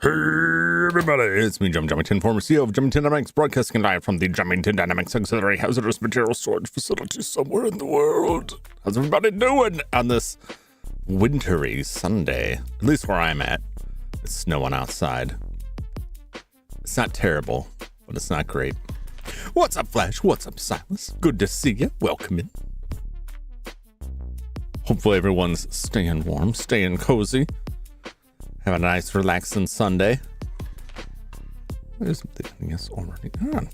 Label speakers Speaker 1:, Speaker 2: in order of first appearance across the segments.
Speaker 1: Hey everybody, it's me, Jum Jumington, former CEO of Jumington Dynamics, broadcasting live from the Jumington Dynamics Auxiliary Hazardous Material Storage Facility somewhere in the world. How's everybody doing on this wintry Sunday? At least where I'm at. It's snowing outside. It's not terrible, but it's not great. What's up, Flash? What's up, Silas? Good to see you. Welcome in. Hopefully everyone's staying warm, staying cozy. Have a nice, relaxing Sunday. There's something else already on.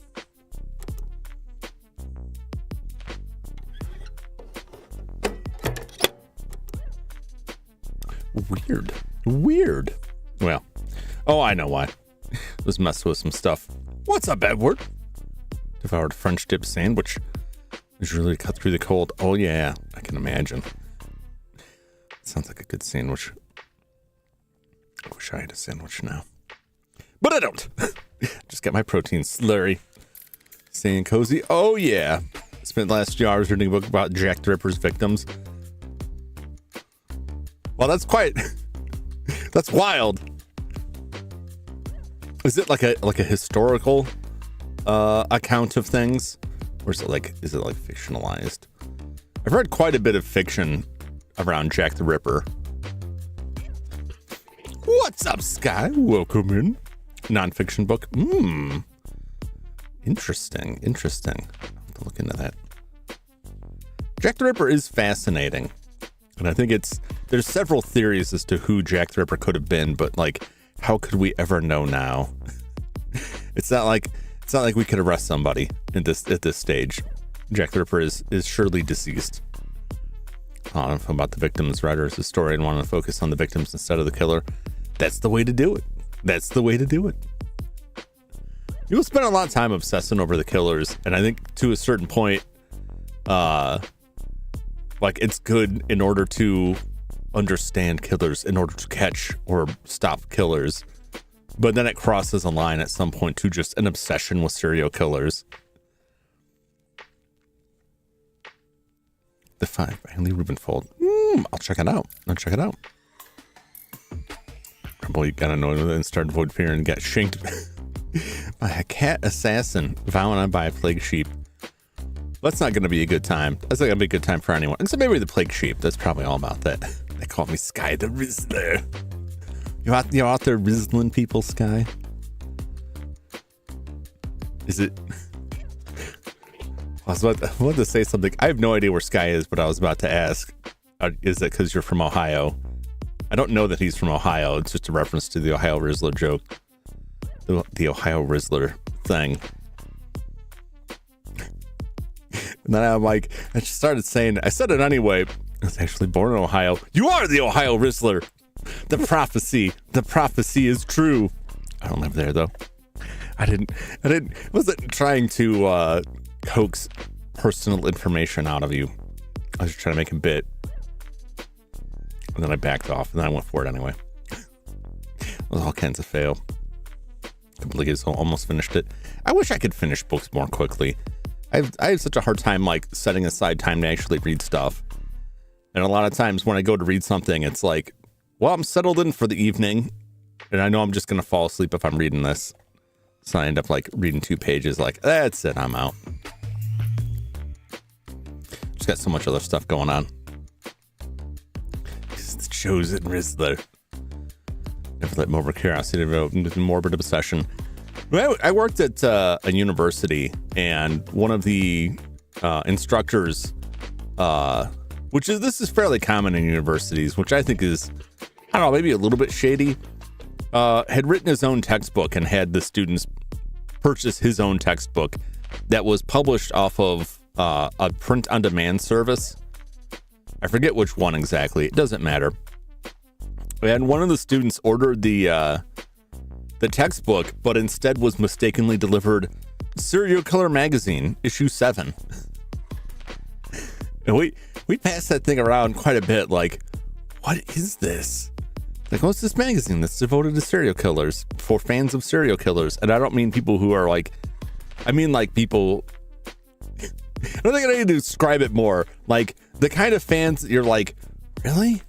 Speaker 1: Weird. Well, I know why. Was messing with some stuff. What's up, Edward? Devoured French dip sandwich. Is really cut through the cold. Oh yeah, I can imagine. Sounds like a good sandwich. I wish I had a sandwich now. But I don't. Just got my protein slurry. Staying cozy. Oh, yeah. Spent the last few hours reading a book about Jack the Ripper's victims. Well, that's that's wild. Is it like a historical account of things? Or is it fictionalized? I've read quite a bit of fiction around Jack the Ripper. What's up, Sky? Welcome in. Nonfiction book. Interesting. I'll have to look into that. Jack the Ripper is fascinating. And I think there's several theories as to who Jack the Ripper could have been, but how could we ever know now? It's not like we could arrest somebody at this stage. Jack the Ripper is surely deceased. I don't know about the victims. Writer as a historian wanted to focus on the victims instead of the killer. That's the way to do it. You'll spend a lot of time obsessing over the killers, and I think to a certain point, it's good in order to understand killers, in order to catch or stop killers. But then it crosses a line at some point to just an obsession with serial killers. The 5 by Henley Rubenfold. I'll check it out. Boy, you got annoyed with it and started Void Fear and got shanked by a cat assassin vowing by a plague sheep. That's not going to be a good time. That's not going to be a good time for anyone. Except maybe the plague sheep. That's probably all about that. They call me Sky the Rizzler. You're out there rizzling people, Sky? Is it? I wanted to say something. I have no idea where Sky is, but I was about to ask, is it because you're from Ohio? I don't know that he's from Ohio. It's just a reference to the Ohio Rizzler joke. The Ohio Rizzler thing. And then I'm like, I just started saying, I said it anyway. I was actually born in Ohio. You are the Ohio Rizzler. The prophecy is true. I don't live there though. I wasn't trying to coax personal information out of you. I was just trying to make a bit. And then I backed off and then I went for it anyway. It was all kinds of fail. Completely almost finished it. I wish I could finish books more quickly. I have such a hard time like setting aside time to actually read stuff. And a lot of times when I go to read something, it's like, well, I'm settled in for the evening and I know I'm just going to fall asleep if I'm reading this. So I end up like reading 2 pages like, that's it, I'm out. Just got so much other stuff going on. It's the chosen Rizzler. Never let morbid curiosity develop into morbid obsession. I worked at a university, and one of the instructors, this is fairly common in universities, which I think is, I don't know, maybe a little bit shady, had written his own textbook and had the students purchase his own textbook that was published off of a print-on-demand service. I forget which one exactly. It doesn't matter. And one of the students ordered the textbook, but instead was mistakenly delivered Serial Killer Magazine, issue 7. And we passed that thing around quite a bit. Like, what is this? Like, what's this magazine that's devoted to serial killers, for fans of serial killers? And I don't mean people who are like, I mean like people. I don't think I need to describe it more. Like the kind of fans that you're like, really?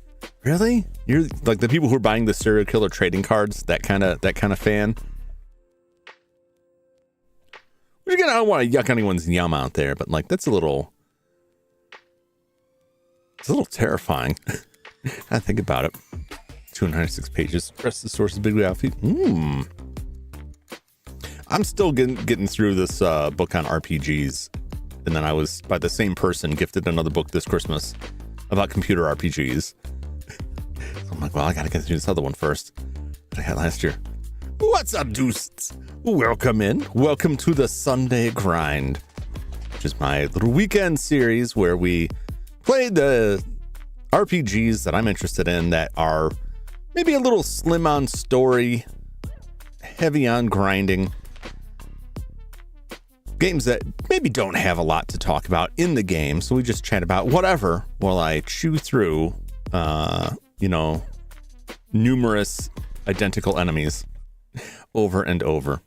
Speaker 1: You're like the people who are buying the serial killer trading cards, that kind of fan. Which again, I don't want to yuck anyone's yum out there, but like it's a little terrifying. I think about it. 296 pages. Rest of the source is bibliography. I'm still getting through this book on RPGs, and then I was by the same person gifted another book this Christmas about computer RPGs. I'm like, well, I gotta get through this other one first that I had last year. What's up, dudes? Welcome to the Sunday Grind, which is my little weekend series where we play the RPGs that I'm interested in that are maybe a little slim on story, heavy on grinding. Games that maybe don't have a lot to talk about in the game, so we just chat about whatever while I chew through numerous identical enemies over and over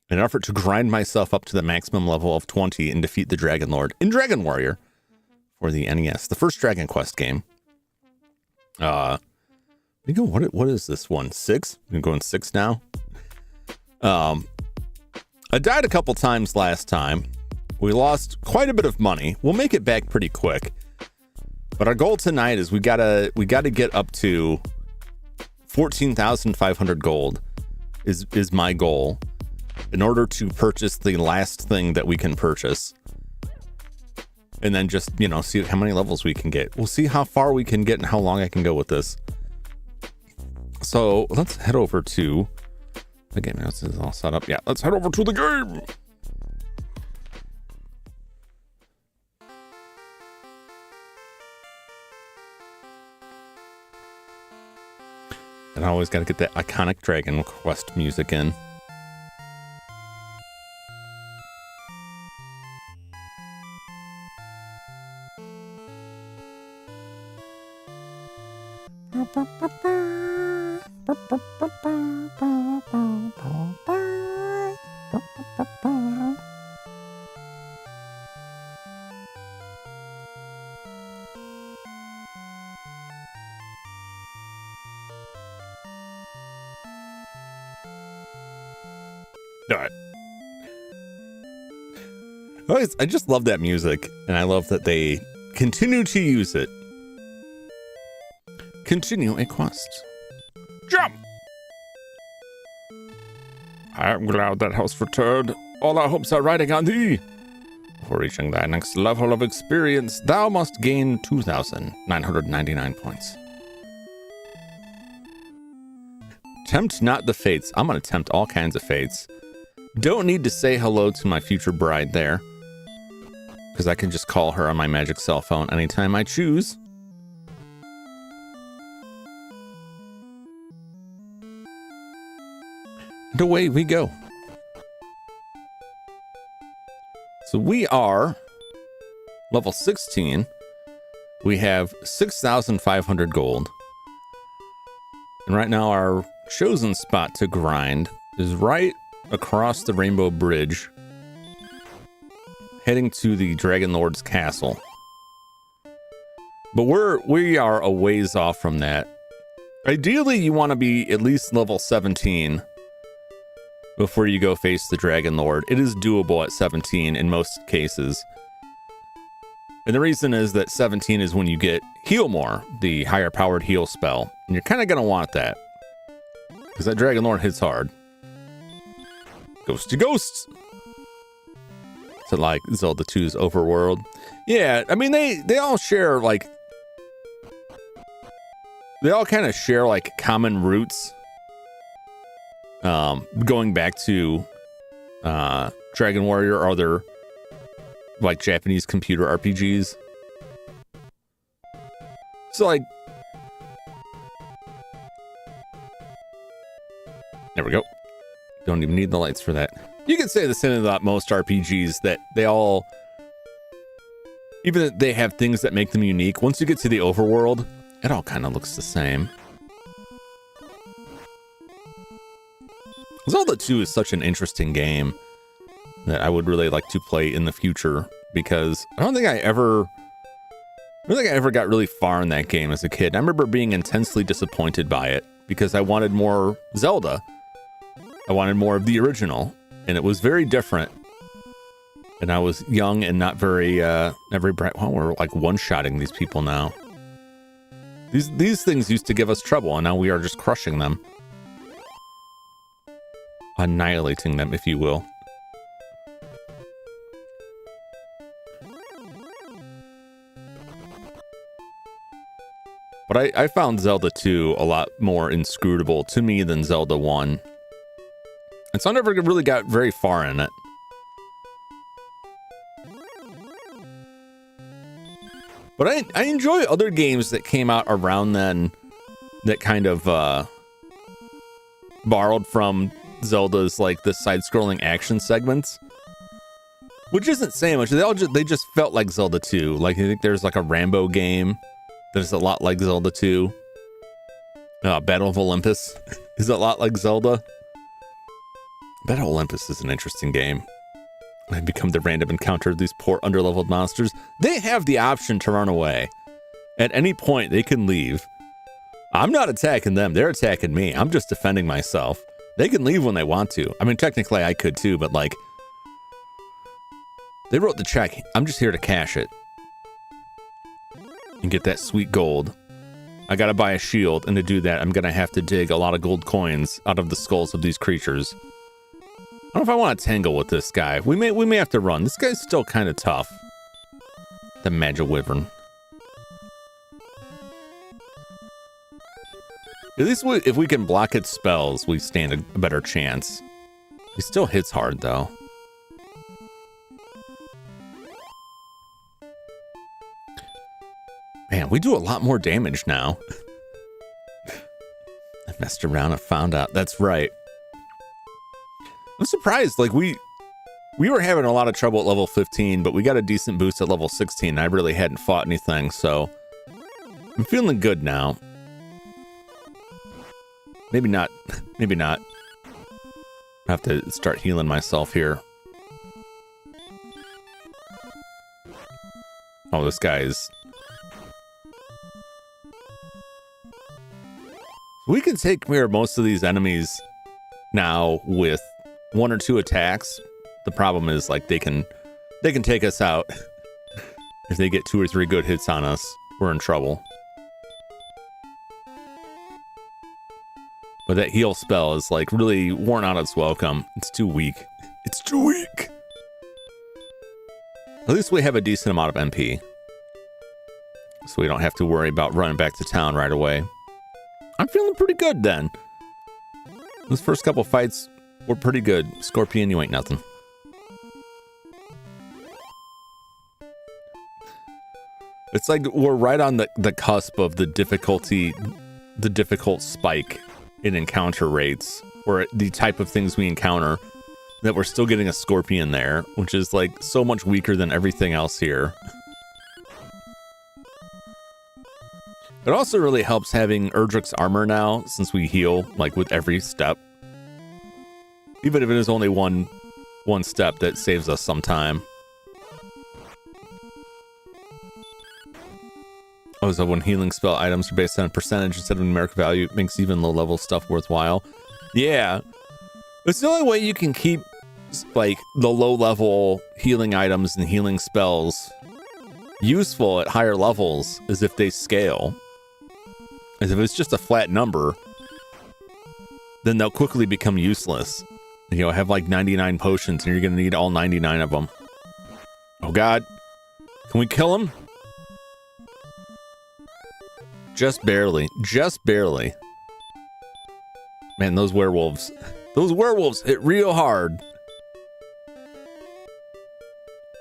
Speaker 1: in an effort to grind myself up to the maximum level of 20 and defeat the Dragon Lord in Dragon Warrior for the NES, the first Dragon Quest game. What is this one? 6? I'm going 6 now. I died a couple times last time. We lost quite a bit of money. We'll make it back pretty quick. But our goal tonight is we gotta get up to 14,500 gold is my goal in order to purchase the last thing that we can purchase. And then just, see how many levels we can get. We'll see how far we can get and how long I can go with this. So let's head over to the game. This is all set up. Yeah, let's head over to the game. And I always got to get that iconic Dragon Quest music in. All right. I just love that music, and I love that they continue to use it. Continue a quest. Jump! I am glad that house returned. All our hopes are riding on thee. For reaching thy next level of experience, thou must gain 2,999 points. Tempt not the fates. I'm going to tempt all kinds of fates. Don't need to say hello to my future bride there, because I can just call her on my magic cell phone anytime I choose. And away we go. So we are level 16. We have 6,500 gold. And right now our chosen spot to grind is right across the Rainbow Bridge, heading to the Dragon Lord's castle. But we are a ways off from that. Ideally, you want to be at least level 17 before you go face the Dragon Lord. It is doable at 17 in most cases. And the reason is that 17 is when you get Heal More, the higher powered heal spell. And you're kind of going to want that, because that Dragon Lord hits hard. Ghost to ghosts. To like Zelda 2's overworld. Yeah, I mean, they all share, like, they all kind of share, like, common roots. Going back to Dragon Warrior or other, like, Japanese computer RPGs. So, like, there we go. Don't even need the lights for that. You can say the same about most RPGs, that they all, even if they have things that make them unique, once you get to the overworld, it all kind of looks the same. Zelda 2 is such an interesting game that I would really like to play in the future, because I don't think I ever got really far in that game as a kid. I remember being intensely disappointed by it because I wanted more Zelda. I wanted more of the original, and it was very different. And I was young and not very bright. Well, we're like one-shotting these people now. These things used to give us trouble, and now we are just crushing them. Annihilating them, if you will. But I found Zelda 2 a lot more inscrutable to me than Zelda 1. And so I never really got very far in it. But I enjoy other games that came out around then that kind of borrowed from Zelda's, like, the side-scrolling action segments, which isn't saying much. They just felt like Zelda 2. Like, I think there's like a Rambo game that's a lot like Zelda 2. Battle of Olympus is a lot like Zelda. Battle of Olympus is an interesting game. They become the random encounter of these poor underleveled monsters. They have the option to run away. At any point, they can leave. I'm not attacking them. They're attacking me. I'm just defending myself. They can leave when they want to. I mean, technically I could too, but like, they wrote the check. I'm just here to cash it and get that sweet gold. I gotta buy a shield, and to do that, I'm gonna have to dig a lot of gold coins out of the skulls of these creatures. I don't know if I want to tangle with this guy. We may have to run. This guy's still kind of tough. The Magic Wyvern. At least if we can block its spells, we stand a better chance. He still hits hard, though. Man, we do a lot more damage now. I messed around and found out. That's right. I'm surprised. Like, we were having a lot of trouble at level 15, but we got a decent boost at level 16. I really hadn't fought anything, so I'm feeling good now. Maybe not. Maybe not. I have to start healing myself here. Oh, this guy's... We can take care of most of these enemies now with 1 or 2 attacks. The problem is, like, they can take us out. If they get 2 or 3 good hits on us, we're in trouble. But that heal spell is like really worn out its welcome. It's too weak. It's too weak. At least we have a decent amount of MP. So we don't have to worry about running back to town right away. I'm feeling pretty good then. Those first couple fights were pretty good. Scorpion, you ain't nothing. It's like we're right on the cusp of the difficult spike in encounter rates, or the type of things we encounter, that we're still getting a scorpion there, which is like so much weaker than everything else here. It also really helps having Erdrick's armor now, since we heal like with every step. Even if it is only one step, that saves us some time. Oh, so when healing spell items are based on a percentage instead of numeric value, it makes even low-level stuff worthwhile. Yeah. It's the only way you can keep, like, the low-level healing items and healing spells useful at higher levels is if they scale. As if it's just a flat number, then they'll quickly become useless. You know, have like 99 potions and you're going to need all 99 of them. Oh, God. Can we kill him? Just barely. Just barely. Man, those werewolves hit real hard.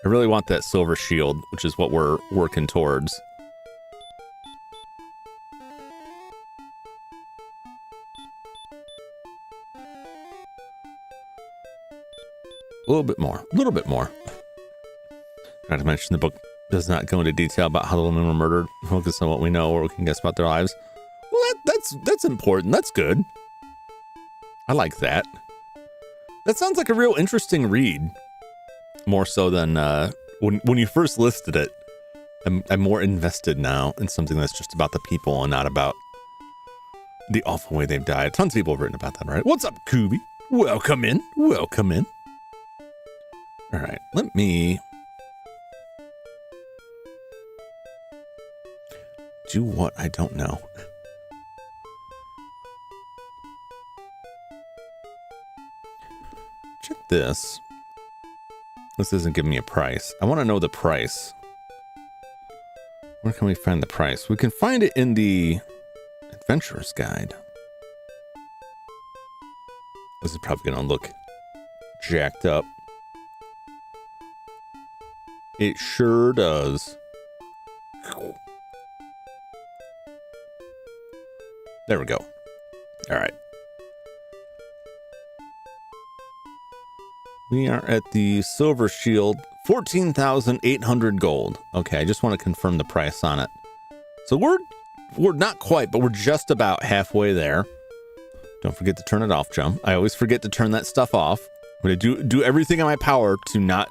Speaker 1: I really want that silver shield, which is what we're working towards. A little bit more. A little bit more. Not to mention the book does not go into detail about how the women were murdered. Focus on what we know or we can guess about their lives. Well, that's important. That's good. I like that. That sounds like a real interesting read. More so than when you first listed it. I'm more invested now in something that's just about the people and not about the awful way they've died. Tons of people have written about that, right? What's up, Kubi? Welcome in. Welcome in. All right, let me do what I don't know. Check this. This isn't giving me a price. I want to know the price. Where can we find the price? We can find it in the Adventurer's Guide. This is probably going to look jacked up. It sure does. There we go. All right. We are at the Silver Shield, 14,800 gold. Okay, I just want to confirm the price on it. So we're not quite, but we're just about halfway there. Don't forget to turn it off, Jum. I always forget to turn that stuff off. I'm going to do everything in my power to not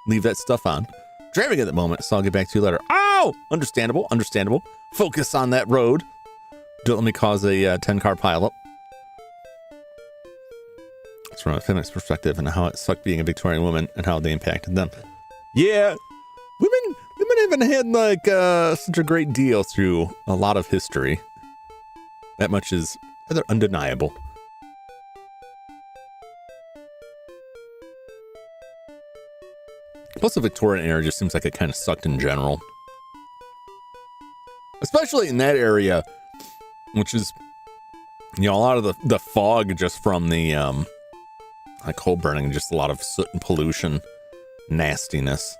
Speaker 1: leave that stuff on. Driving at the moment, so I'll get back to you later. Oh! Understandable, understandable. Focus on that road. Don't let me cause a 10-car pileup. It's from a feminist perspective and how it sucked being a Victorian woman and how they impacted them. Yeah, women haven't had like such a great deal through a lot of history. That much is rather undeniable. Plus, the Victorian era just seems like it kind of sucked in general. Especially in that area, which is, you know, a lot of the fog just from the like coal burning, just a lot of soot and pollution, nastiness.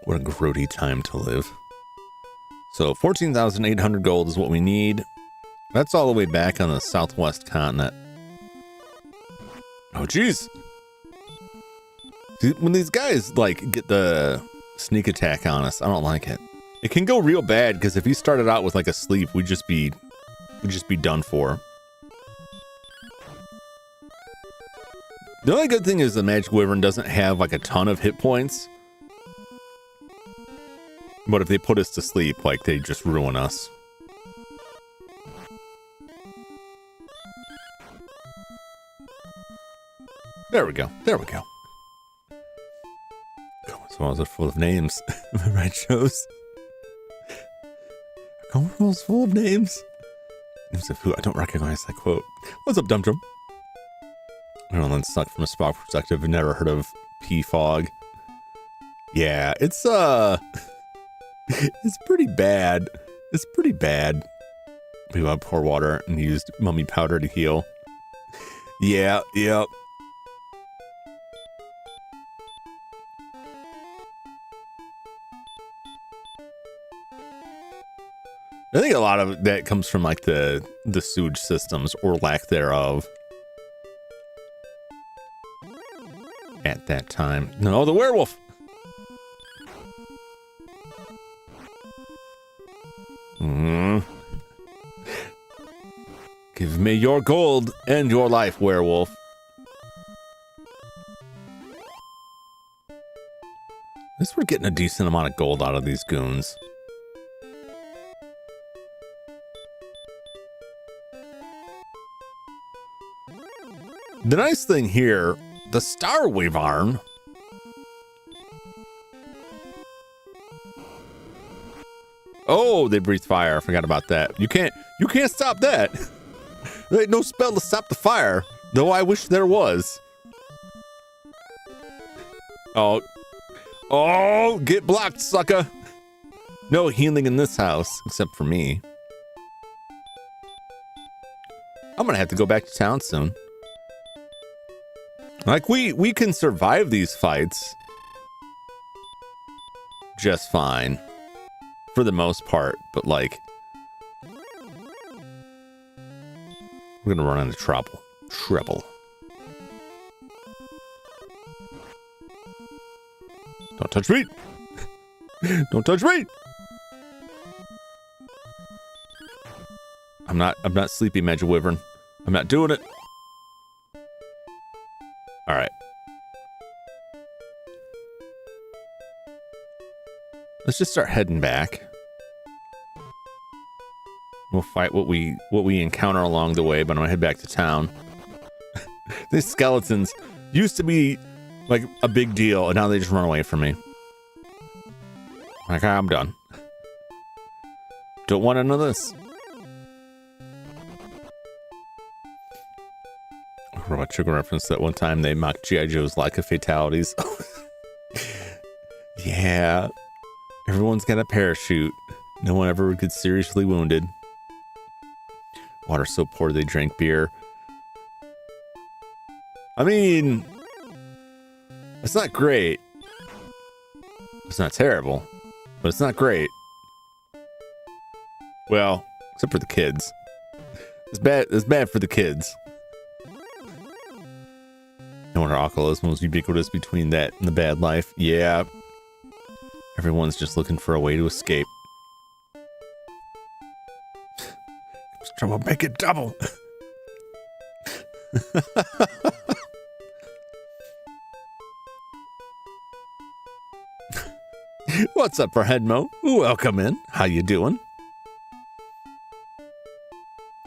Speaker 1: What a grody time to live. So 14,800 gold is what we need. That's all the way back on the southwest continent. Oh, geez. When these guys like get the sneak attack on us, I don't like it. It can go real bad because if he started out with like a sleep, we'd just be done for. The only good thing is the Magic Wyvern doesn't have like a ton of hit points. But if they put us to sleep, like they just ruin us. There we go. There we go. Commonwealth are full of names. Am I right, shows? Commonwealth's full of names. Names of who I don't recognize that quote. What's up, Dum Jum? I don't know, that sucked from a Spock perspective. I've never heard of P-Fog. Yeah, it's it's pretty bad. It's pretty bad. People have pour water and used mummy powder to heal. Yeah, yep. I think a lot of that comes from like the sewage systems or lack thereof at that time. No, the werewolf. Give me your gold and your life, werewolf. At least we're getting a decent amount of gold out of these goons. The nice thing here, the Star Wyvern. Oh, they breathe fire. I forgot about that. You can't stop that. There ain't no spell to stop the fire, though I wish there was. Oh, get blocked, sucker. No healing in this house, except for me. I'm gonna have to go back to town soon. Like, we can survive these fights just fine for the most part, but like, we're gonna run into trouble. Don't touch me! Don't touch me! I'm not sleepy, Magic Wyvern. I'm not doing it. All right. Let's just start heading back. We'll fight what we encounter along the way, but I'm gonna head back to town. These skeletons used to be like a big deal, and now they just run away from me. Like, I'm done. Don't want none of this. Robot Sugar reference that one time they mocked G.I. Joe's lack of fatalities. Yeah. Everyone's got a parachute. No one ever gets seriously wounded. Water so poor they drank beer. I mean, it's not great. It's not terrible, but it's not great. Well, except for the kids. It's bad for the kids. No wonder alcoholism was ubiquitous between that and the bad life. Yeah. Everyone's just looking for a way to escape. Trouble, make it double. What's up, Headmo? Welcome in. How you doing?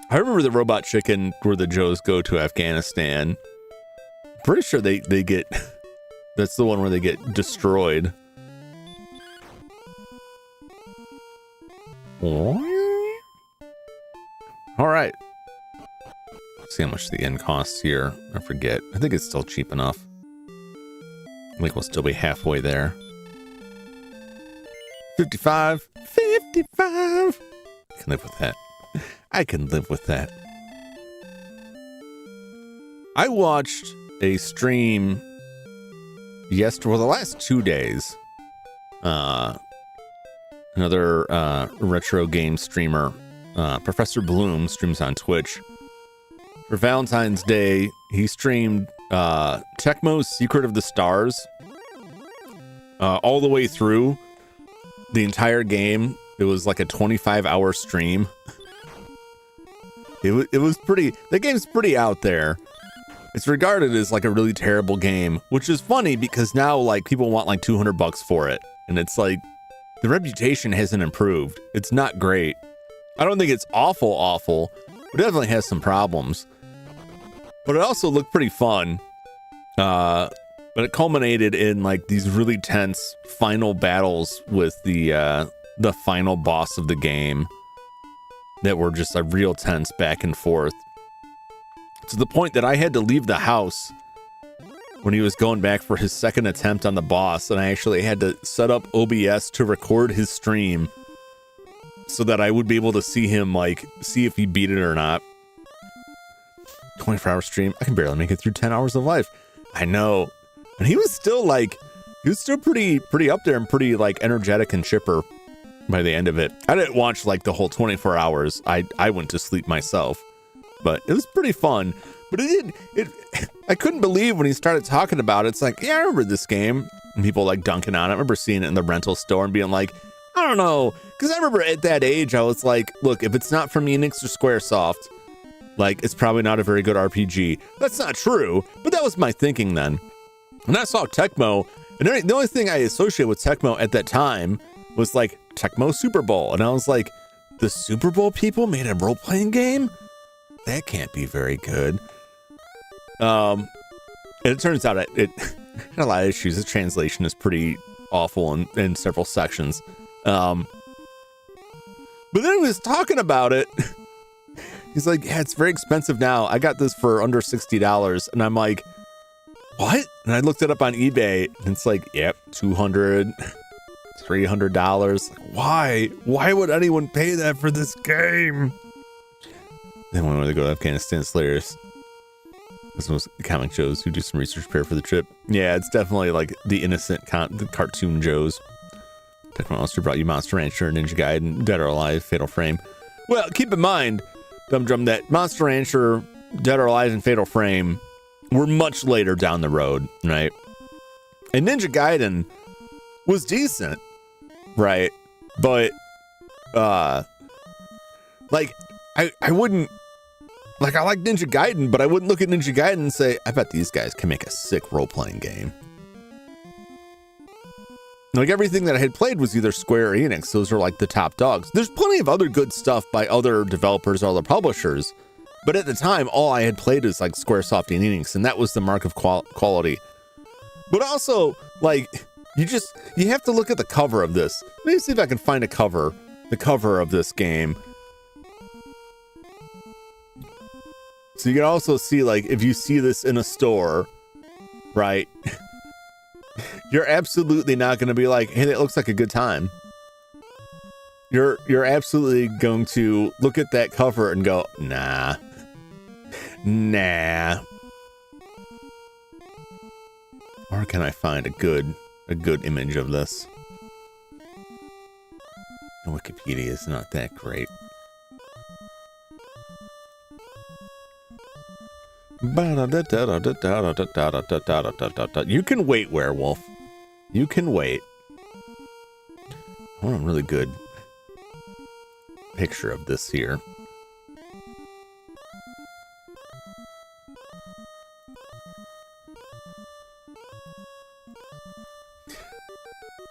Speaker 1: I remember the Robot Chicken where the Joes go to Afghanistan. Pretty sure they get... That's the one where they get destroyed. All right. Let's see how much the inn costs here. I forget. I think it's still cheap enough. I think we'll still be halfway there. 55. 55. I can live with that. I can live with that. I watched a stream yesterday, well, the last 2 days. Another retro game streamer, Professor Bloom, streams on Twitch. For Valentine's Day, he streamed Tecmo's Secret of the Stars all the way through the entire game. It was like a 25-hour stream. It was pretty... The game's pretty out there. It's regarded as like a really terrible game, which is funny because now like people want like $200 for it. And it's like, the reputation hasn't improved. It's not great. I don't think it's awful. It definitely has some problems. But it also looked pretty fun. But it culminated in like these really tense final battles with the final boss of the game. that were just a real tense back and forth, to the point that I had to leave the house when he was going back for his second attempt on the boss, and I actually had to set up OBS to record his stream so that I would be able to see him, like, see if he beat it or not. 24-hour stream. I can barely make it through 10 hours of life. I know. And he was still pretty up there and pretty, like, energetic and chipper by the end of it. I didn't watch, like, the whole 24 hours. I went to sleep myself. But it was pretty fun. But I couldn't believe when he started talking about it. It's like, yeah, I remember this game. And people, like, dunking on it. I remember seeing it in the rental store and being like, I don't know. Because I remember at that age, I was like, look, if it's not from Enix or Squaresoft, like, it's probably not a very good RPG. That's not true, but that was my thinking then. And I saw Tecmo, and the only thing I associated with Tecmo at that time was, like, Tecmo Super Bowl. And I was like, the Super Bowl people made a role-playing game? That can't be very good. And it turns out it had a lot of issues. The translation is pretty awful in several sections. But then he was talking about it. He's like, yeah, it's very expensive now. I got this for under $60. And I'm like, what? And I looked it up on eBay, and it's like, yep, $200, $300. Like, why? Why would anyone pay that for this game? Then when we go to Afghanistan, it's hilarious. This was comic Joes who do some research prepare for the trip. Yeah, it's definitely like the innocent the cartoon Joes. Tecmo Monster brought you Monster Rancher, Ninja Gaiden, Dead or Alive, Fatal Frame. Well, keep in mind, Dum, that Monster Rancher, Dead or Alive, and Fatal Frame were much later down the road, right? And Ninja Gaiden was decent, right? But, like, I wouldn't, like, I like Ninja Gaiden, but I wouldn't look at Ninja Gaiden and say, I bet these guys can make a sick role-playing game. Like, everything that I had played was either Square or Enix. Those are, like, the top dogs. There's plenty of other good stuff by other developers or other publishers. But at the time, all I had played is, like, Squaresoft and Enix, and that was the mark of quality. But also, like, you have to look at the cover of this. Let me see if I can find the cover of this game. So you can also see, like, if you see this in a store, right? You're absolutely not going to be like, hey, that looks like a good time. You're absolutely going to look at that cover and go, nah. Where can I find a good image of this? Wikipedia is not that great. You can wait, werewolf. You can wait. I want a really good picture of this here.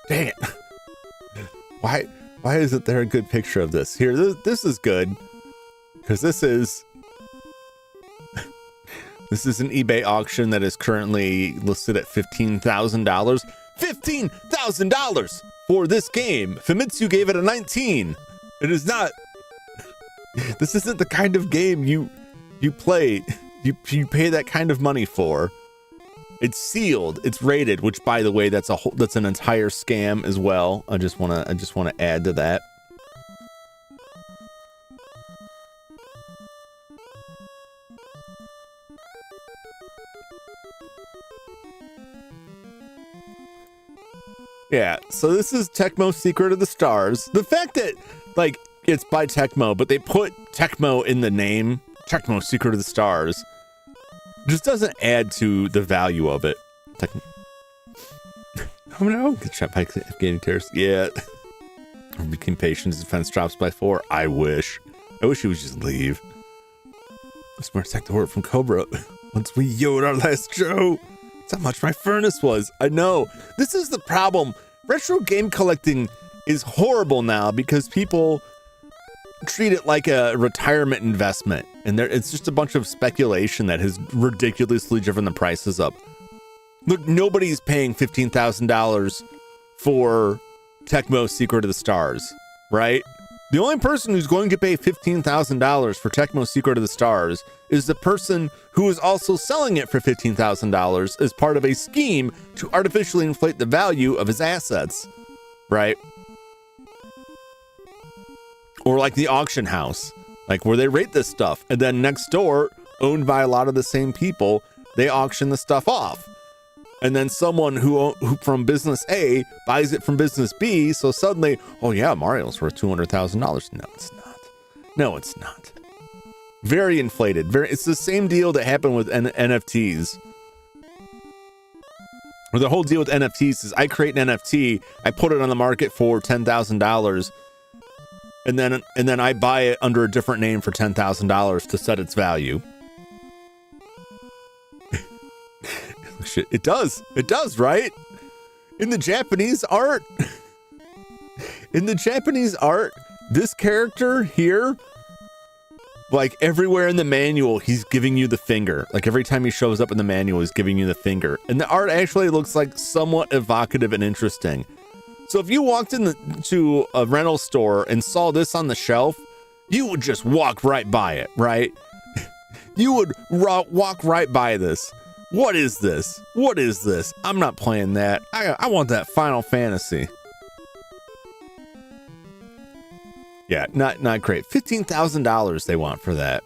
Speaker 1: Dang it. Why isn't there a good picture of this? Here, this is good. Because this is an eBay auction that is currently listed at $15,000. $15,000 for this game. Famitsu gave it a 19. It is not. This isn't the kind of game you play. You pay that kind of money for. It's sealed. It's rated, which, by the way, that's an entire scam as well. I just want to add to that. Yeah, so this is Tecmo Secret of the Stars. The fact that, like, it's by Tecmo, but they put Tecmo in the name, Tecmo Secret of the Stars, just doesn't add to the value of it. Oh no, get shot by Afghani terrorists. Yeah. Became patient as defense drops by 4. I wish he would just leave. Smart tech to work from Cobra. Once we yoed our last show. That's how much my furnace was. I know. This is the problem. Retro game collecting is horrible now because people treat it like a retirement investment. And it's just a bunch of speculation that has ridiculously driven the prices up. Look, nobody's paying $15,000 for Tecmo Secret of the Stars, right? The only person who's going to pay $15,000 for Tecmo Secret of the Stars is the person who is also selling it for $15,000 as part of a scheme to artificially inflate the value of his assets, right? Or like the auction house, like where they rate this stuff, and then next door, owned by a lot of the same people, they auction the stuff off. And then someone who from business A buys it from business B. So suddenly, oh yeah, Mario's worth $200,000. No, it's not. No, it's not. Very inflated. It's the same deal that happened with NFTs. Or the whole deal with NFTs is I create an NFT, I put it on the market for $10,000, and then I buy it under a different name for $10,000 to set its value. Shit, it does, right? In the Japanese art, this character here, like everywhere in the manual, he's giving you the finger. Like every time he shows up in the manual, he's giving you the finger. And the art actually looks like somewhat evocative and interesting. So if you walked into a rental store and saw this on the shelf, you would just walk right by it, right? You would walk right by this. What is this? What is this? I'm not playing that. I want that Final Fantasy. Yeah, not great. $15,000 they want for that.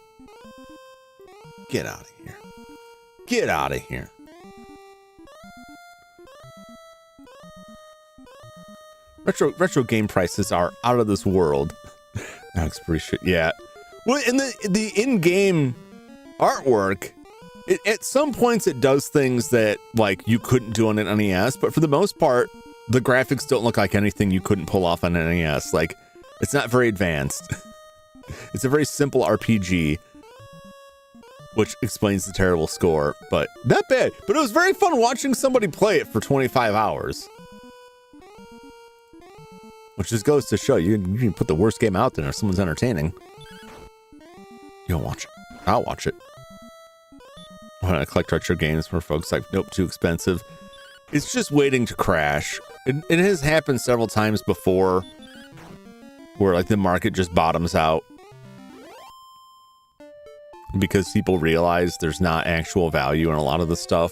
Speaker 1: Get out of here. Get out of here. Retro game prices are out of this world. That's pretty shit. Yeah. Well, in the in-game artwork, at some points it does things that like you couldn't do on an NES, but for the most part, the graphics don't look like anything you couldn't pull off on an NES. Like, it's not very advanced. It's a very simple RPG, which explains the terrible score, but not bad. But it was very fun watching somebody play it for 25 hours. Which just goes to show you can put the worst game out there if someone's entertaining. You don't watch it. I'll watch it. When I collect retro games where folks like, nope, too expensive. It's just waiting to crash. It has happened several times before where like the market just bottoms out because people realize there's not actual value in a lot of the stuff.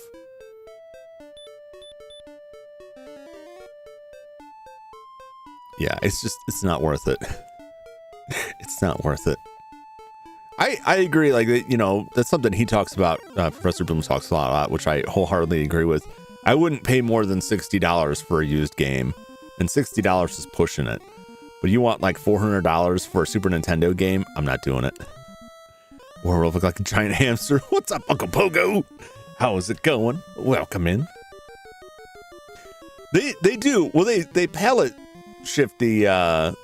Speaker 1: Yeah, it's not worth it. It's not worth it. I agree, like, you know, that's something he talks about, Professor Bloom talks a lot about, which I wholeheartedly agree with. I wouldn't pay more than $60 for a used game, and $60 is pushing it. But you want like $400 for a Super Nintendo game? I'm not doing it. Or we'll look like a giant hamster. What's up, Uncle Pogo? How is it going? Welcome in. They do, well, they palette shift the,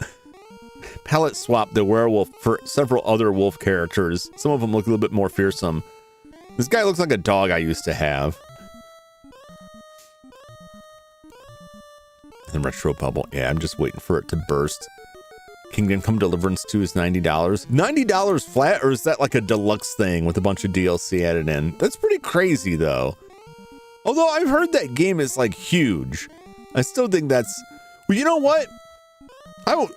Speaker 1: palette swap the werewolf for several other wolf characters. Some of them look a little bit more fearsome. This guy looks like a dog I used to have. And Retro Bubble. Yeah, I'm just waiting for it to burst. Kingdom Come Deliverance 2 is $90. $90 flat, or is that like a deluxe thing with a bunch of DLC added in? That's pretty crazy though. Although I've heard that game is like huge. I still think that's, well, you know what?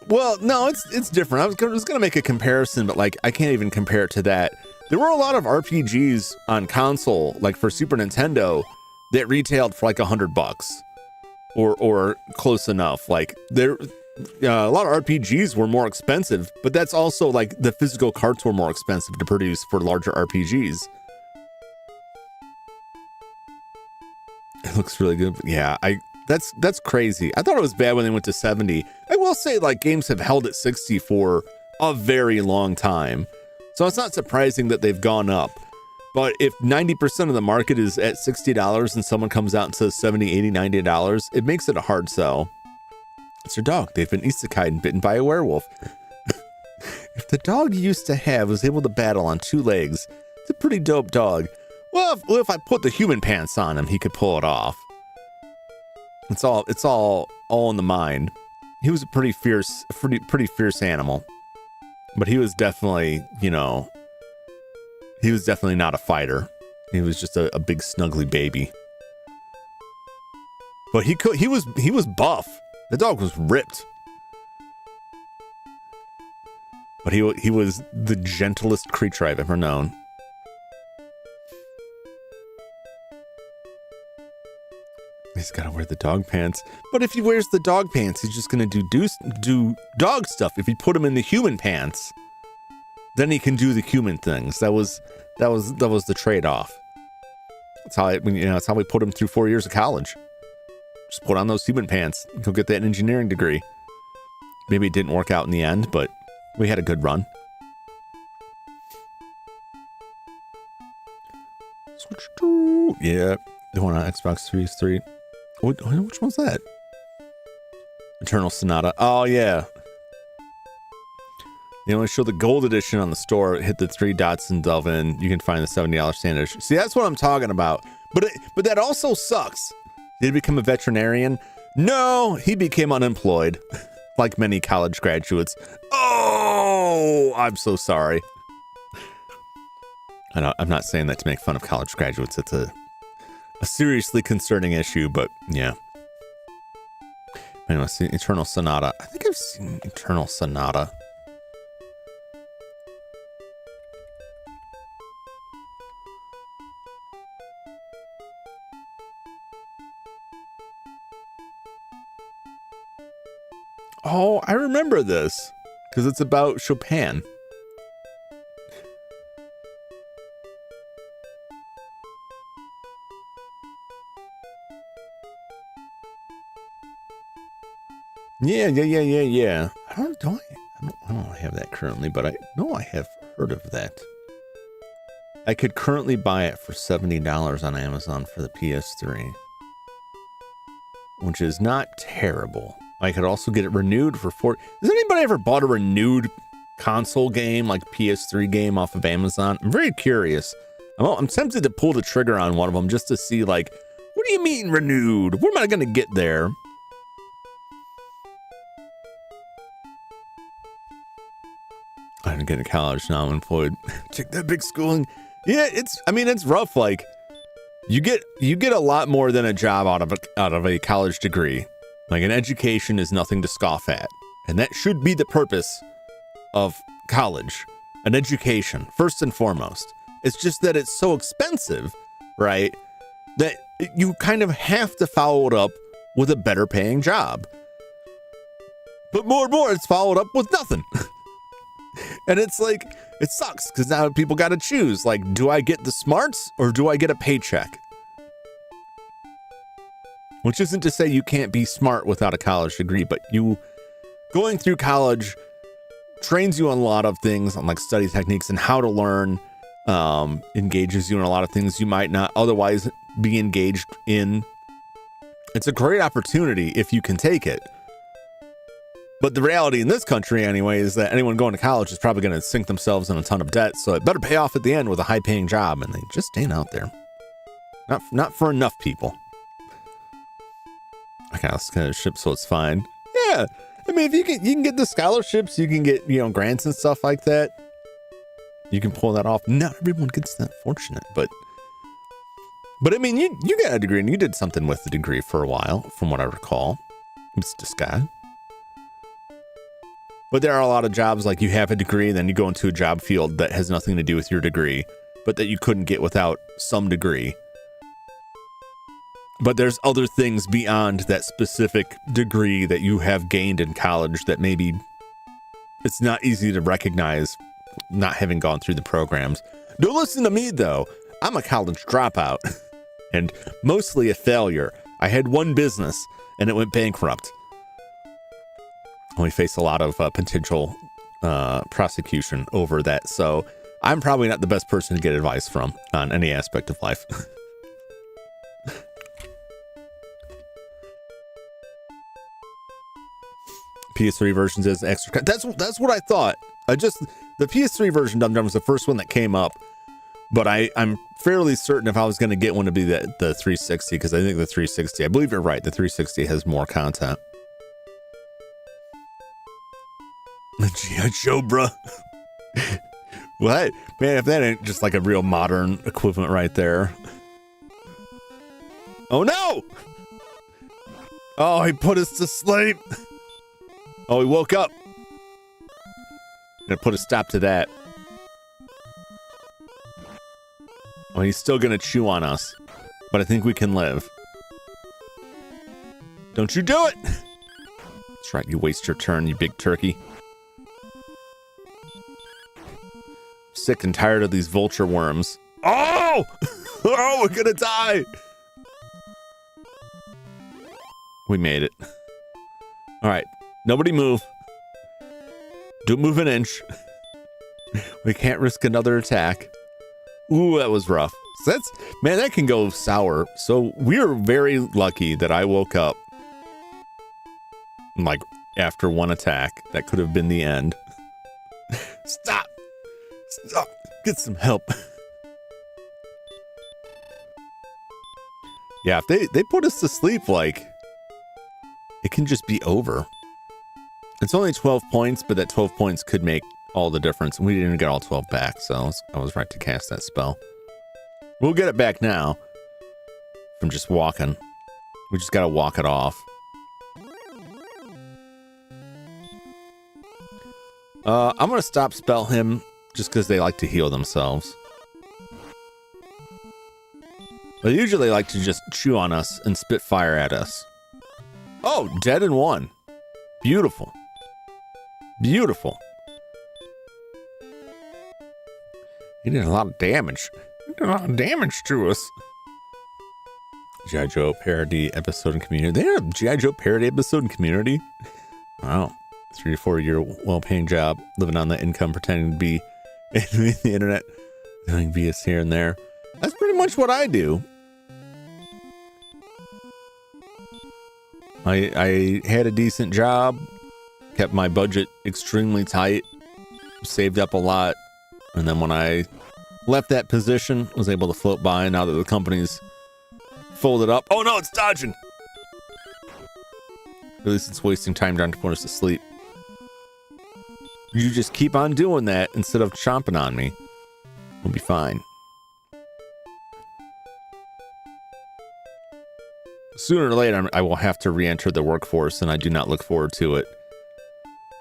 Speaker 1: Well, no, it's different. I was gonna make a comparison, but like I can't even compare it to that. There were a lot of RPGs on console, like for Super Nintendo, that retailed for like $100 or close enough. Like there, a lot of RPGs were more expensive, but that's also like the physical carts were more expensive to produce for larger RPGs. It looks really good. Yeah, that's crazy. I thought it was bad when they went to 70. I will say, like, games have held at 60 for a very long time. So it's not surprising that they've gone up. But if 90% of the market is at $60 and someone comes out and says $70, $80, $90, it makes it a hard sell. It's your dog. They've been isekai'd and bitten by a werewolf. If the dog you used to have was able to battle on 2 legs, it's a pretty dope dog. Well, if I put the human pants on him, he could pull it off. It's all in the mind. He was a pretty fierce animal, but he was definitely, you know, he was definitely not a fighter. He was just a big snuggly baby. But he was buff. The dog was ripped. But he was the gentlest creature I've ever known. He's got to wear the dog pants. But if he wears the dog pants, he's just going to do dog stuff. If you put him in the human pants, then he can do the human things. That was the trade-off. That's how that's how we put him through 4 years of college. Just put on those human pants. He'll get that engineering degree. Maybe it didn't work out in the end, but we had a good run. Switch to... Yeah, the one on Xbox 3. Which one's that? Eternal Sonata. Oh, yeah. They only show the gold edition on the store. Hit the 3 dots and delve in. You can find the $70 standard edition. See, that's what I'm talking about. But that also sucks. Did he become a veterinarian? No, he became unemployed. Like many college graduates. Oh, I'm so sorry. I'm not saying that to make fun of college graduates. It's a seriously concerning issue, but yeah. Anyway, see, Eternal Sonata. I think I've seen Eternal Sonata. Oh, I remember this because it's about Chopin. Yeah. I don't have that currently, but I know I have heard of that. I could currently buy it for $70 on Amazon for the PS3, which is not terrible. I could also get it renewed for $40. Has anybody ever bought a renewed console game, like PS3 game, off of Amazon? I'm very curious. I'm tempted to pull the trigger on one of them just to see, like, what do you mean renewed? Where am I going to get there? I didn't get to college, now I'm employed. Check that big schooling. Yeah, it's rough. Like, you get a lot more than a job out of a college degree. Like, an education is nothing to scoff at. And that should be the purpose of college. An education, first and foremost. It's just that it's so expensive, right? That you kind of have to follow it up with a better paying job. But more and more, it's followed up with nothing. And it's like, it sucks because now people got to choose. Like, do I get the smarts or do I get a paycheck? Which isn't to say you can't be smart without a college degree, but going through college trains you on a lot of things, on like study techniques and how to learn, engages you in a lot of things you might not otherwise be engaged in. It's a great opportunity if you can take it. But the reality in this country anyway is that anyone going to college is probably going to sink themselves in a ton of debt, so it better pay off at the end with a high paying job, and they just ain't out there. Not for enough people. I got a scholarship, so it's fine. Yeah, I mean, if you can get the scholarships, you can get, grants and stuff like that. You can pull that off. Not everyone gets that fortunate, but I mean, you got a degree and you did something with the degree for a while, from what I recall, Mr. Scott. But there are a lot of jobs like you have a degree, then you go into a job field that has nothing to do with your degree, but that you couldn't get without some degree. But there's other things beyond that specific degree that you have gained in college that maybe it's not easy to recognize not having gone through the programs. Don't listen to me, though. I'm a college dropout and mostly a failure. I had one business and it went bankrupt. We face a lot of potential prosecution over that. So I'm probably not the best person to get advice from on any aspect of life. PS3 version says extra. That's what I thought. The PS3 version Dum Dum was the first one that came up, but I'm fairly certain if I was going to get one to be the 360, because I think the 360, I believe you're right, the 360 has more content. G.I. Joe, bruh. What? Man, if that ain't just like a real modern equivalent right there. Oh no! Oh, he put us to sleep. Oh, he woke up. Gonna put a stop to that. Well, he's still gonna chew on us, but I think we can live. Don't you do it! That's right, you waste your turn, you big turkey. Sick and tired of these vulture worms. Oh! Oh, we're gonna die! We made it. Alright, nobody move. Don't move an inch. We can't risk another attack. Ooh, that was rough. So that's, man, that can go sour. So we're very lucky that I woke up like after one attack. That could have been the end. Stop. Stop. Get some help. Yeah, if they put us to sleep, like, it can just be over. It's only 12 points, but that 12 points could make all the difference. We didn't get all 12 back, so I was right to cast that spell. We'll get it back now from just walking. We just gotta walk it off. I'm gonna stop spell him just because they like to heal themselves. They usually like to just chew on us and spit fire at us. Oh, dead in one. Beautiful. Beautiful. He did a lot of damage. He did a lot of damage to us. G.I. Joe parody episode and community. They had a G.I. Joe parody episode and community? Wow. 3 to 4 year well-paying job, living on that income, pretending to be in the internet, doing BS here and there. That's pretty much what I do. I had a decent job, kept my budget extremely tight, saved up a lot, and then when I left that position, was able to float by. Now that the company's folded up, oh no, it's dodging. At least it's wasting time trying to put us to sleep. You just keep on doing that instead of chomping on me. We'll be fine. Sooner or later, I will have to re-enter the workforce, and I do not look forward to it.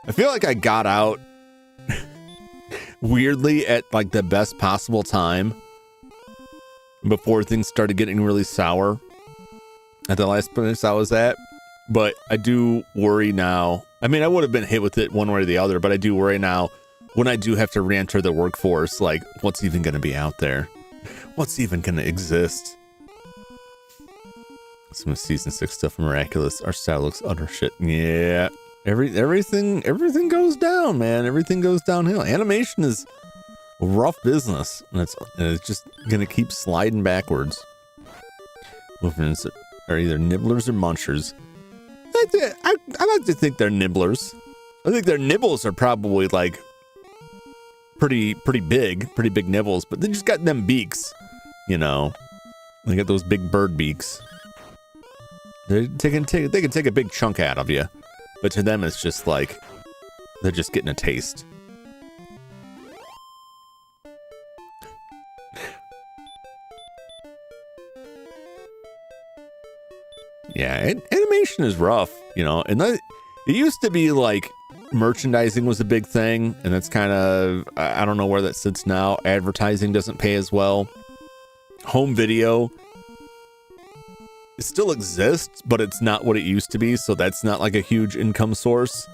Speaker 1: I feel like I got out weirdly at like the best possible time before things started getting really sour at the last place I was at. But I do worry now. I mean, I would have been hit with it one way or the other, but I do worry now when I do have to re-enter the workforce, like what's even going to be out there? What's even going to exist? Some of season 6 stuff miraculous. Our style looks utter shit. Yeah. Everything goes down, man. Everything goes downhill. Animation is a rough business, and it's just gonna keep sliding backwards. Movements are either nibblers or munchers. I like to think they're nibblers. I think their nibbles are probably like pretty big nibbles, but they just got them beaks, you know. They got those big bird beaks. They can take a big chunk out of you, but to them it's just like they're just getting a taste. Yeah, animation is rough, you know, and it used to be like merchandising was a big thing, and that's kind of, I don't know where that sits now. Advertising doesn't pay as well. Home video, it still exists, but it's not what it used to be, so that's not like a huge income source.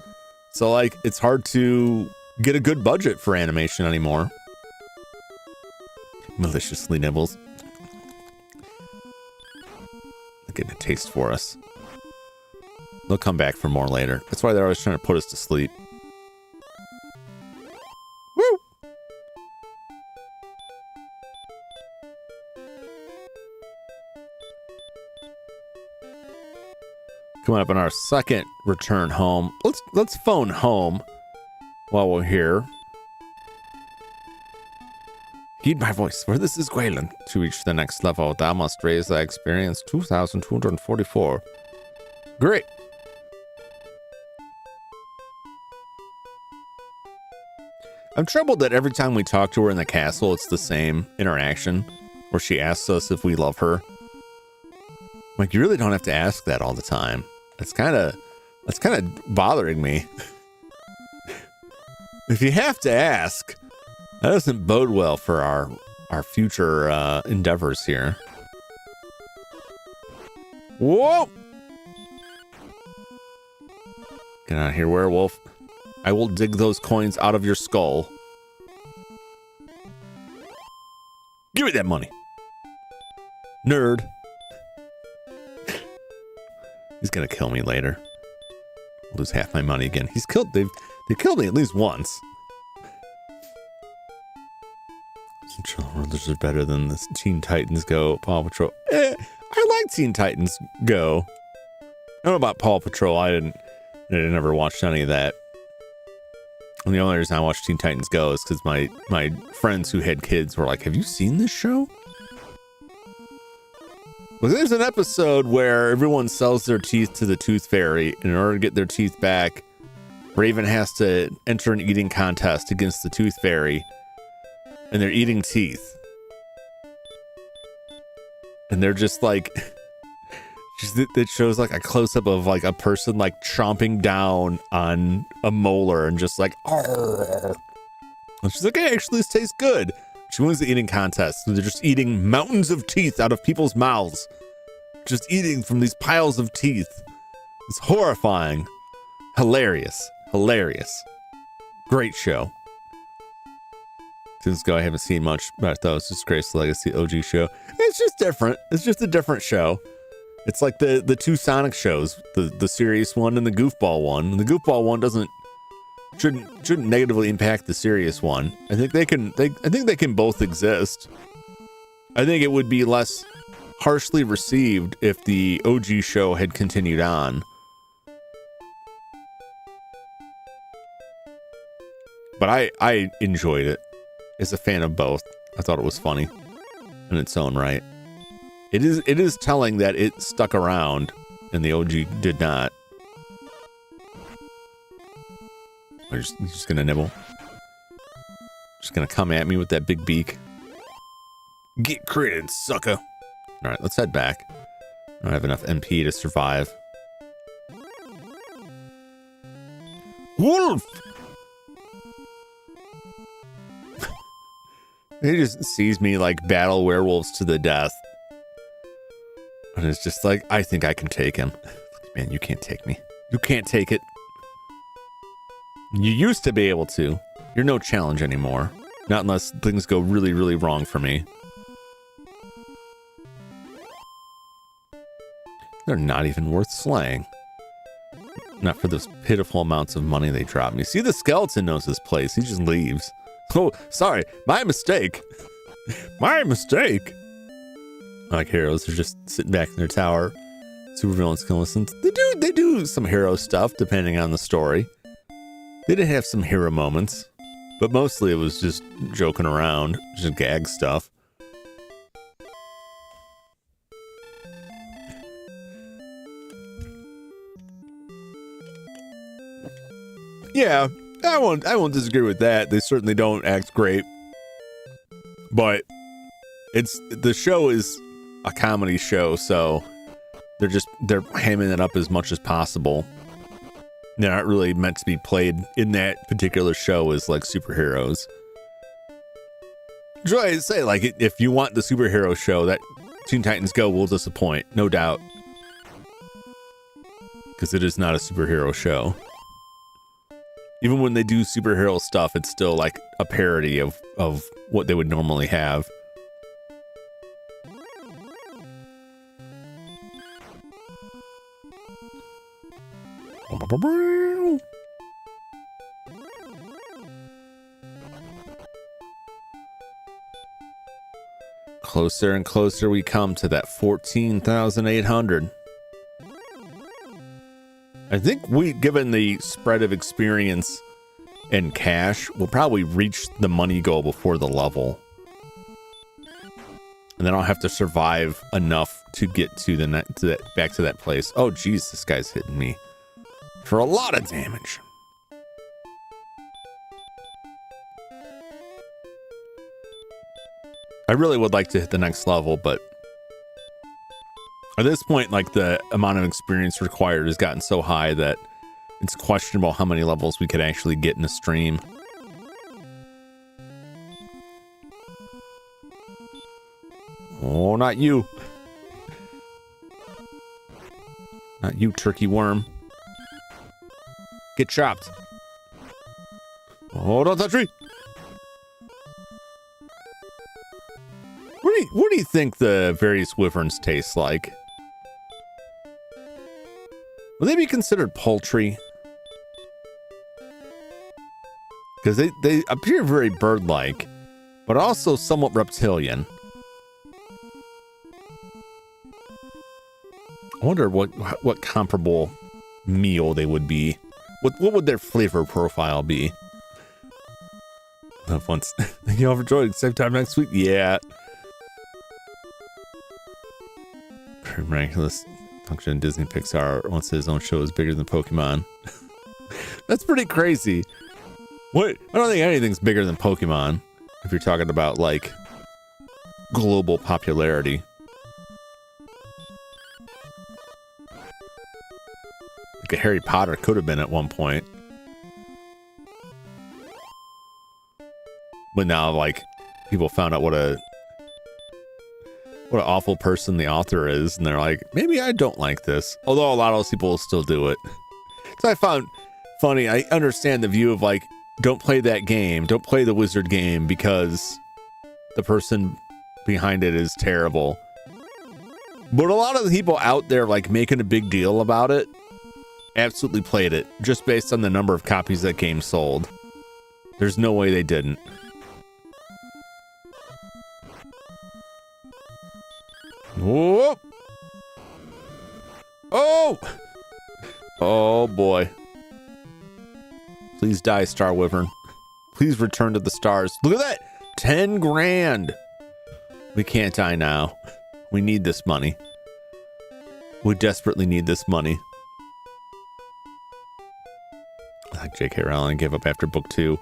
Speaker 1: So like, it's hard to get a good budget for animation anymore. Maliciously nibbles. They're getting a taste for us. They'll come back for more later. That's why they're always trying to put us to sleep. Woo! Coming up on our second return home. Let's phone home while we're here. Heed my voice, for this is Gwaelin. To reach the next level, thou must raise thy experience 2,244. Great. I'm troubled that every time we talk to her in the castle, it's the same interaction where she asks us if we love her. Like, you really don't have to ask that all the time. That's kind of bothering me. If you have to ask, that doesn't bode well for our future endeavors here. Whoa! Get out of here, werewolf. I will dig those coins out of your skull. Give me that money. Nerd. He's gonna kill me later. Lose half my money again. They killed me at least once. This is better than this Teen Titans Go, Paw Patrol. I like Teen Titans Go. I don't know about Paw Patrol. I never watched any of that. And the only reason I watched Teen Titans Go is because my friends who had kids were like, "Have you seen this show?" Well, there's an episode where everyone sells their teeth to the Tooth Fairy. And in order to get their teeth back, Raven has to enter an eating contest against the Tooth Fairy. And they're eating teeth. And they're just like... It shows like a close-up of like a person like chomping down on a molar and just like... Argh. And she's like, "Hey, actually this tastes good." She wins the eating contest. So they're just eating mountains of teeth out of people's mouths. Just eating from these piles of teeth. It's horrifying. Hilarious. Great show. Since Go, I haven't seen much about those. Disgrace Legacy OG show. It's just different. It's just a different show. It's like the two Sonic shows, the serious one and the goofball one. And the goofball one shouldn't negatively impact the serious one. I think they can both exist. I think it would be less harshly received if the OG show had continued on. But I enjoyed it. As a fan of both, I thought it was funny in its own right. It is telling that it stuck around and the OG did not. He's just gonna nibble. Just gonna come at me with that big beak. Get critted, sucker. All right, let's head back. I don't have enough MP to survive. Wolf! He just sees me like battle werewolves to the death. And it's just like, I think I can take him. Man, you can't take me. You can't take it. You used to be able to. You're no challenge anymore. Not unless things go really, really wrong for me. They're not even worth slaying. Not for those pitiful amounts of money they drop me. See, the skeleton knows this place. He just leaves. Oh, sorry. My mistake. My mistake. Like heroes are just sitting back in their tower. Supervillains can listen. They do some hero stuff depending on the story. They did have some hero moments, but mostly it was just joking around, just gag stuff. Yeah, I won't disagree with that. They certainly don't act great, but the show is a comedy show, so they're hamming it up as much as possible. They're not really meant to be played in that particular show as like superheroes. I say, like, if you want the superhero show, that Teen Titans Go will disappoint, no doubt, because it is not a superhero show. Even when they do superhero stuff, it's still like a parody of what they would normally have. Closer and closer we come to that 14,800. I think given the spread of experience and cash, we'll probably reach the money goal before the level. And then I'll have to survive enough to get back to that place. Oh, geez, this guy's hitting me for a lot of damage. I really would like to hit the next level, but at this point, like, the amount of experience required has gotten so high that it's questionable how many levels we could actually get in a stream. Oh, not you. Not you, turkey worm. Get chopped. Oh, don't touch me. What do you think the various wyverns taste like? Would they be considered poultry? Because they appear very bird-like, but also somewhat reptilian. I wonder what comparable meal they would be. What would their flavor profile be? Once, thank you all for joining. Same time next week. Yeah. Miraculous function in Disney Pixar once his own show is bigger than Pokemon. That's pretty crazy. What? I don't think anything's bigger than Pokemon if you're talking about like global popularity. Like a Harry Potter could have been at one point. But now like people found out what an awful person the author is, and they're like, maybe I don't like this. Although a lot of those people will still do it. So I found funny, I understand the view of like, don't play that game, don't play the wizard game because the person behind it is terrible. But a lot of the people out there like making a big deal about it absolutely played it just based on the number of copies that game sold. There's no way they didn't. Whoa! Oh! Oh boy. Please die, Star Wyvern. Please return to the stars. Look at that! 10 grand! We can't die now. We need this money. We desperately need this money. Like J.K. Rowling gave up after book 2.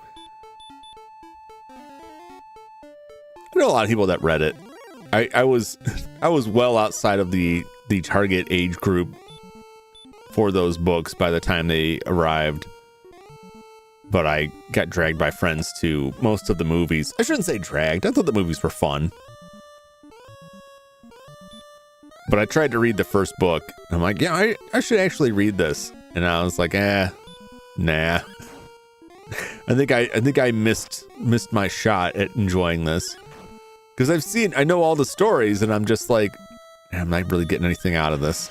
Speaker 1: I know a lot of people that read it. I was well outside of the target age group for those books by the time they arrived. But I got dragged by friends to most of the movies. I shouldn't say dragged. I thought the movies were fun. But I tried to read the first book. I'm like, yeah, I should actually read this. And I was like, nah. I think I missed my shot at enjoying this. Because I know all the stories, and I'm just like, I'm not really getting anything out of this.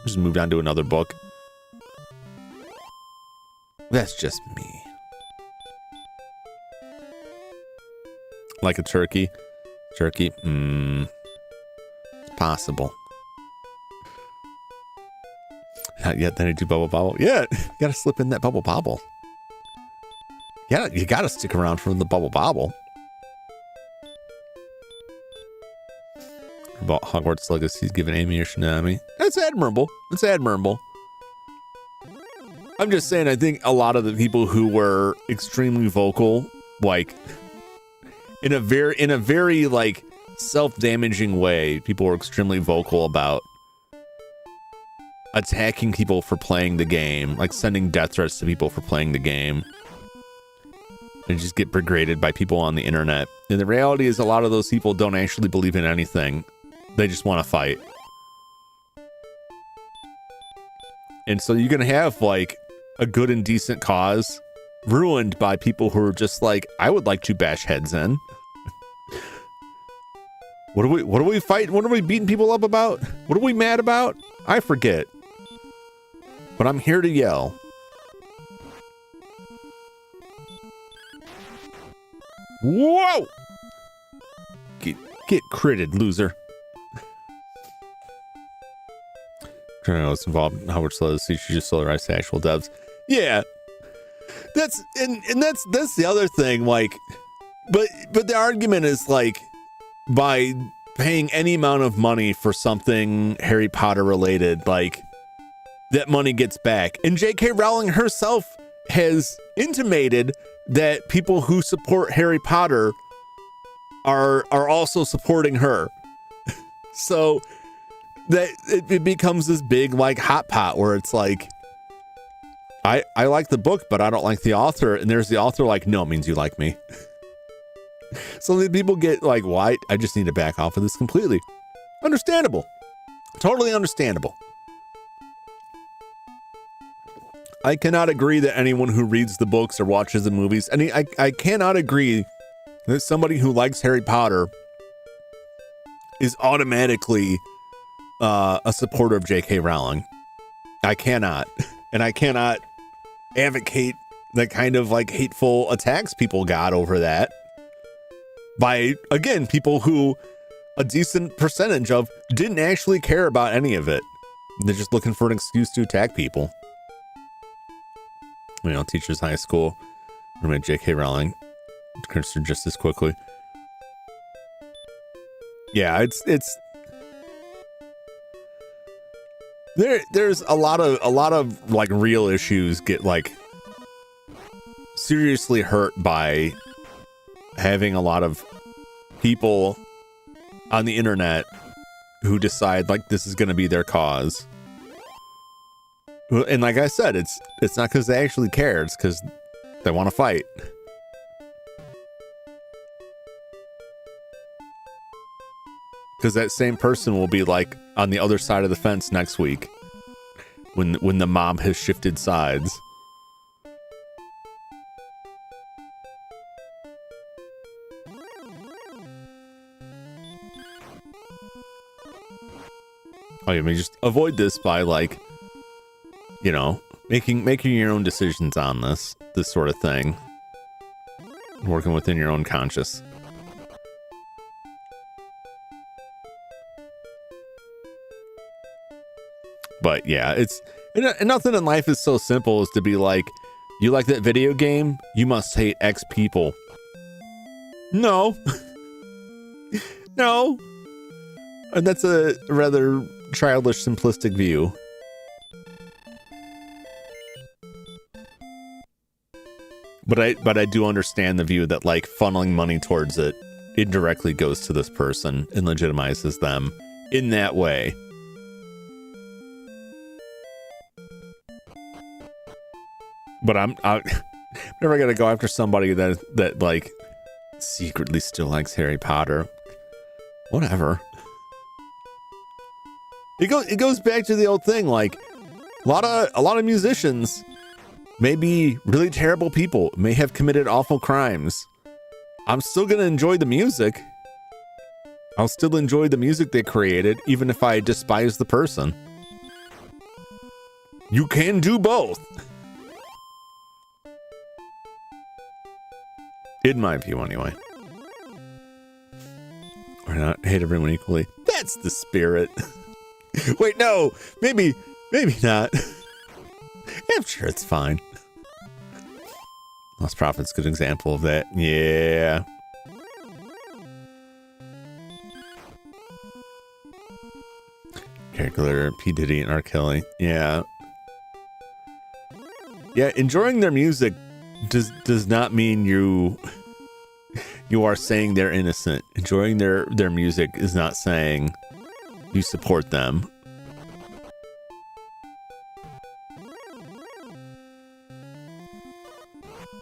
Speaker 1: Just moved on to another book. That's just me. Like a turkey. Turkey, it's possible. Not yet, then I do bubble bobble. Yeah, you gotta slip in that bubble bobble. Yeah, you gotta stick around for the bubble bobble. About Hogwarts Legacy's given Amy or Shinami. That's admirable. It's admirable. I'm just saying, I think a lot of the people who were extremely vocal, like in a very like self-damaging way, people were extremely vocal about attacking people for playing the game, like sending death threats to people for playing the game, and just get degraded by people on the internet. And the reality is a lot of those people don't actually believe in anything. They just want to fight. And so you're going to have like a good and decent cause ruined by people who are just like, I would like to bash heads in. What are we fighting? What are we beating people up about? What are we mad about? I forget. But I'm here to yell. Whoa! Get critted, loser. I don't know what's involved in Howard Slow's she just solarized to actual devs. Yeah. That's the other thing, like, but the argument is like, by paying any amount of money for something Harry Potter related, like, that money gets back. And J.K. Rowling herself has intimated that people who support Harry Potter are also supporting her. So that it becomes this big like hot pot where it's like, I like the book, but I don't like the author. And there's the author like, no, it means you like me. So that people get like, why? I just need to back off of this completely. Understandable. Totally understandable. I cannot agree that anyone who reads the books or watches the movies, I cannot agree that somebody who likes Harry Potter is automatically a supporter of J.K. Rowling. I cannot. And I cannot advocate the kind of like hateful attacks people got over that by, again, people who a decent percentage of didn't actually care about any of it. They're just looking for an excuse to attack people. You know, Teachers High School, roommate J.K. Rowling, just as quickly. Yeah, it's there's a lot of like real issues get like seriously hurt by having a lot of people on the internet who decide like this is going to be their cause. And like I said, it's not because they actually care, it's because they want to fight. Because that same person will be like on the other side of the fence next week when the mob has shifted sides. I mean, just avoid this by like, you know, making your own decisions on this sort of thing. Working within your own conscience. But yeah, it's and nothing in life is so simple as to be like, you like that video game? You must hate X people. No. No. And that's a rather childish, simplistic view. But I do understand the view that like funneling money towards it indirectly goes to this person and legitimizes them in that way. But I'm never gonna go after somebody that like secretly still likes Harry Potter. Whatever. It goes back to the old thing, like a lot of musicians may be really terrible people, may have committed awful crimes. I'm still gonna enjoy the music. I'll still enjoy the music they created, even if I despise the person. You can do both. In my view, anyway. Or not hate everyone equally. That's the spirit. Wait, no, maybe not. I'm sure it's fine. Lost Prophet's a good example of that. Yeah. Glitter, P. Diddy, and R. Kelly. Yeah. Yeah, enjoying their music does not mean you are saying they're innocent. Enjoying their music is not saying you support them.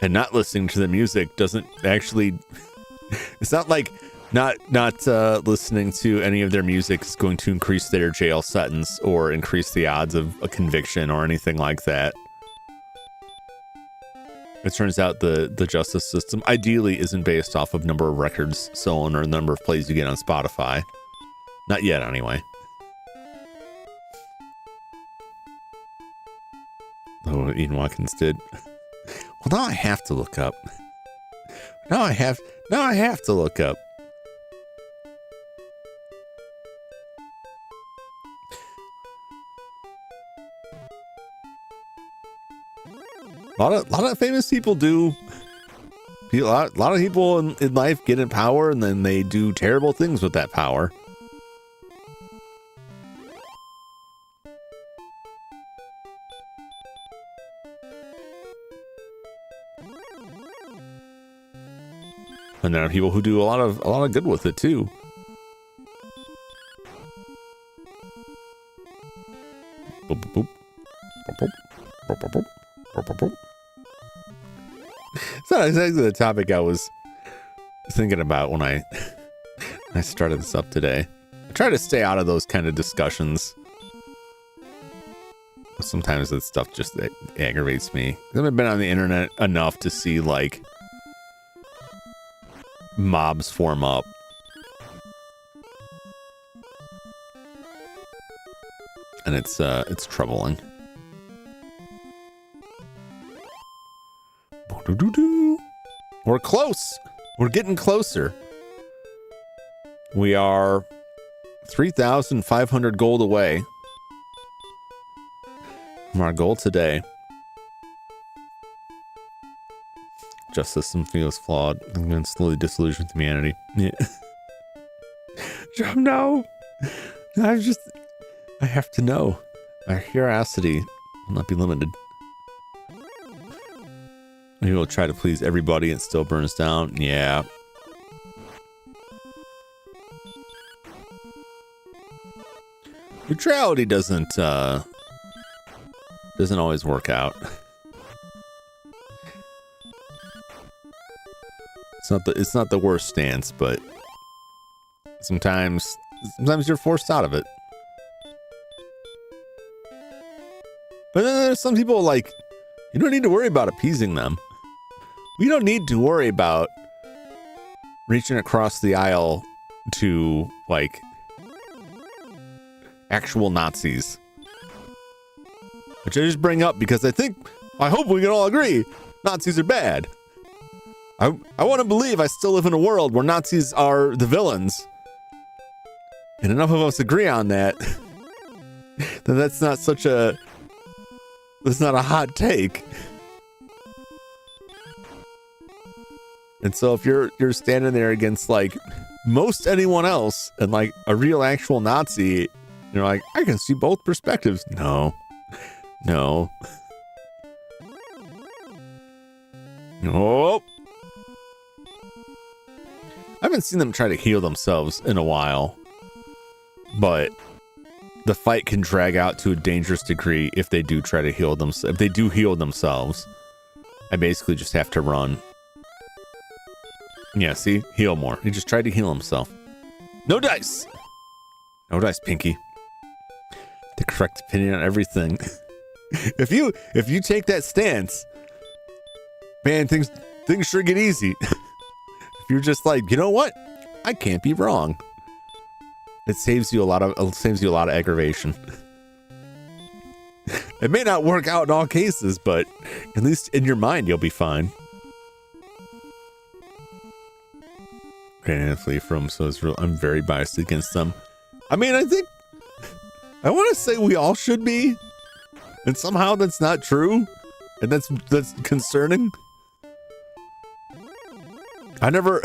Speaker 1: And not listening to the music doesn't actually, it's not like not listening to any of their music is going to increase their jail sentence or increase the odds of a conviction or anything like that. It turns out the justice system ideally isn't based off of number of records sold or number of plays you get on Spotify. Not yet, anyway. Oh, what Ian Watkins did. Well, now I have to look up. Now I have to look up. A lot of famous people do. A lot of people in life get in power and then they do terrible things with that power. And there are people who do a lot of good with it too. Boop, boop, boop. Boop, boop, boop. Boop, boop, boop. It's not exactly the topic I was thinking about when I started this up today. I try to stay out of those kind of discussions. Sometimes that stuff just aggravates me. I haven't been on the internet enough to see like mobs form up. And it's troubling. We're close. We're getting closer. We are 3,500 gold away from our goal today. Justice system feels flawed. I'm going to slowly disillusion with humanity. Yeah. No. I have to know. Our curiosity will not be limited. Maybe we'll try to please everybody and it still burns down. Yeah. Neutrality doesn't always work out. It's not the worst stance, but sometimes you're forced out of it. But then there's some people like, you don't need to worry about appeasing them. We don't need to worry about reaching across the aisle to like actual Nazis. Which I just bring up because I hope we can all agree Nazis are bad. I want to believe I still live in a world where Nazis are the villains. And enough of us agree on that. That's not a hot take. And so if you're standing there against like most anyone else and like a real actual Nazi, you're like, I can see both perspectives. No. No. I haven't seen them try to heal themselves in a while, but the fight can drag out to a dangerous degree if they do try to heal themselves. If they do heal themselves, I basically just have to run. Yeah, see? Heal more. He just tried to heal himself. No dice! No dice, Pinky. The correct opinion on everything. If you take that stance, man, things sure get easy. If you're just like, you know what? I can't be wrong. It saves you a lot of aggravation. It may not work out in all cases, but at least in your mind you'll be fine. Flee from, so it's real. I'm very biased against them. I mean, I want to say we all should be, and somehow that's not true, and that's concerning. I knew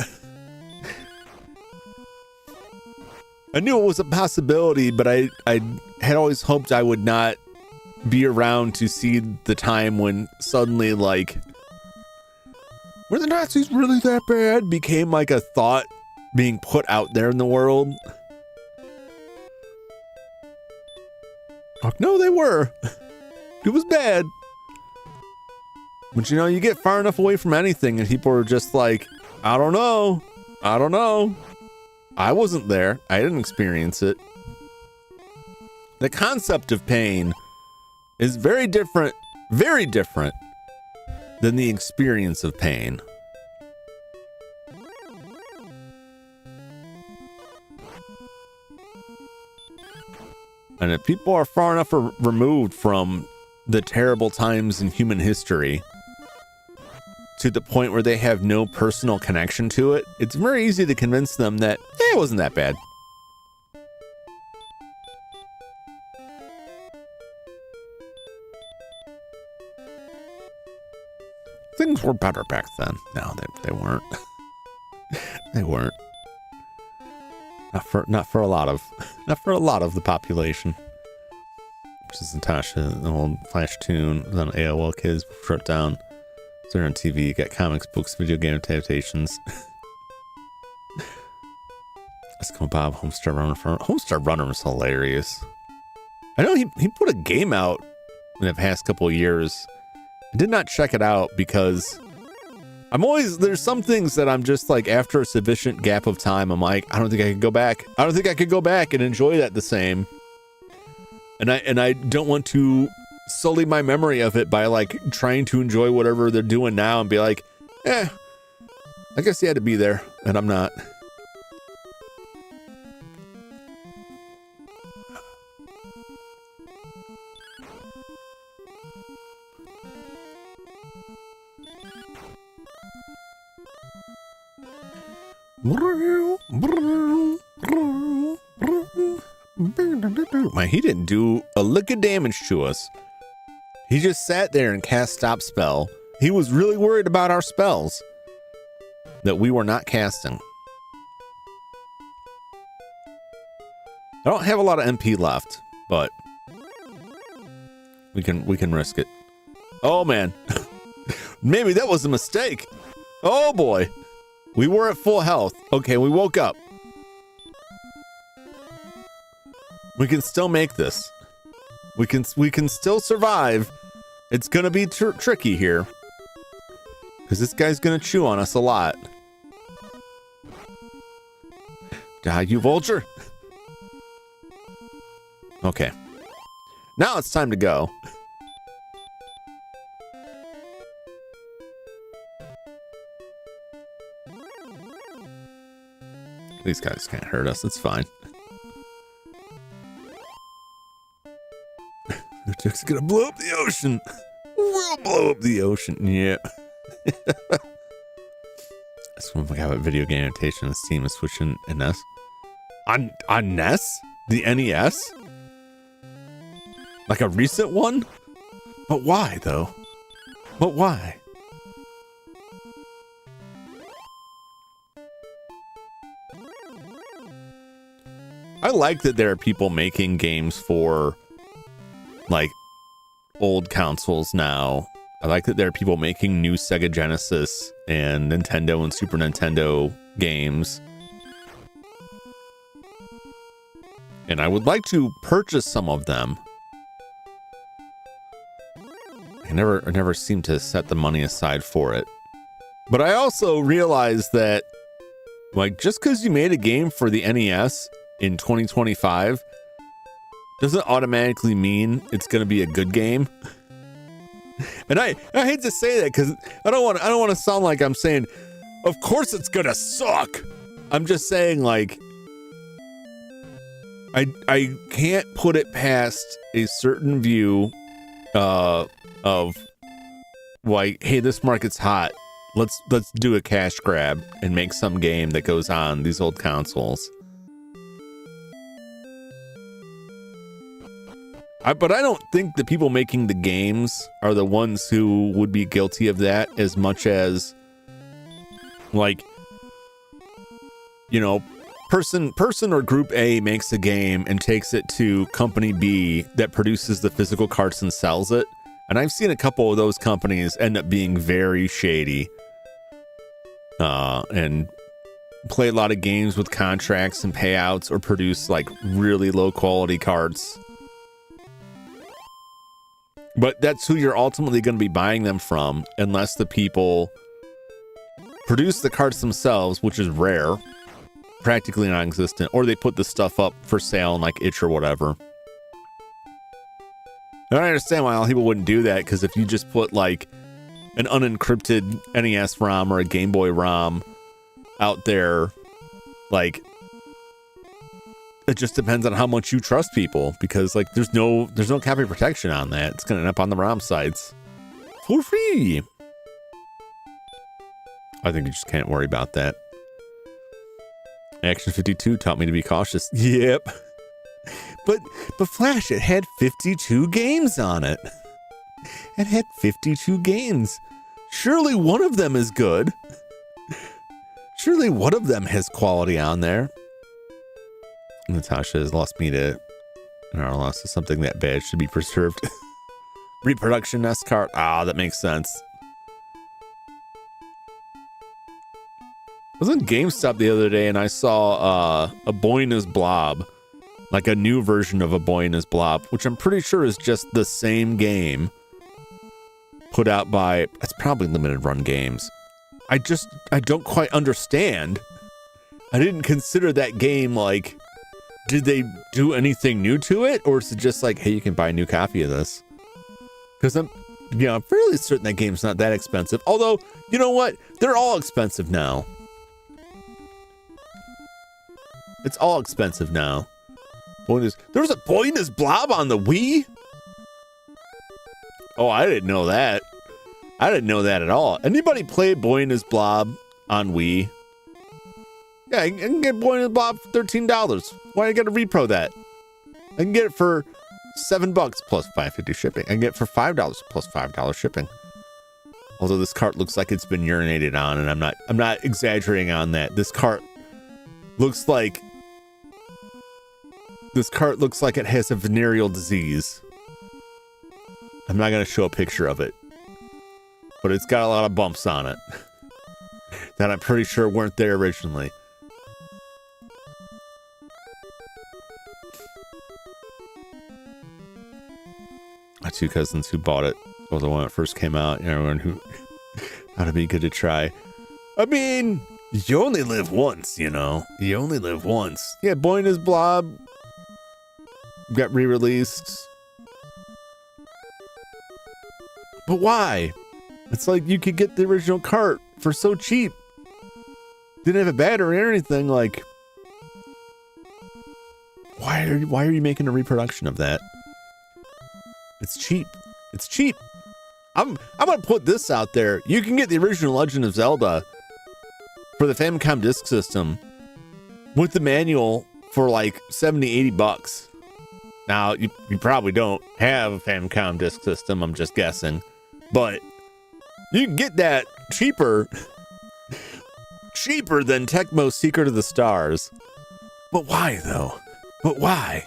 Speaker 1: it was a possibility, but I had always hoped I would not be around to see the time when suddenly, like, were the Nazis really that bad? Became like a thought being put out there in the world. Like, no, they were. It was bad. But you know, you get far enough away from anything and people are just like, I don't know. I wasn't there. I didn't experience it. The concept of pain is very different than the experience of pain. And if people are far enough removed from the terrible times in human history to the point where they have no personal connection to it, it's very easy to convince them that it wasn't that bad. Things were better back then. No, they weren't. They weren't. Not for a lot of the population. Which is Natasha, the old Flash tune, then AOL kids shut down. So they're on TV, you got comics, books, video game adaptations. Let's go Bob, Homestar Runner. Homestar Runner was hilarious. I know he put a game out in the past couple of years. I did not check it out because There's some things that I'm just like, after a sufficient gap of time, I'm like, I don't think I could go back. I don't think I could go back and enjoy that the same. And I don't want to sully my memory of it by like trying to enjoy whatever they're doing now and be like, I guess you had to be there, and I'm not. Man, he didn't do a lick of damage to us. He just sat there and cast stop spell. He was really worried about our spells that we were not casting. I don't have a lot of MP left, but we can risk it. Oh man. Maybe that was a mistake. Oh boy. We were at full health. Okay, we woke up. We can still make this. We can still survive. It's gonna be tricky here, because this guy's gonna chew on us a lot. Die, you vulture. Okay. Now it's time to go. These guys can't hurt us. It's fine. They're just gonna blow up the ocean. We'll blow up the ocean. Yeah. That's when we have a video game annotation. This team is switching NES. On NES? The NES? Like a recent one? But why though? But why? I like that there are people making games for like old consoles now. I like that there are people making new Sega Genesis and Nintendo and Super Nintendo games. And I would like to purchase some of them. I never seem to set the money aside for it. But I also realize that, like, just because you made a game for the NES in 2025 doesn't automatically mean it's going to be a good game. And I hate to say that, because I don't want to sound like I'm saying, of course it's going to suck. I'm just saying, like, I can't put it past a certain view of like, hey, this market's hot. Let's do a cash grab and make some game that goes on these old consoles. But I don't think the people making the games are the ones who would be guilty of that as much as, like, you know, person or group A makes a game and takes it to company B that produces the physical carts and sells it. And I've seen a couple of those companies end up being very shady and play a lot of games with contracts and payouts, or produce like really low quality carts. But that's who you're ultimately going to be buying them from, unless the people produce the carts themselves, which is rare, practically non-existent, or they put the stuff up for sale on like itch or whatever. And I understand why people wouldn't do that, because if you just put like an unencrypted NES ROM or a Game Boy ROM out there, like, it just depends on how much you trust people, because like there's no copy protection on that. It's gonna end up on the ROM sites for free. I think you just can't worry about that. Action 52 taught me to be cautious. Yep. But Flash, it had 52 games on it. It had 52 games. Surely one of them is good. Surely one of them has quality on there. Natasha has lost me to an RLS is something that bad should be preserved. Reproduction nest cart. Ah, that makes sense. I was in GameStop the other day and I saw a Boy and His Blob, like a new version of a Boy and His Blob, which I'm pretty sure is just the same game put out by, it's probably Limited Run Games. I don't quite understand. I didn't consider that game like, did they do anything new to it? Or is it just like, hey, you can buy a new copy of this? Because I'm fairly certain that game's not that expensive. Although, you know what? They're all expensive now. It's all expensive now. There was a Boy and His Blob on the Wii? Oh, I didn't know that. I didn't know that at all. Anybody play Boy and His Blob on Wii? Yeah, I can get Boy and His Blob for $13. Why do I gotta repro that? I can get it for $7 plus $5.50 shipping. I can get it for $5 plus $5 shipping. Although this cart looks like it's been urinated on, and I'm not exaggerating on that. This cart looks like it has a venereal disease. I'm not gonna show a picture of it, but it's got a lot of bumps on it that I'm pretty sure weren't there originally. My two cousins who bought it, although when it first came out, everyone who thought it'd be good to try. I mean, you only live once, you know. You only live once. Yeah, Boy and His Blob got re-released. But why? It's like you could get the original cart for so cheap. Didn't have a battery or anything. Like, why are you making a reproduction of that? It's cheap. It's cheap. I'm gonna put this out there. You can get the original Legend of Zelda for the Famicom Disk System with the manual for like $70-$80. Now you probably don't have a Famicom Disk System. I'm just guessing. But you can get that cheaper than Tecmo's Secret of the Stars. But why though? But why?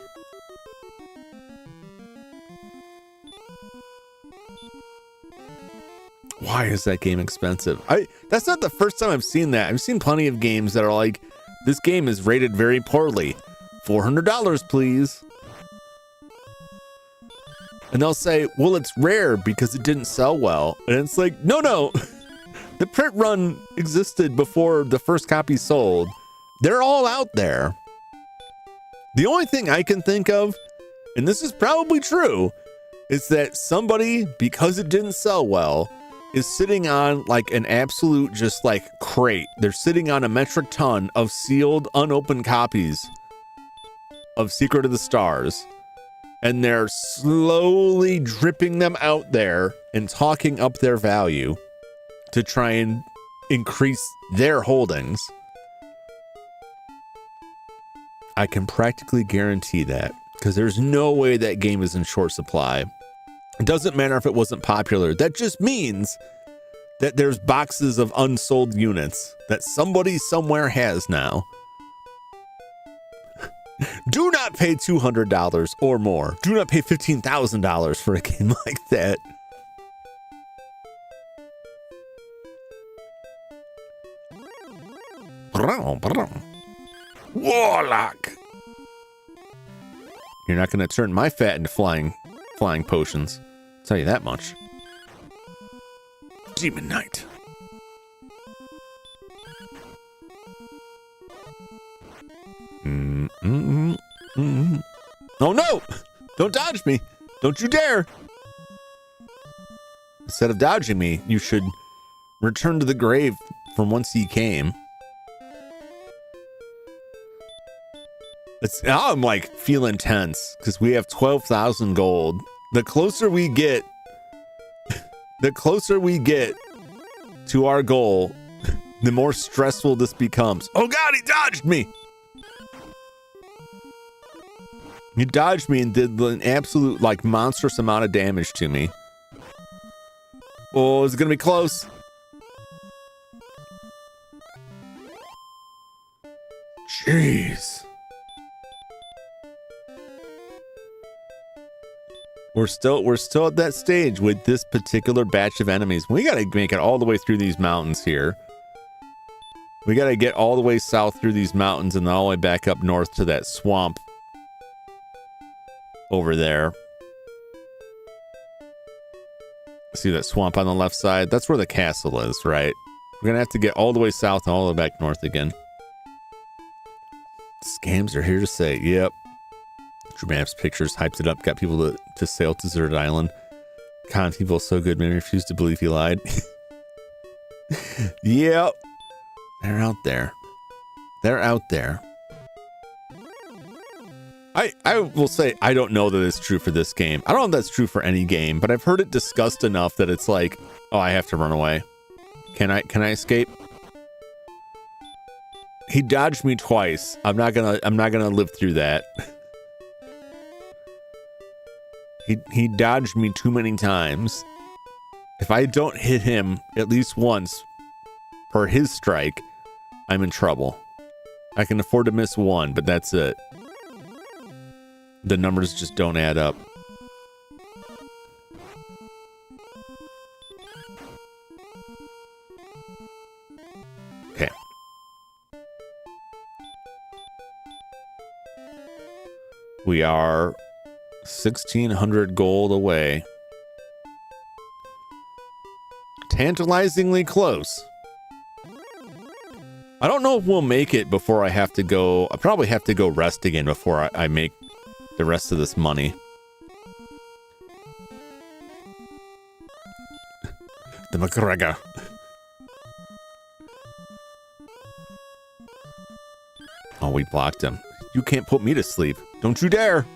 Speaker 1: Why is that game expensive? That's not the first time I've seen that. I've seen plenty of games that are like, this game is rated very poorly. $400, please. And they'll say, well, it's rare because it didn't sell well. And it's like, no. The print run existed before the first copy sold. They're all out there. The only thing I can think of, and this is probably true, is that somebody, because it didn't sell well, is sitting on like an absolute just like crate. They're sitting on a metric ton of sealed, unopened copies of Secret of the Stars. And they're slowly dripping them out there and talking up their value to try and increase their holdings. I can practically guarantee that, because there's no way that game is in short supply. It doesn't matter if it wasn't popular. That just means that there's boxes of unsold units that somebody somewhere has now. Do not pay $200 or more. Do not pay $15,000 for a game like that. Warlock. You're not going to turn my fat into flying potions. I'll tell you that much. Demon Knight. Oh no! Don't dodge me! Don't you dare! Instead of dodging me, you should return to the grave from whence ye came. Now I'm like feeling tense because we have 12,000 gold. The closer we get to our goal, the more stressful this becomes. Oh God, he dodged me! He dodged me and did an absolute, like, monstrous amount of damage to me. Oh, is it gonna be close? Jeez. We're still at that stage with this particular batch of enemies. We gotta make it all the way through these mountains here. We gotta get all the way south through these mountains and then all the way back up north to that swamp over there. See that swamp on the left side? That's where the castle is, right? We're gonna have to get all the way south and all the way back north again. Scams are here to stay. Yep. Drew Maps pictures hyped it up, got people to sail to Desert Island. Conti feels so good, man. I refuse to believe he lied. Yep. They're out there. They're out there. I will say I don't know that it's true for this game. I don't know if that's true for any game, but I've heard it discussed enough that it's like, oh, I have to run away. Can I escape? He dodged me twice. I'm not gonna live through that. He dodged me too many times. If I don't hit him at least once for his strike, I'm in trouble. I can afford to miss one, but that's it. The numbers just don't add up. Okay. We are 1,600 gold away. Tantalizingly close. I don't know if we'll make it before I have to go. I probably have to go rest again before I make the rest of this money. The McGregor. Oh, we blocked him. You can't put me to sleep. Don't you dare.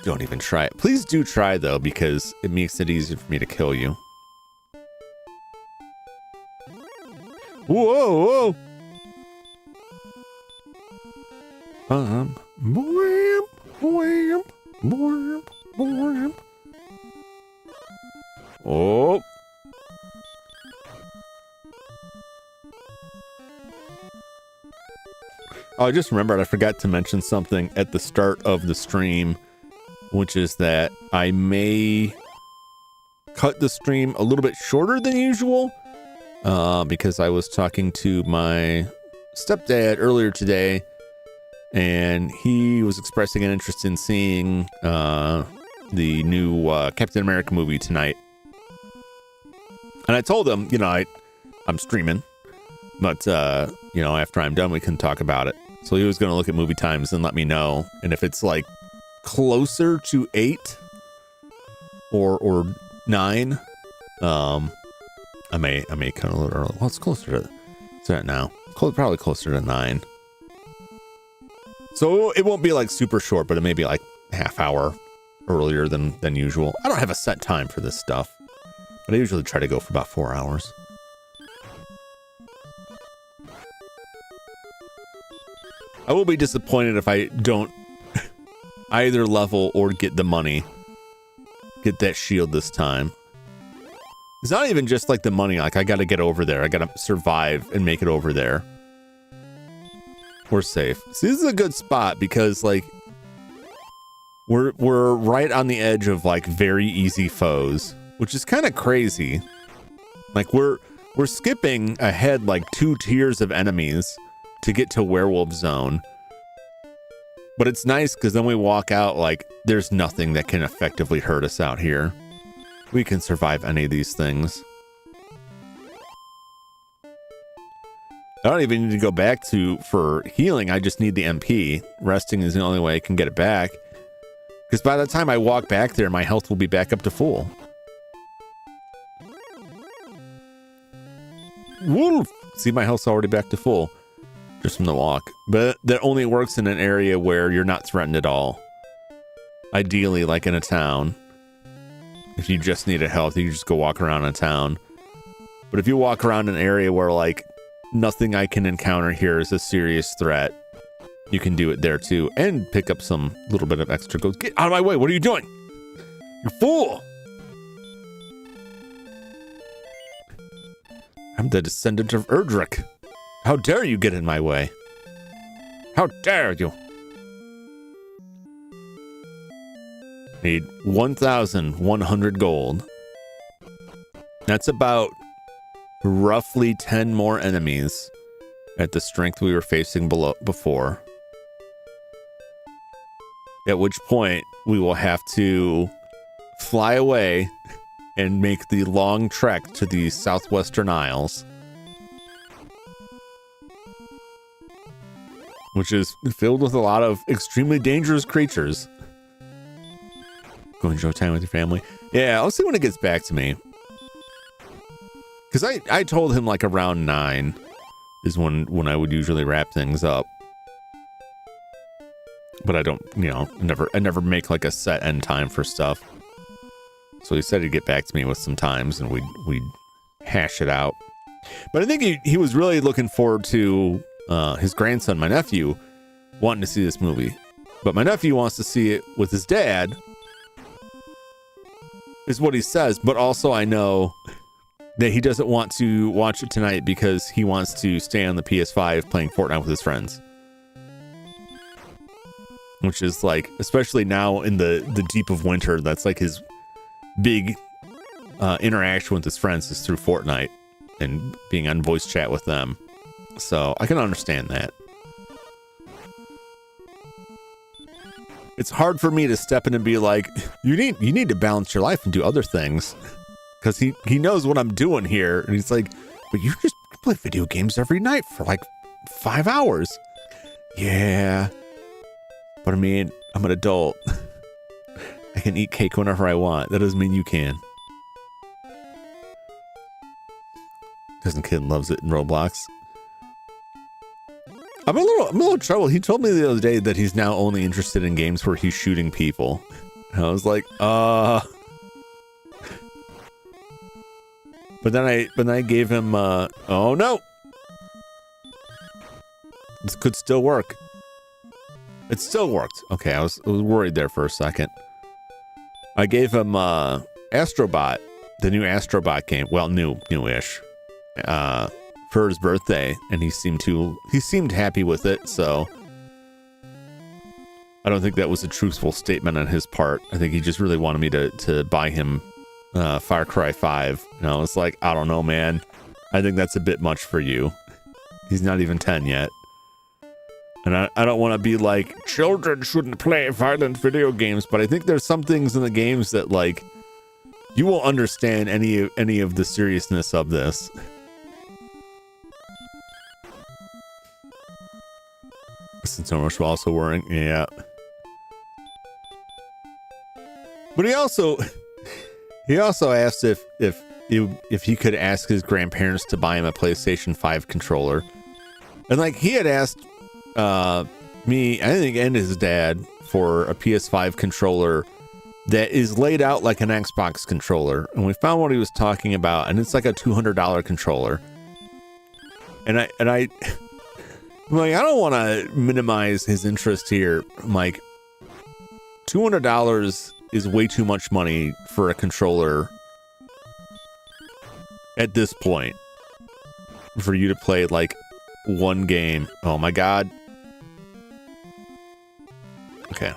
Speaker 1: Don't even try it. Please do try, though, because it makes it easier for me to kill you. Whoa, whoa. Wham, wham, wham, wham. Oh. Oh, I just remembered I forgot to mention something at the start of the stream, which is that I may cut the stream a little bit shorter than usual because I was talking to my stepdad earlier today, and he was expressing an interest in seeing the new Captain America movie tonight. And I told him, you know, I'm streaming, but, you know, after I'm done, we can talk about it. So he was going to look at movie times and let me know. And if it's like closer to 8 or 9, I may cut a little early. Well, it's closer to, it's at now. Probably closer to 9. So it won't be like super short, but it may be like half hour earlier than usual. I don't have a set time for this stuff, but I usually try to go for about 4 hours. I will be disappointed if I don't either level or get the money. Get that shield this time. It's not even just like the money. Like, I got to get over there. I got to survive and make it over there. We're safe. See, this is a good spot because, like, we're right on the edge of, like, very easy foes, which is kind of crazy. Like, we're skipping ahead, like, 2 tiers of enemies to get to Werewolf Zone. But it's nice because then we walk out like there's nothing that can effectively hurt us out here. We can survive any of these things. I don't even need to go back for healing. I just need the MP. Resting is the only way I can get it back. Because by the time I walk back there, my health will be back up to full. Wolf! See, my health's already back to full. Just from the walk. But that only works in an area where you're not threatened at all. Ideally, like in a town. If you just need a health, you can just go walk around a town. But if you walk around an area where, like, nothing I can encounter here is a serious threat, you can do it there too. And pick up some little bit of extra gold. Get out of my way! What are you doing? You fool! I'm the descendant of Erdrick. How dare you get in my way? How dare you? Need 1,100 gold. That's about roughly 10 more enemies at the strength we were facing before. At which point we will have to fly away and make the long trek to the Southwestern Isles, which is filled with a lot of extremely dangerous creatures. Go enjoy time with your family. Yeah, I'll see when it gets back to me. Because I told him like around 9 is when I would usually wrap things up. But I don't, I never make like a set end time for stuff. So he said he'd get back to me with some times and we'd hash it out. But I think he was really looking forward to his grandson, my nephew, wanting to see this movie. But my nephew wants to see it with his dad, is what he says. But also I know that he doesn't want to watch it tonight because he wants to stay on the PS5 playing Fortnite with his friends. Which is like, especially now in the deep of winter, that's like his big interaction with his friends is through Fortnite and being on voice chat with them. So I can understand that. It's hard for me to step in and be like, you need to balance your life and do other things, because he knows what I'm doing here, and he's like, but you just play video games every night for like 5 hours. Yeah, but I mean, I'm an adult. I can eat cake whenever I want. That doesn't mean you can. Cousin Kid loves it in Roblox. I'm a little troubled. He told me the other day that he's now only interested in games where he's shooting people. And I was like, But then I gave him, oh no! This could still work. It still worked. Okay, I was worried there for a second. I gave him, Astrobot, the new Astrobot game. Well, newish. For his birthday, and he seemed happy with it, so I don't think that was a truthful statement on his part. I think he just really wanted me to buy him Far Cry 5, and I was like, I don't know, man. I think that's a bit much for you. He's not even 10 yet. And I don't want to be like, children shouldn't play violent video games, but I think there's some things in the games that, like, you won't understand any of the seriousness of this. Since so much also worrying, yeah. But he also asked if he could ask his grandparents to buy him a PlayStation 5 controller, and like he had asked me, I think, and his dad for a PS5 controller that is laid out like an Xbox controller, and we found what he was talking about, and it's like a $200 controller, and I'm like, I don't want to minimize his interest here. I'm like, $200 is way too much money for a controller at this point for you to play like one game. Oh my God. Okay.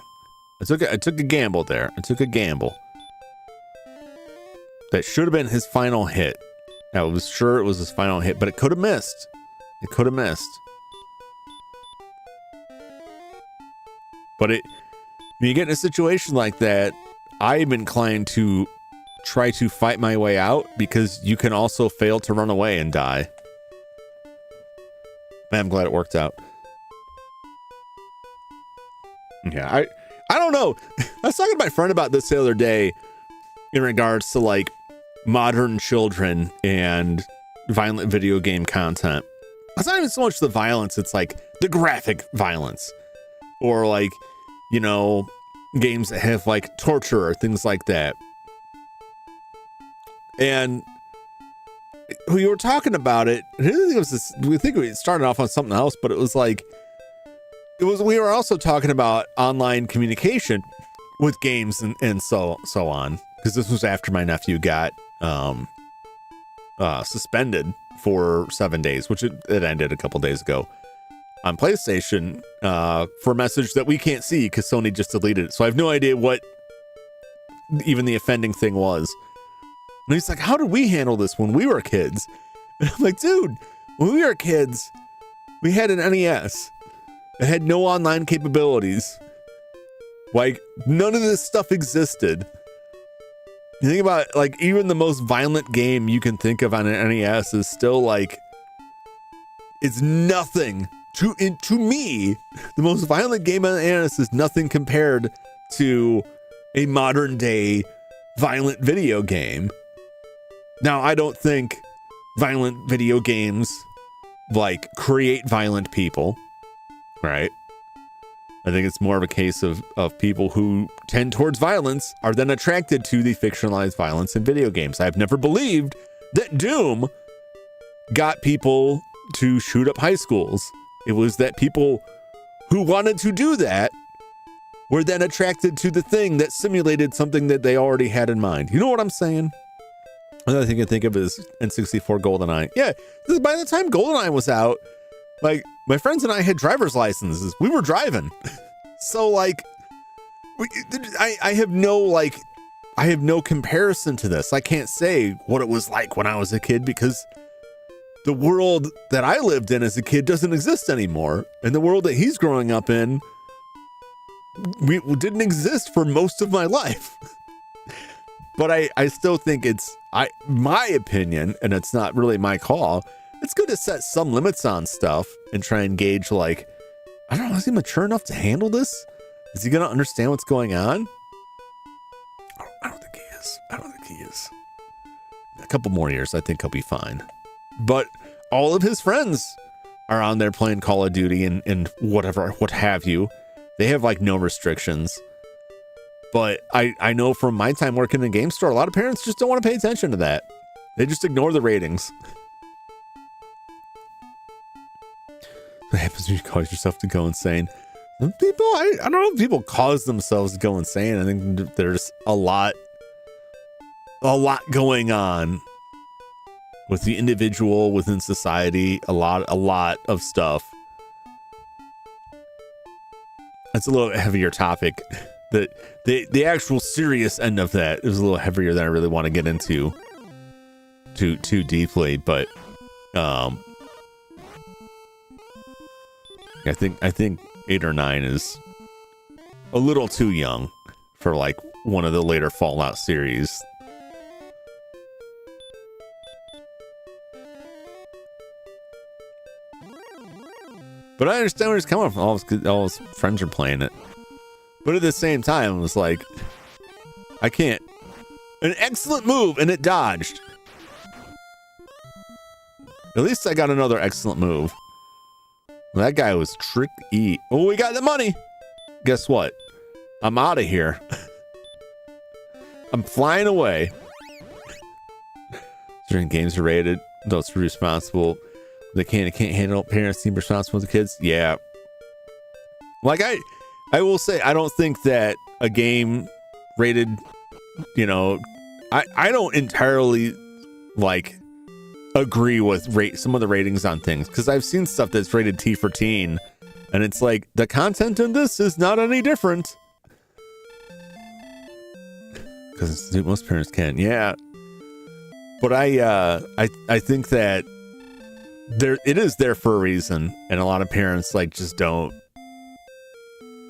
Speaker 1: I took a gamble there. I took a gamble. That should have been his final hit. I was sure it was his final hit, but it could have missed. It could have missed. But when you get in a situation like that, I'm inclined to try to fight my way out, because you can also fail to run away and die. Man, I'm glad it worked out. Yeah, I don't know. I was talking to my friend about this the other day in regards to like modern children and violent video game content. It's not even so much the violence, it's like the graphic violence. Or like, games that have like torture or things like that. And we were talking about it. I think it was this, we think we started off on something else, but it was like, we were also talking about online communication with games and so on. Because this was after my nephew got suspended for 7 days, which it ended a couple days ago. On PlayStation for a message that we can't see because Sony just deleted it. So I have no idea what even the offending thing was. And he's like, how did we handle this when we were kids? And I'm like, dude, when we were kids, we had an NES. It had no online capabilities. Like, none of this stuff existed. You think about like even the most violent game you can think of on an NES is still like it's nothing to me. The most violent game on the NES is nothing compared to a modern day violent video game. Now, I don't think violent video games like create violent people, right? I think it's more of a case of people who tend towards violence are then attracted to the fictionalized violence in video games. I've never believed that Doom got people to shoot up high schools. It was that people who wanted to do that were then attracted to the thing that simulated something that they already had in mind. You know what I'm saying? Another thing I think of is N64 GoldenEye. Yeah, by the time GoldenEye was out, like my friends and I had driver's licenses. We were driving. So like, I have no comparison to this. I can't say what it was like when I was a kid because the world that I lived in as a kid doesn't exist anymore. And the world that he's growing up in didn't exist for most of my life. But I still think my opinion, and it's not really my call, it's good to set some limits on stuff and try and gauge like, I don't know, is he mature enough to handle this? Is he going to understand what's going on? I don't think he is. A couple more years, I think he'll be fine. But all of his friends are on there playing Call of Duty and whatever, what have you. They have like no restrictions. But I know from my time working in a game store, a lot of parents just don't want to pay attention to that. They just ignore the ratings. What happens when you cause yourself to go insane? Some people, I don't know if people cause themselves to go insane. I think there's a lot going on with the individual, within society, a lot of stuff. That's a little heavier topic. The actual serious end of that is a little heavier than I really want to get into too deeply, but I think 8 or 9 is a little too young for like one of the later Fallout series. But I understand where he's coming from. All his friends are playing it. But at the same time, it was like, I can't. An excellent move, and it dodged. At least I got another excellent move. Well, that guy was tricky. Oh, we got the money. Guess what? I'm out of here. I'm flying away. Certain games are rated. Adults are responsible. They can't handle parents seem responsible to kids. Yeah. Like I will say, I don't think that a game rated, I don't entirely like agree with some of the ratings on things, because I've seen stuff that's rated T for teen, and it's like the content in this is not any different. Because most parents can, yeah. But I think that it is there for a reason, and a lot of parents like just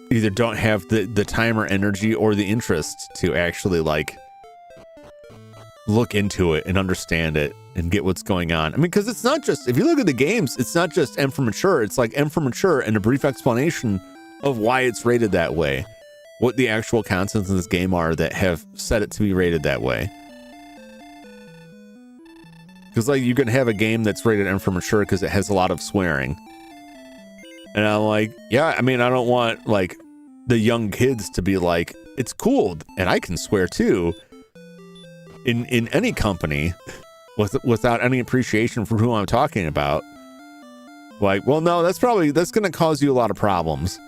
Speaker 1: either don't have the time or energy or the interest to actually like look into it and understand it and get what's going on. I mean, because it's not just, if you look at the games, it's not just M for mature. It's like M for mature and a brief explanation of why it's rated that way, what the actual contents in this game are that have set it to be rated that way. Because like you can have a game that's rated M for mature because it has a lot of swearing. And I'm like, yeah, I mean, I don't want like the young kids to be like, it's cool and I can swear too in any company without any appreciation for who I'm talking about. Like, well, no, that's going to cause you a lot of problems.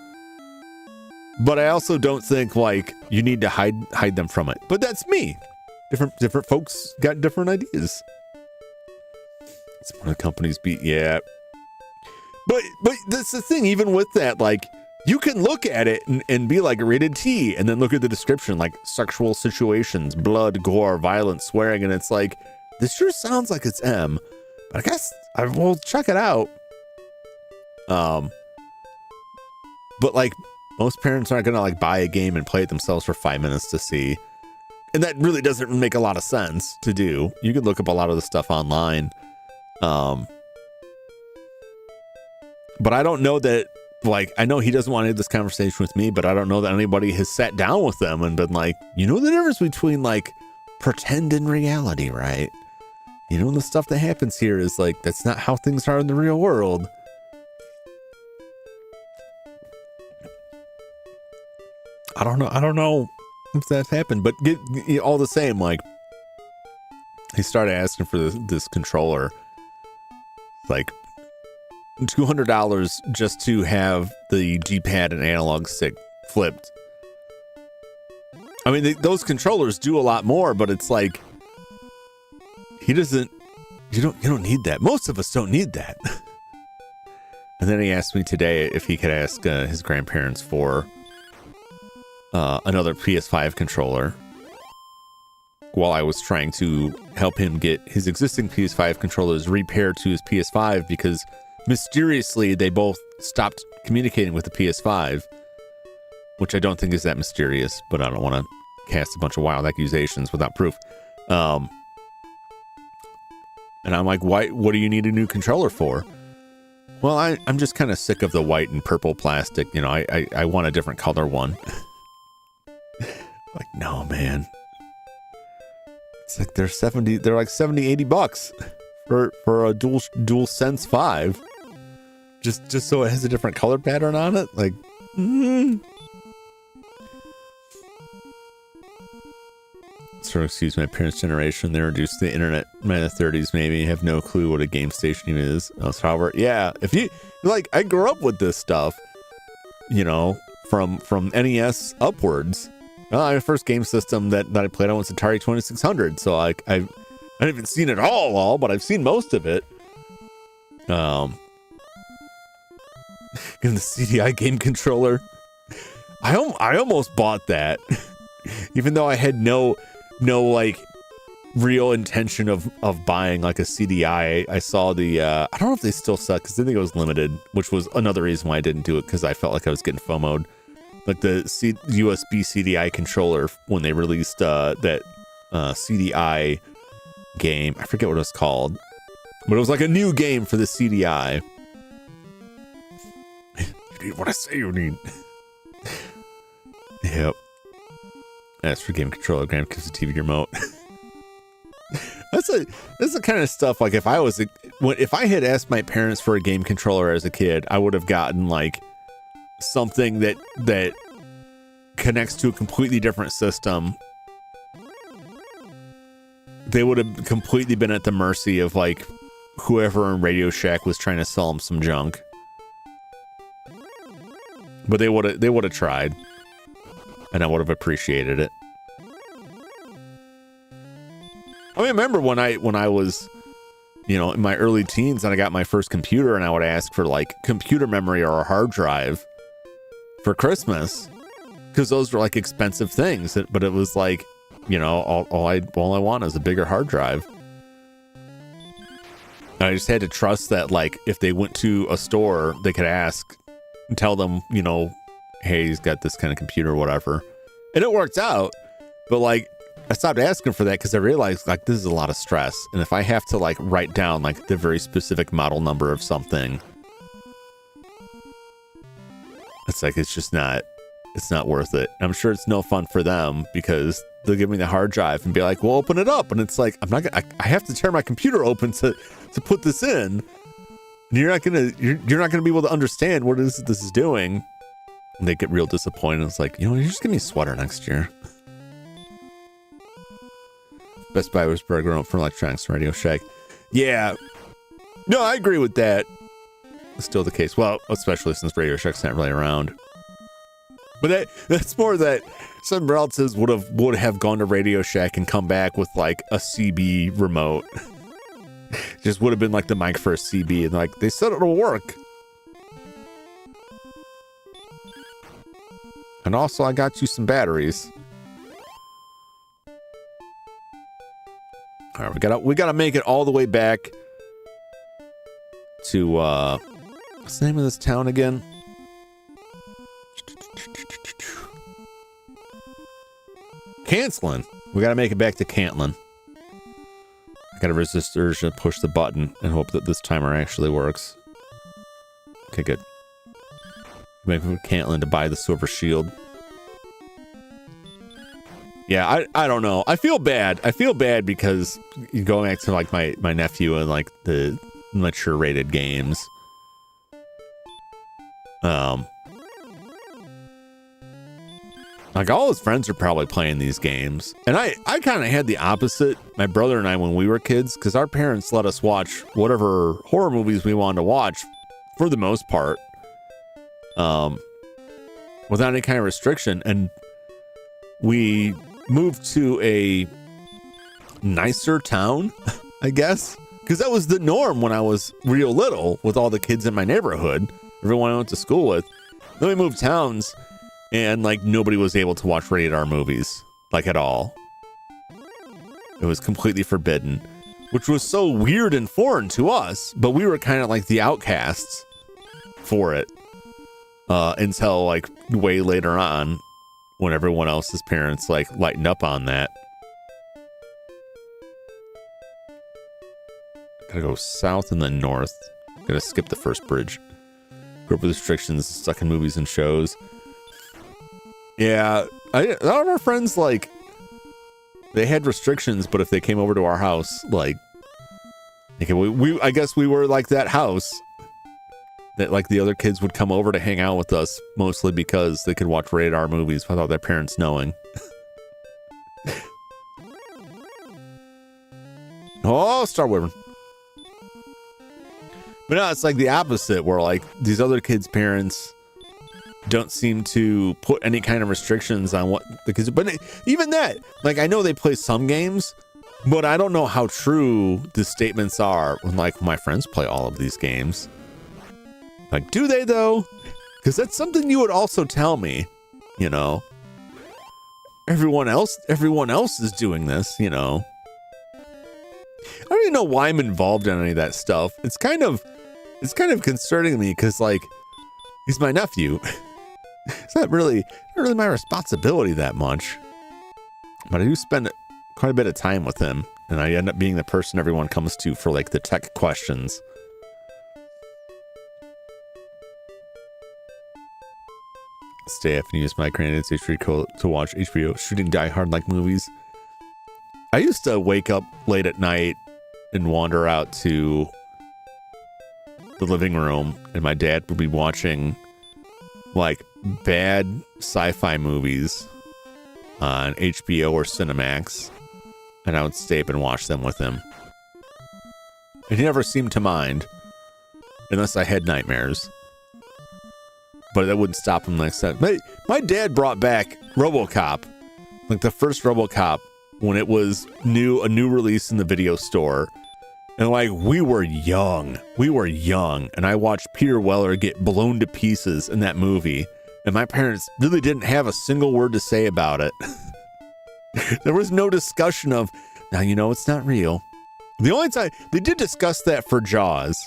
Speaker 1: But I also don't think like you need to hide them from it. But that's me. Different folks got different ideas. It's one of the companies beat, yeah. But that's the thing, even with that, like, you can look at it and be like rated T, and then look at the description, like sexual situations, blood, gore, violence, swearing, and it's like, this sure sounds like it's M, but I guess I will check it out. But like, most parents aren't gonna like buy a game and play it themselves for 5 minutes to see, And that really doesn't make a lot of sense to do. You can look up a lot of the stuff online. But I don't know that, like, I know he doesn't want to have this conversation with me, but I don't know that anybody has sat down with them and been like, you know the difference between, like, pretend and reality, right? You know, the stuff that happens here is, like, that's not how things are in the real world. I don't know if that's happened, but all the same, like, he started asking for this controller, like $200 just to have the D-pad and analog stick flipped. I mean, those controllers do a lot more, but it's like, you don't need that. Most of us don't need that. And then he asked me today if he could ask his grandparents for another PS5 controller while I was trying to help him get his existing PS5 controllers repaired to his PS5, because mysteriously they both stopped communicating with the PS5, which I don't think is that mysterious, but I don't want to cast a bunch of wild accusations without proof. And I'm like, why? What do you need a new controller for? Well, I'm just kind of sick of the white and purple plastic. You know, I want a different color one. Like, no, man. It's like they're like 70, 80 bucks for a dual sense 5. Just so it has a different color pattern on it. Like, Sort of excuse my parents' generation. They're introduced to the internet in the 30s, maybe have no clue what a game station even is. However, yeah, if you like, I grew up with this stuff, you know, from NES upwards. My first game system that I played on was Atari 2600, so I haven't seen it all, but I've seen most of it. And the CDI game controller, I almost bought that, even though I had no like real intention of buying like a CDI. I saw the I don't know if they still suck, because I think it was limited, which was another reason why I didn't do it, because I felt like I was getting FOMO'd. Like the USB CDI controller, when they released that CDI game, I forget what it was called, but it was like a new game for the CDI. You need what I say you need. Yep. As for game controller, Graham gives a TV remote. That's the kind of stuff, like, if I had asked my parents for a game controller as a kid, I would have gotten like something that connects to a completely different system. They would have completely been at the mercy of like whoever in Radio Shack was trying to sell them some junk. But they would have tried, and I would have appreciated it. I remember when I was, you know, in my early teens, and I got my first computer, and I would ask for like computer memory or a hard drive for Christmas, because those were like expensive things. But it was like, you know, all I want is a bigger hard drive. And I just had to trust that, like, if they went to a store, they could ask and tell them, you know, hey, he's got this kind of computer or whatever. And it worked out. But like, I stopped asking for that because I realized, like, this is a lot of stress. And if I have to like write down like the very specific model number of something, it's like, it's not worth it. I'm sure it's no fun for them, because they'll give me the hard drive and be like, well, open it up. And it's like, I have to tear my computer open to put this in. And you're not gonna be able to understand what it is that this is doing. And they get real disappointed. It's like, you know, you're just give me a sweater next year. Best Buy was burger for electronics and Radio Shack. Yeah. No, I agree with that. It's still the case. Well, especially since Radio Shack's not really around. But that's more that some relatives would have gone to Radio Shack and come back with like a CB remote. Just would have been like the mic for a CB, and like, they said it'll work. And also, I got you some batteries. All right, we gotta make it all the way back to what's the name of this town again? Canceling. We gotta make it back to Cantlin. I gotta resist the urge to push the button and hope that this timer actually works. Okay, good. Make it Cantlin to buy the silver shield. Yeah, I don't know. I feel bad. I feel bad because going back to like my nephew and like the mature rated games. Like all his friends are probably playing these games. And I kind of had the opposite. My brother and I, when we were kids, because our parents let us watch whatever horror movies we wanted to watch for the most part. Without any kind of restriction. And we moved to a nicer town, I guess. Because that was the norm when I was real little with all the kids in my neighborhood. Everyone I went to school with. Then we moved towns. And, like, nobody was able to watch rated R movies, like, at all. It was completely forbidden, which was so weird and foreign to us, but we were kind of like the outcasts for it until, like, way later on when everyone else's parents, like, lightened up on that. Gotta go south and then north. Gotta skip the first bridge. Grew up with restrictions, stuck in movies and shows. Yeah, a lot of our friends, like, they had restrictions, but if they came over to our house, like, we I guess we were like that house that, like, the other kids would come over to hang out with us, mostly because they could watch rated R movies without their parents knowing. Oh, Star Wyvern. But no, it's like the opposite, where, like, these other kids' parents don't seem to put any kind of restrictions on what the kids, but even that, like, I know they play some games, but I don't know how true the statements are when, like, my friends play all of these games. Like, do they though? Because that's something you would also tell me, you know. Everyone else is doing this, you know. I don't even know why I'm involved in any of that stuff. It's kind of concerning me because, like, he's my nephew. It's not really my responsibility that much. But I do spend quite a bit of time with him, and I end up being the person everyone comes to for, like, the tech questions. Stay up and use my granddad's history code to watch HBO shooting Die Hard like movies. I used to wake up late at night and wander out to the living room, and my dad would be watching, like, bad sci-fi movies on HBO or Cinemax, and I would stay up and watch them with him. And he never seemed to mind, unless I had nightmares. But that wouldn't stop him like that. My dad brought back RoboCop, like the first RoboCop, when it was a new release in the video store. And, like, we were young, and I watched Peter Weller get blown to pieces in that movie, and my parents really didn't have a single word to say about it. There was no discussion of, now, you know, it's not real. The only time they did discuss that for Jaws,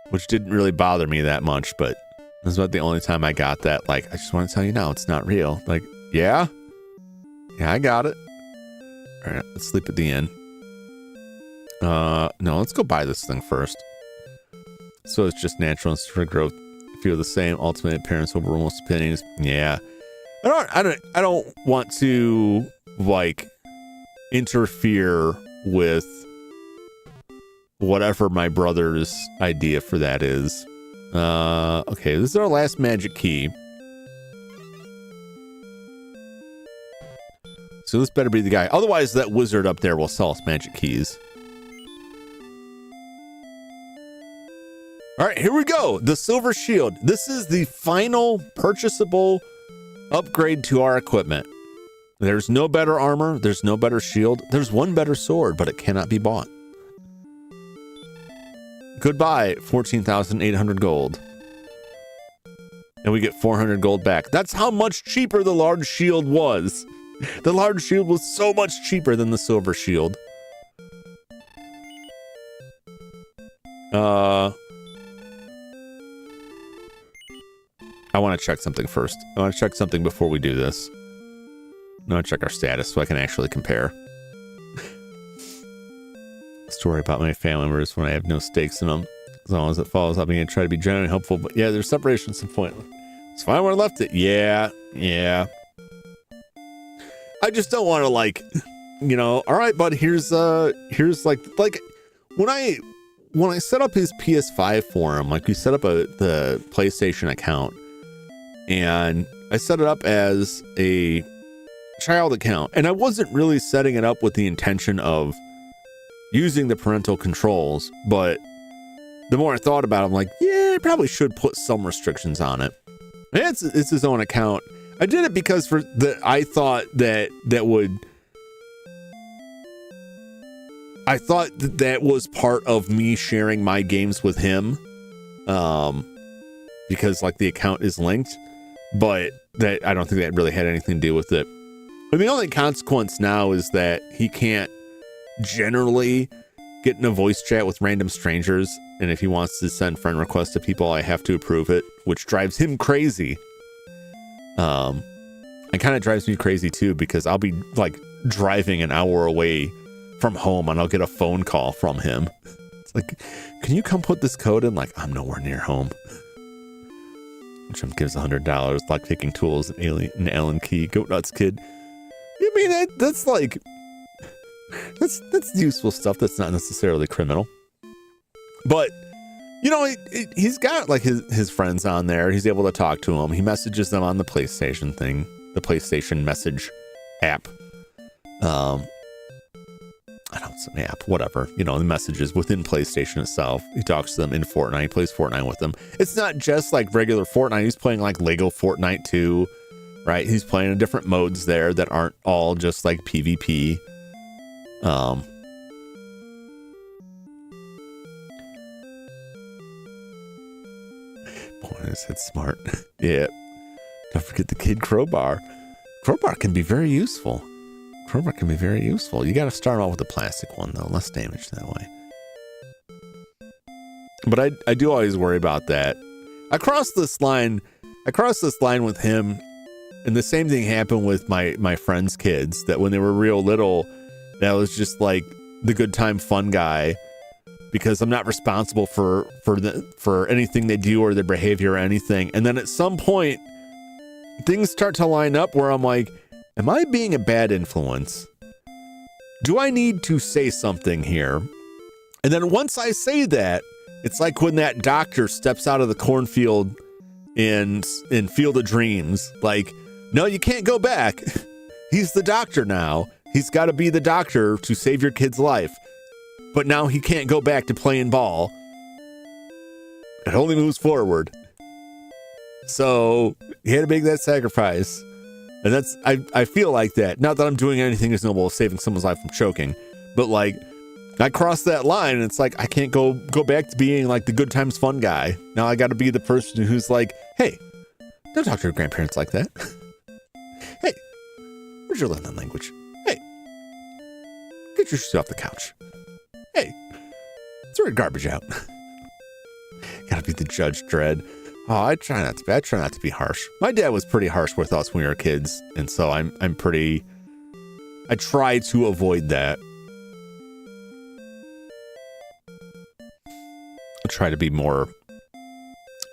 Speaker 1: which didn't really bother me that much, but that's about the only time I got that. Like, I just want to tell you now, it's not real. Like, yeah, I got it. All right, let's sleep at the inn. No, let's go buy this thing first. So it's just natural and for growth. Feel the same. Ultimate parents over most opinions. Yeah, I don't want to, like, interfere with whatever my brother's idea for that is. Okay, this is our last magic key. So this better be the guy. Otherwise, that wizard up there will sell us magic keys. All right, here we go. The silver shield. This is the final purchasable upgrade to our equipment. There's no better armor. There's no better shield. There's one better sword, but it cannot be bought. Goodbye, 14,800 gold. And we get 400 gold back. That's how much cheaper the large shield was. The large shield was so much cheaper than the silver shield. I want to check something first. I want to check something before we do this. Now I check our status so I can actually compare. Story about my family members when I have no stakes in them. As long as it follows up, I'm going to try to be genuinely helpful. But yeah, there's separation at some point. It's fine when I left it. Yeah. I just don't want to like, you know, all right, bud, here's like when I set up his PS5 for him, like we set up the PlayStation account and I set it up as a child account. And I wasn't really setting it up with the intention of using the parental controls, but the more I thought about it, I'm like, yeah, I probably should put some restrictions on it. And it's his own account. I did it because I thought that was part of me sharing my games with him, because like the account is linked, but that I don't think that really had anything to do with it. And the only consequence now is that he can't generally get in a voice chat with random strangers, and if he wants to send friend requests to people, I have to approve it, which drives him crazy. It kind of drives me crazy too, because I'll be like driving an hour away from home and I'll get a phone call from him. It's like, can you come put this code in? Like, I'm nowhere near home. Jim gives $100, like taking tools, an Allen key, go nuts, kid. I mean, that's like, that's useful stuff. That's not necessarily criminal, but you know, he's got like his friends on there. He's able to talk to them. He messages them on the PlayStation thing, the PlayStation message app. I don't know, it's an app, whatever. You know, the messages within PlayStation itself. He talks to them in Fortnite. He plays Fortnite with them. It's not just like regular Fortnite. He's playing like Lego Fortnite too, right? He's playing in different modes there that aren't all just like PvP. Boy, is it smart. Yeah. Don't forget the kid crowbar. Crowbar can be very useful. You got to start off with a plastic one, though. Less damage that way. But I do always worry about that. I crossed this line with him, and the same thing happened with my friends' kids, that when they were real little, that was just like the good time fun guy, because I'm not responsible for anything they do or their behavior or anything. And then at some point, things start to line up where I'm like, am I being a bad influence? Do I need to say something here? And then once I say that, it's like when that doctor steps out of the cornfield in Field of Dreams. Like, no, you can't go back. He's the doctor now. He's got to be the doctor to save your kid's life. But now he can't go back to playing ball. It only moves forward. So he had to make that sacrifice. And that's, I feel like that. Not that I'm doing anything as noble as saving someone's life from choking, but like, I crossed that line and it's like, I can't go back to being like the good times fun guy. Now I got to be the person who's like, hey, don't talk to your grandparents like that. Hey, where's your Latin language? Hey, get your shit off the couch. Hey, throw your garbage out. Gotta be the Judge Dredd. Oh, I try not to be harsh. My dad was pretty harsh with us when we were kids, and so I try to avoid that. I try to be more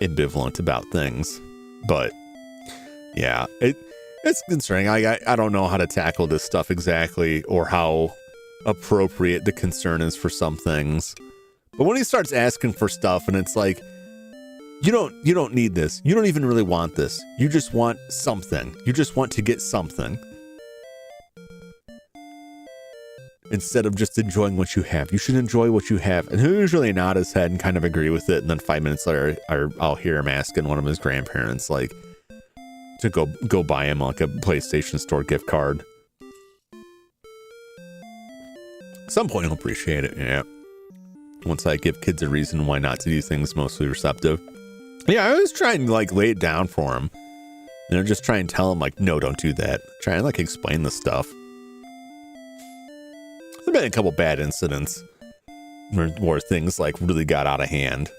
Speaker 1: ambivalent about things, but yeah, it's concerning. I don't know how to tackle this stuff exactly, or how appropriate the concern is for some things. But when he starts asking for stuff and it's like, you don't need this. You don't even really want this. You just want something. You just want to get something. Instead of just enjoying what you have. You should enjoy what you have. And he'll usually nod his head and kind of agree with it. And then 5 minutes later, I'll hear him asking one of his grandparents, like, to go buy him like a PlayStation Store gift card. At some point he'll appreciate it, yeah. Once I give kids a reason why not to do things mostly receptive. Yeah, I always try and like lay it down for him. You know, just try and tell him like, no, don't do that. Try and like explain the stuff. There've been a couple bad incidents where things like really got out of hand.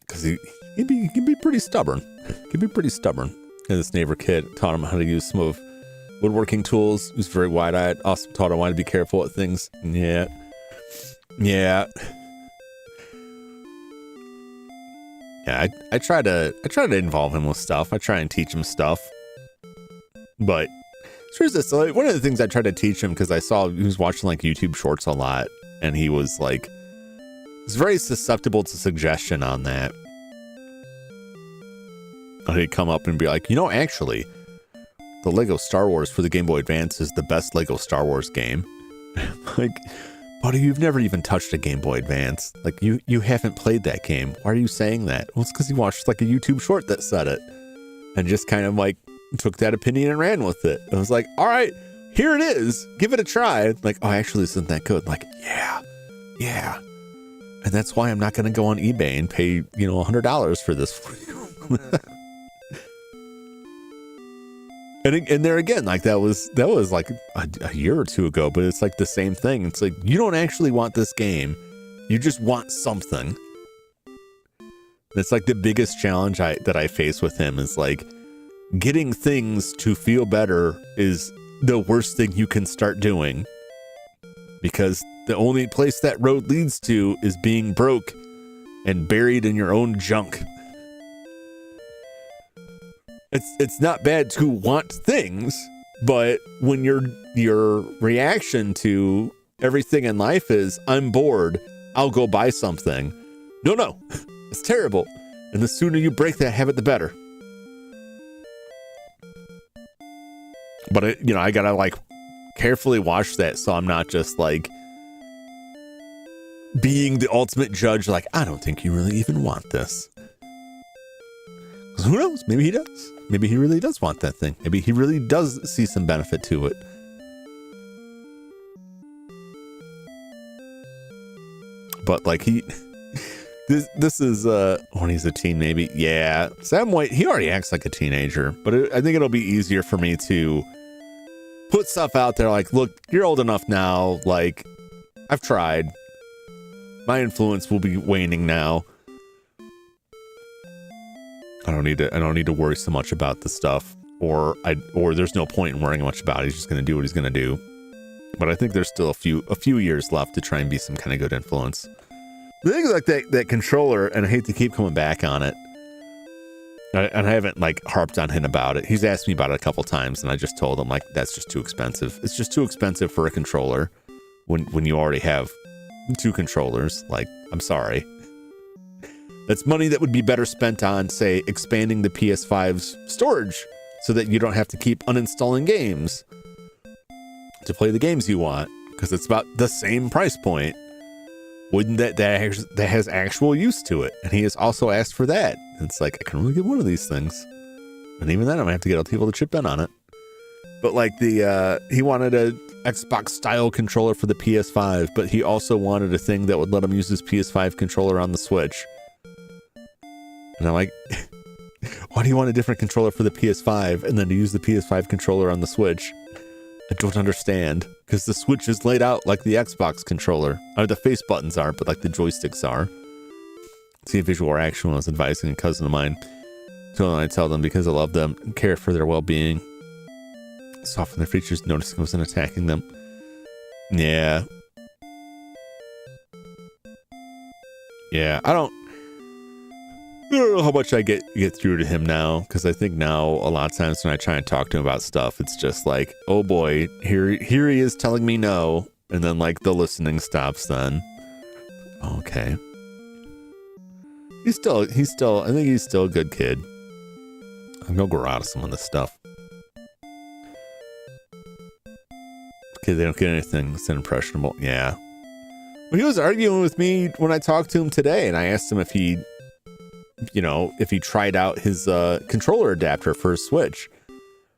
Speaker 1: Because he can be pretty stubborn. And this neighbor kid taught him how to use some of woodworking tools. He was very wide-eyed. Also taught him why to be careful at things. Yeah. Yeah. Yeah, I try to involve him with stuff. I try and teach him stuff. But here's this. Like, one of the things I tried to teach him, because I saw he was watching like YouTube shorts a lot, and he was like, he's very susceptible to suggestion on that. And he'd come up and be like, actually, the Lego Star Wars for the Game Boy Advance is the best Lego Star Wars game. Like, buddy, you've never even touched a Game Boy Advance. Like, you haven't played that game. Why are you saying that? Well, it's because he watched like a YouTube short that said it, and just kind of like took that opinion and ran with it. I was like, all right, here it is. Give it a try. Like, oh, actually, this isn't that good. Like, yeah. And that's why I'm not going to go on eBay and pay, $100 for this. And there again, like that was like a year or two ago, but it's like the same thing. It's like, you don't actually want this game. You just want something. It's like the biggest challenge that I face with him is like, getting things to feel better is the worst thing you can start doing, because the only place that road leads to is being broke and buried in your own junk. It's not bad to want things, but when your reaction to everything in life is, I'm bored, I'll go buy something. No, it's terrible. And the sooner you break that habit, the better. But I gotta like carefully watch that, so I'm not just like being the ultimate judge. Like, I don't think you really even want this. 'Cause who knows? Maybe he does. Maybe he really does want that thing. Maybe he really does see some benefit to it. But like this is when he's a teen, maybe. Yeah, Sam White, he already acts like a teenager, but I think it'll be easier for me to put stuff out there like, look, you're old enough now. Like, I've tried. My influence will be waning now. I don't need to worry so much about the stuff, or there's no point in worrying much about it. He's just going to do what he's going to do. But I think there's still a few years left to try and be some kind of good influence. The thing is, like that controller, and I hate to keep coming back on it, and I haven't like harped on him about it. He's asked me about it a couple times, and I just told him like, that's just too expensive. It's just too expensive for a controller when you already have 2 controllers. Like, I'm sorry. That's money that would be better spent on, say, expanding the PS5's storage so that you don't have to keep uninstalling games to play the games you want, because it's about the same price point. Wouldn't that has actual use to it? And he has also asked for that. It's like, I can only get one of these things. And even then, I'm going to have to get other people to chip in on it. But like he wanted a Xbox style controller for the PS5, but he also wanted a thing that would let him use his PS5 controller on the Switch. And I'm like, why do you want a different controller for the PS5 and then to use the PS5 controller on the Switch? I don't understand, because the Switch is laid out like the Xbox controller. Or the face buttons are, but like the joysticks are. See, Visual Reaction was advising a cousin of mine. So I tell them, because I love them and care for their well-being, soften their features, noticing I wasn't attacking them. Yeah. I don't know how much I get through to him now, because I think now a lot of times when I try and talk to him about stuff, it's just like, oh boy, here he is telling me no, and then like the listening stops then. Okay. He's still I think he's still a good kid. I'm gonna grow out of some of this stuff. Okay, they don't get anything that's impressionable. Yeah. Well, he was arguing with me when I talked to him today, and I asked him if he tried out his controller adapter for his Switch.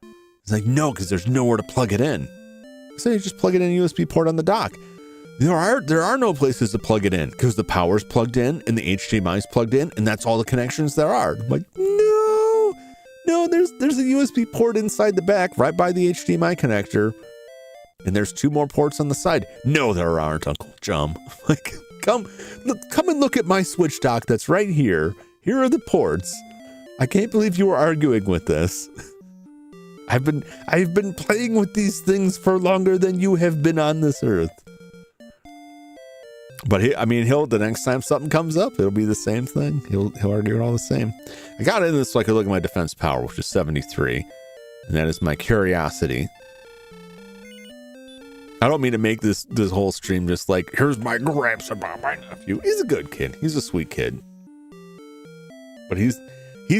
Speaker 1: He's like, no, because there's nowhere to plug it in. So you just plug it in a USB port on the dock. There are no places to plug it in, because the power's plugged in and the HDMI's plugged in, and that's all the connections there are. I'm like, no, there's a USB port inside the back right by the HDMI connector, and there's 2 more ports on the side. No, there aren't, Uncle Jum. Like, come and look at my Switch dock that's right here. Here are the ports. I can't believe you were arguing with this. I've been playing with these things for longer than you have been on this earth. But the next time something comes up, it'll be the same thing. He'll argue it all the same. I got into this so I could look at my defense power, which is 73. And that is my curiosity. I don't mean to make this whole stream just like, here's my gripes about my nephew. He's a good kid. He's a sweet kid. But he's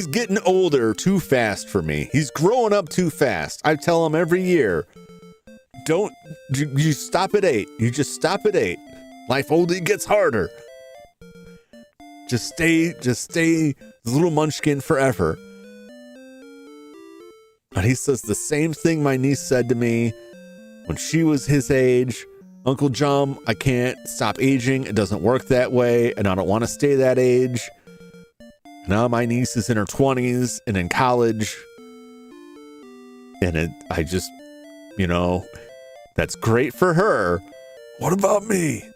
Speaker 1: getting older too fast for me. He's growing up too fast. I tell him every year, you stop at 8. You just stop at 8. Life only gets harder. Just stay the little munchkin forever. And he says the same thing my niece said to me when she was his age. Uncle Jum, I can't stop aging. It doesn't work that way, and I don't want to stay that age. Now my niece is in her 20s and in college. And I just, that's great for her. What about me?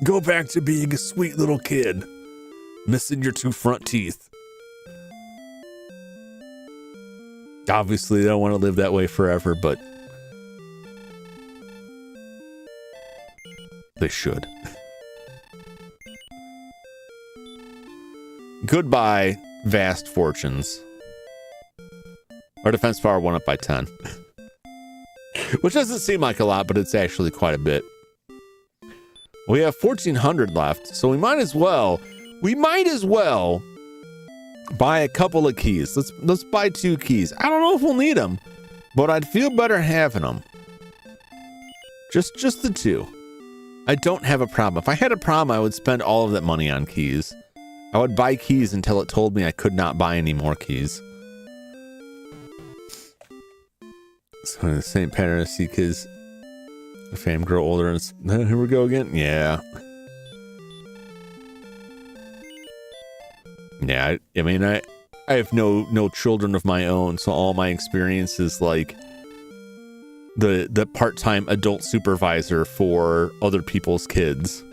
Speaker 1: Go back to being a sweet little kid, missing your 2 front teeth. Obviously, they don't want to live that way forever, but they should. Goodbye, vast fortunes. Our defense power went up by 10. Which doesn't seem like a lot, but it's actually quite a bit. We have 1,400 left, so we might as well buy a couple of keys. Let's buy 2 keys. I don't know if we'll need them, but I'd feel better having them. Just the 2. I don't have a problem. If I had a problem, I would spend all of that money on keys. I would buy keys until it told me I could not buy any more keys. So the same pattern I see kids. The fam grow older and here we go again. Yeah. Yeah, I have no children of my own, so all my experience is like the part-time adult supervisor for other people's kids.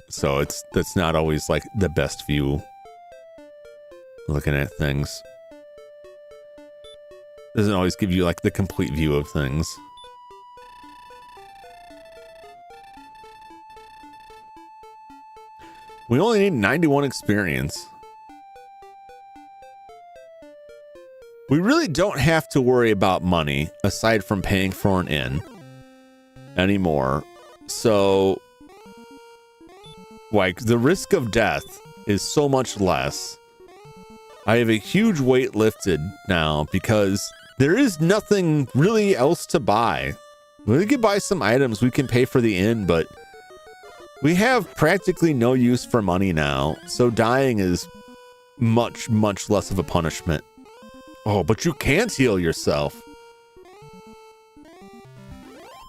Speaker 1: So that's not always like the best view looking at things. Doesn't always give you like the complete view of things. We only need 91 experience. We really don't have to worry about money aside from paying for an inn anymore. So like the risk of death is so much less. I have a huge weight lifted now because there is nothing really else to buy. We can buy some items, we can pay for the inn, but we have practically no use for money now. So dying is much, much less of a punishment. Oh, but you can't heal yourself.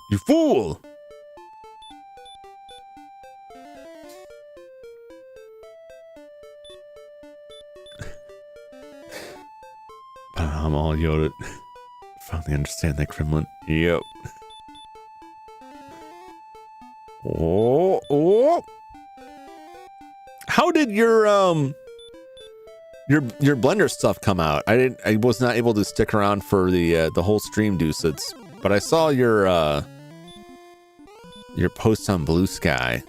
Speaker 1: You fool! I'm all Yoda. Finally understand that, Kremlin. Yep. Oh. How did your Blender stuff come out? I was not able to stick around for the whole stream deucets, but I saw your post on Blue Sky.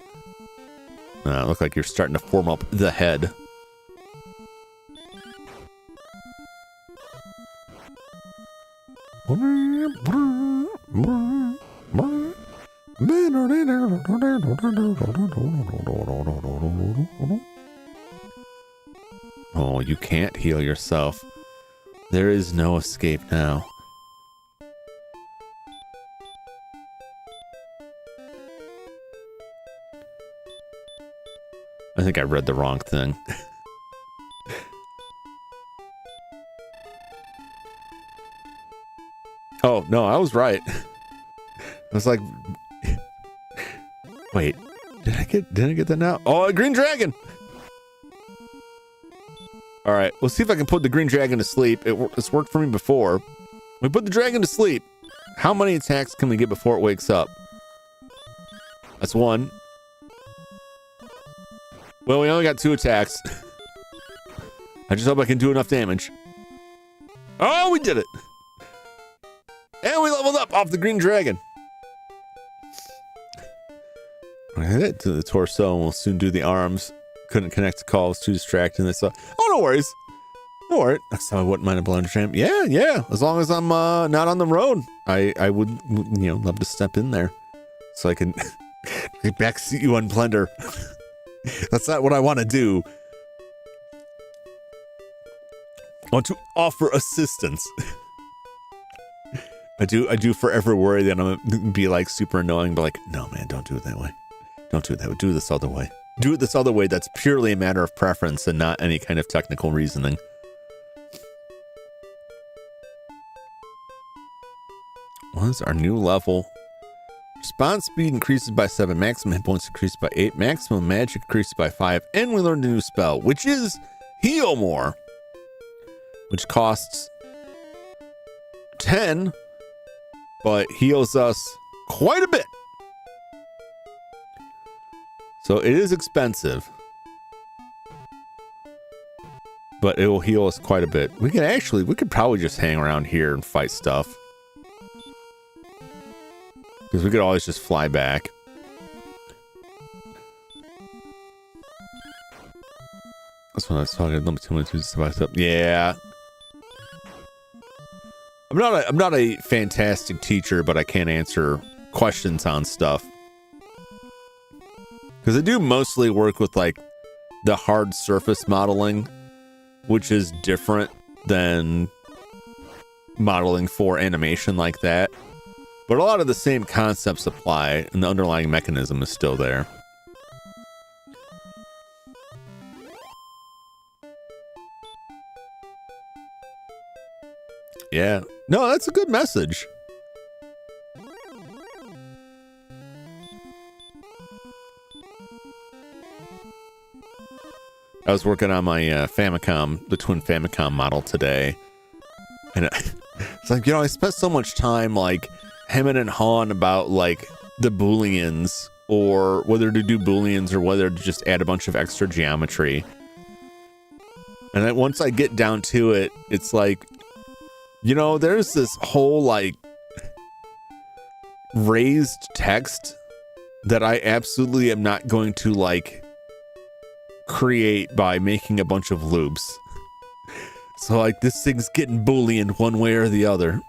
Speaker 1: Look like you're starting to form up the head. Oh, you can't heal yourself. There is no escape now. I think I read the wrong thing. Oh, no, I was right. I was like, wait, did I get that now? Oh, a green dragon. All right, we'll see if I can put the green dragon to sleep. It's worked for me before. We put the dragon to sleep. How many attacks can we get before it wakes up? That's 1. Well, we only got 2 attacks. I just hope I can do enough damage. Oh, we did it. And we leveled up off the green dragon. I hit it to the torso, and we'll soon do the arms. Couldn't connect the call, was too distracting. They saw, oh, no worries. No worries. That's how I wouldn't mind a blender jam. Yeah. As long as I'm not on the road, I would, love to step in there so I can backseat you on blender. That's not what I want to do. I want to offer assistance. I do forever worry that I'm gonna be like super annoying, but like, no man, don't do it that way. Don't do it that way. Do this other way. Do it this other way. That's purely a matter of preference and not any kind of technical reasoning. What is our new level? Response speed increases by 7, maximum hit points increased by 8, maximum magic increases by 5, and we learned a new spell, which is Heal More, which costs 10, but heals us quite a bit. So it is expensive, but it will heal us quite a bit. We could probably just hang around here and fight stuff. Because we could always just fly back. That's what I was talking about. Yeah. I'm not a fantastic teacher, but I can answer questions on stuff. Because I do mostly work with like the hard surface modeling, which is different than modeling for animation like that. But a lot of the same concepts apply, and the underlying mechanism is still there. Yeah. No, that's a good message. I was working on my Famicom, the twin Famicom model today. And it's like, I spent so much time like hemming and hawing about like the Booleans, or whether to do Booleans or whether to just add a bunch of extra geometry. And then once I get down to it, it's like, there's this whole like raised text that I absolutely am not going to like create by making a bunch of loops. So like this thing's getting Boolean one way or the other.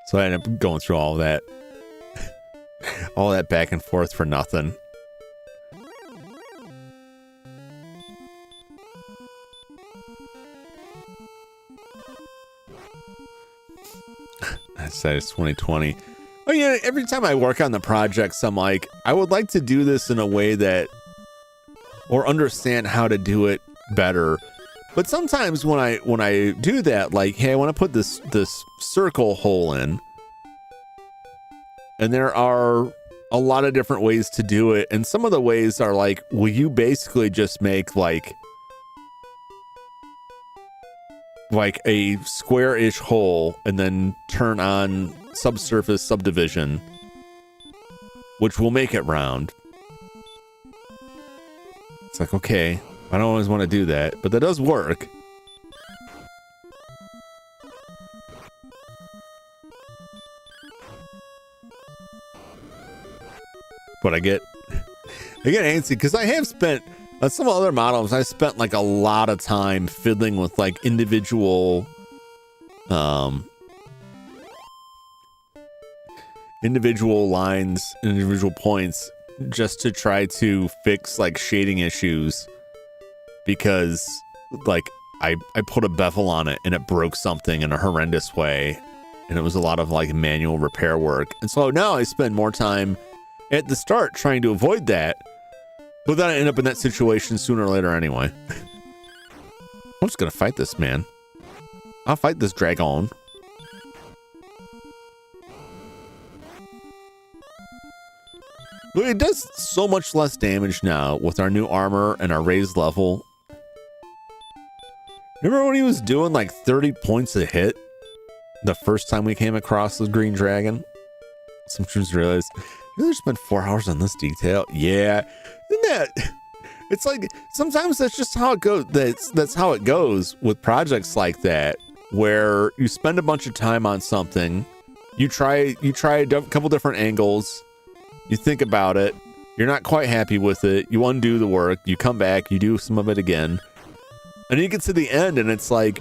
Speaker 1: So I ended up going through all that back and forth for nothing. I said it's 2020. Oh yeah, every time I work on the projects, I'm like, I would like to do this in a way that, or understand how to do it better. But sometimes when I do that, like, hey, I want to put this circle hole in, and there are a lot of different ways to do it, and some of the ways are like, will you basically just make like a square-ish hole and then turn on subsurface subdivision, which will make it round. It's like, okay, I don't always want to do that, but that does work. But I get antsy because I have spent on some other models. I spent like a lot of time fiddling with like individual lines, individual points, just to try to fix like shading issues, because like I put a bevel on it and it broke something in a horrendous way, and it was a lot of like manual repair work. And so now I spend more time at the start trying to avoid that, but then I end up in that situation sooner or later anyway. I'm just gonna fight this man. I'll fight this dragon. Look, it does so much less damage now with our new armor and our raised level. Remember when he was doing like 30 points a hit the first time we came across the green dragon? Sometimes realized Really spent 4 hours on this detail? Yeah. Isn't that... It's like, sometimes that's just how it goes. That's how it goes with projects like that, where you spend a bunch of time on something, you try a couple different angles, you think about it, you're not quite happy with it, you undo the work, you come back, you do some of it again, and you get to the end and it's like,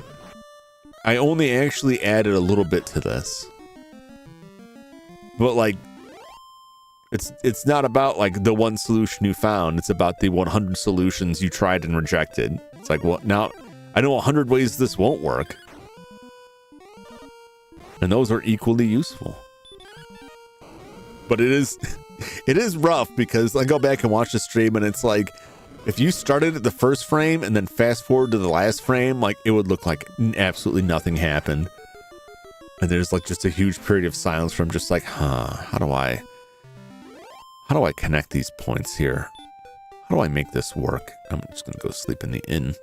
Speaker 1: I only actually added a little bit to this. But like, it's not about like the one solution you found. It's about the 100 solutions you tried and rejected. It's like, well, now I know 100 ways this won't work. And those are equally useful. But it is rough because I go back and watch the stream and it's like, if you started at the first frame and then fast forward to the last frame, like it would look like absolutely nothing happened. And there's like just a huge period of silence from just like, how do I connect these points here? How do I make this work? I'm just gonna go sleep in the inn.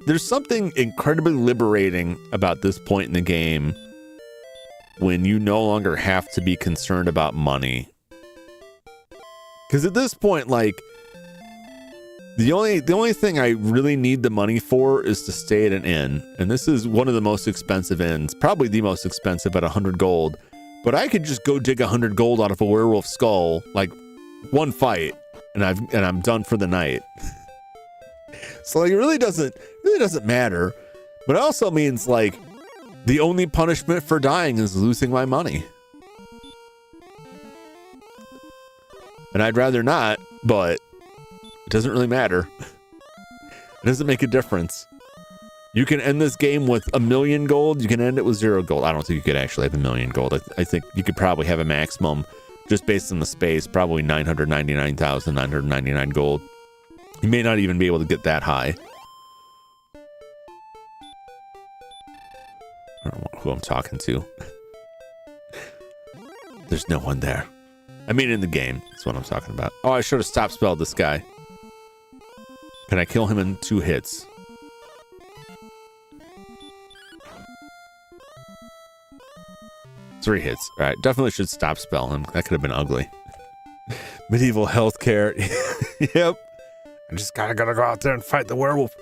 Speaker 1: There's something incredibly liberating about this point in the game when you no longer have to be concerned about money. Because at this point, like, the only thing I really need the money for is to stay at an inn. And this is one of the most expensive inns, probably the most expensive at 100 gold. But I could just go dig 100 gold out of a werewolf skull, like one fight, and I'm done for the night. So like, it really doesn't matter. But it also means like the only punishment for dying is losing my money. And I'd rather not, but it doesn't really matter. It doesn't make a difference. You can end this game with 1,000,000 gold. You can end it with 0 gold. I don't think you could actually have 1,000,000 gold. I think you could probably have a maximum, just based on the space, probably 999,999 gold. You may not even be able to get that high. I don't know who I'm talking to. There's no one there. I mean, in the game. That's what I'm talking about. Oh, I should have stop spelled this guy. Can I kill him in 2 hits? Three hits. All right, definitely should stop spell him. That could have been ugly. Medieval healthcare. Yep. I just gotta go out there and fight the werewolf.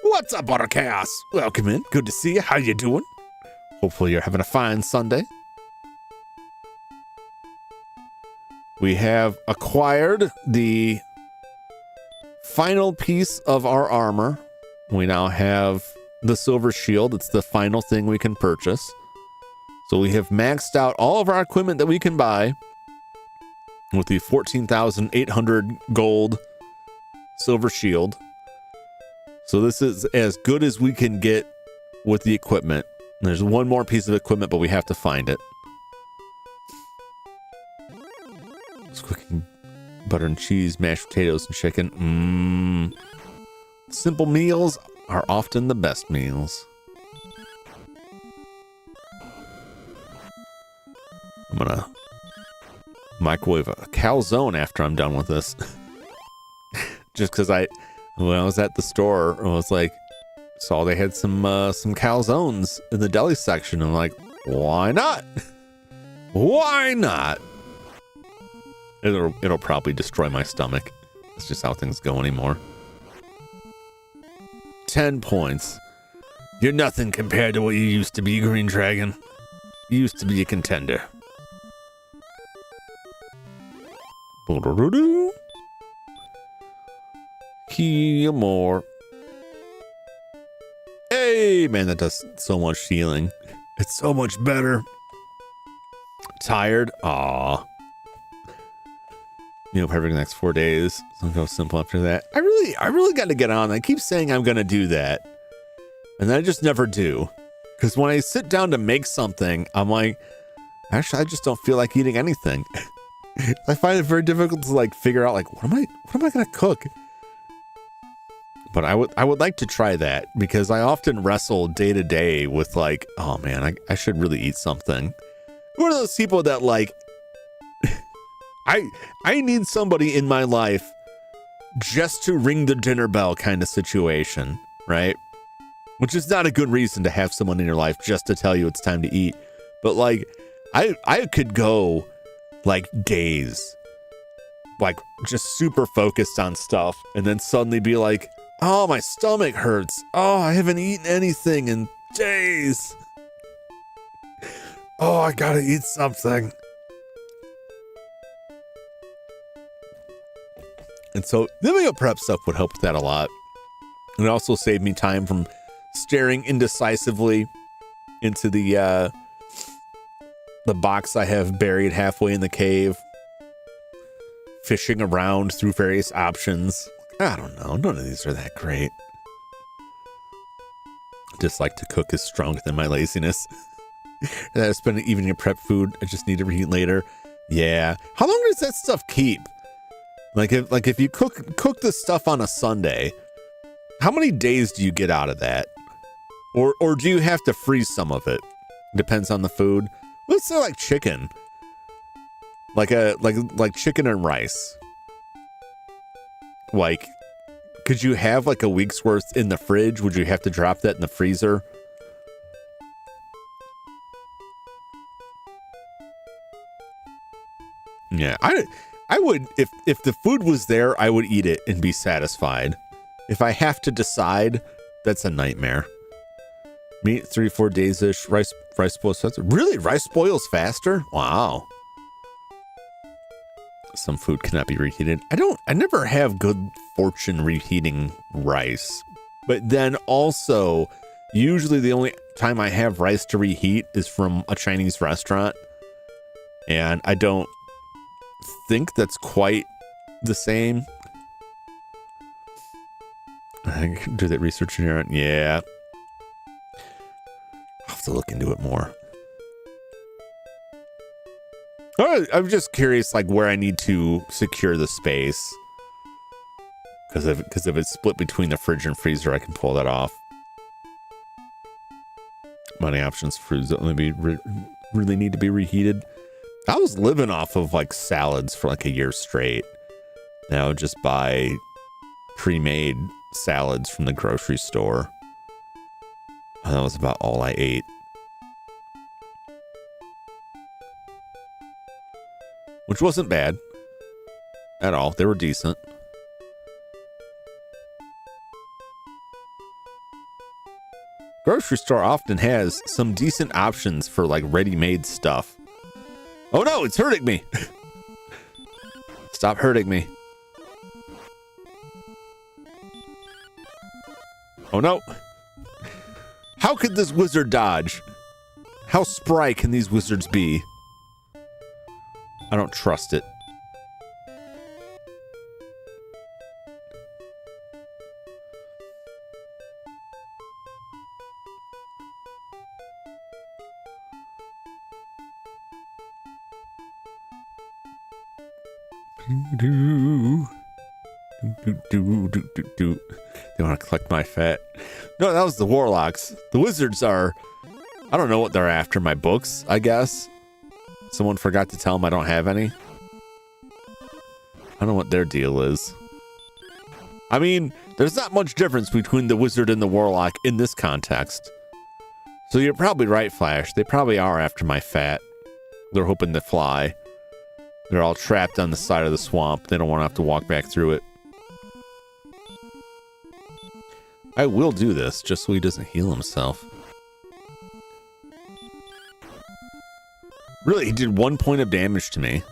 Speaker 1: What's up, Utter Chaos? Welcome in. Good to see you. How you doing? Hopefully you're having a fine Sunday. We have acquired the final piece of our armor. We now have the silver shield. It's the final thing we can purchase. So we have maxed out all of our equipment that we can buy with the 14,800 gold silver shield. So this is as good as we can get with the equipment. There's one more piece of equipment, but we have to find it. It's cooking butter and cheese, mashed potatoes, and chicken. Simple meals are often the best meals. I'm gonna microwave a calzone after I'm done with this. Just because when I was at the store, I was like, saw they had some calzones in the deli section. I'm like, why not? Why not? It'll probably destroy my stomach. That's just how things go anymore. 10 points. You're nothing compared to what you used to be, Green Dragon. You used to be a contender. Heal more. Hey, man, that does so much healing. It's so much better. Tired? Aw. Meal prep for the next 4 days. So go simple after that. I really got to get on. I keep saying I'm gonna do that, and then I just never do. Because when I sit down to make something, I'm like, actually, I just don't feel like eating anything. I find it very difficult to like figure out like what am I gonna cook? But I would like to try that, because I often wrestle day to day with like, oh man, I should really eat something. One of those people that like, I need somebody in my life just to ring the dinner bell kind of situation, right? Which is not a good reason to have someone in your life just to tell you it's time to eat. But like, I could go like days, like just super focused on stuff, and then suddenly be like, oh, my stomach hurts. Oh, I haven't eaten anything in days. Oh, I gotta eat something. And so the meal prep stuff would help with that a lot. It also saved me time from staring indecisively into the box I have buried halfway in the cave, fishing around through various options. I don't know. None of these are that great. Dislike to cook is stronger than my laziness. And I spend an evening to prep food. I just need to reheat later. Yeah. How long does that stuff keep? Like if you cook this stuff on a Sunday, how many days do you get out of that? Or do you have to freeze some of it? Depends on the food. Let's say like chicken. Like chicken and rice. Like, could you have like a week's worth in the fridge? Would you have to drop that in the freezer? Yeah, I would, if the food was there, I would eat it and be satisfied. If I have to decide, that's a nightmare. Meat 3-4 days-ish. Rice spoils faster. Really? Rice spoils faster? Wow. Some food cannot be reheated. I never have good fortune reheating rice. But then also, usually the only time I have rice to reheat is from a Chinese restaurant. And I don't think that's quite the same. I can do that research in here. Yeah. I'll have to look into it more. I'm just curious, like, where I need to secure the space. Because if it's split between the fridge and freezer, I can pull that off. Many options for foods that only really need to be reheated. I was living off of like salads for like a year straight. Now just buy pre-made salads from the grocery store. And that was about all I ate. Which wasn't bad at all. They were decent. Grocery store often has some decent options for like ready-made stuff. Oh no, it's hurting me. Stop hurting me. Oh no. How could this wizard dodge? How spry can these wizards be? I don't trust it. They want to collect my fat. No, that was the warlocks. The wizards are, I don't know what they're after. My books, I guess. Someone forgot to tell them I don't have any. I don't know what their deal is. I mean, there's not much difference between the wizard and the warlock in this context. So you're probably right, Flash. They probably are after my fat. They're hoping to fly. They're all trapped on the side of the swamp. They don't want to have to walk back through it. I will do this just so he doesn't heal himself. Really, he did 1 point of damage to me.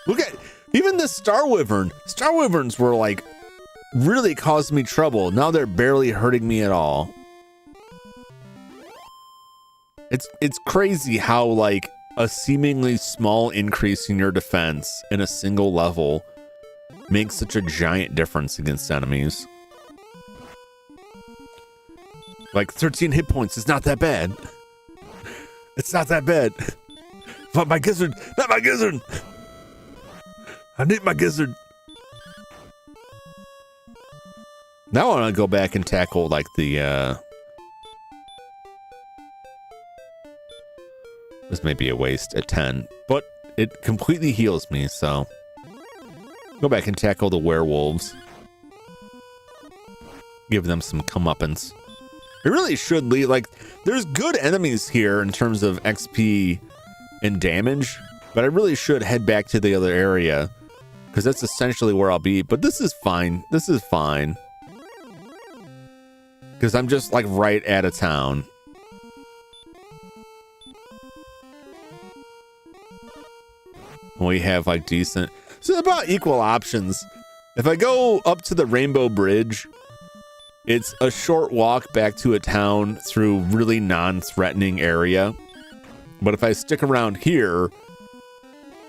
Speaker 1: Look at even this Star Wyvern. Star Wyverns were like really caused me trouble. Now they're barely hurting me at all. It's crazy how like a seemingly small increase in your defense in a single level makes such a giant difference against enemies. Like 13 hit points is not that bad. It's not that bad. But my gizzard, not my gizzard. I need my gizzard. Now I want to go back and tackle like the this may be a waste at 10, but it completely heals me, so go back and tackle the werewolves. Give them some comeuppance. I really should leave. Like, there's good enemies here in terms of XP and damage, but I really should head back to the other area because that's essentially where I'll be. But this is fine. This is fine because I'm just like right out of town. We have like decent, so about equal options. If I go up to the Rainbow Bridge, it's a short walk back to a town through really non-threatening area. But if I stick around here,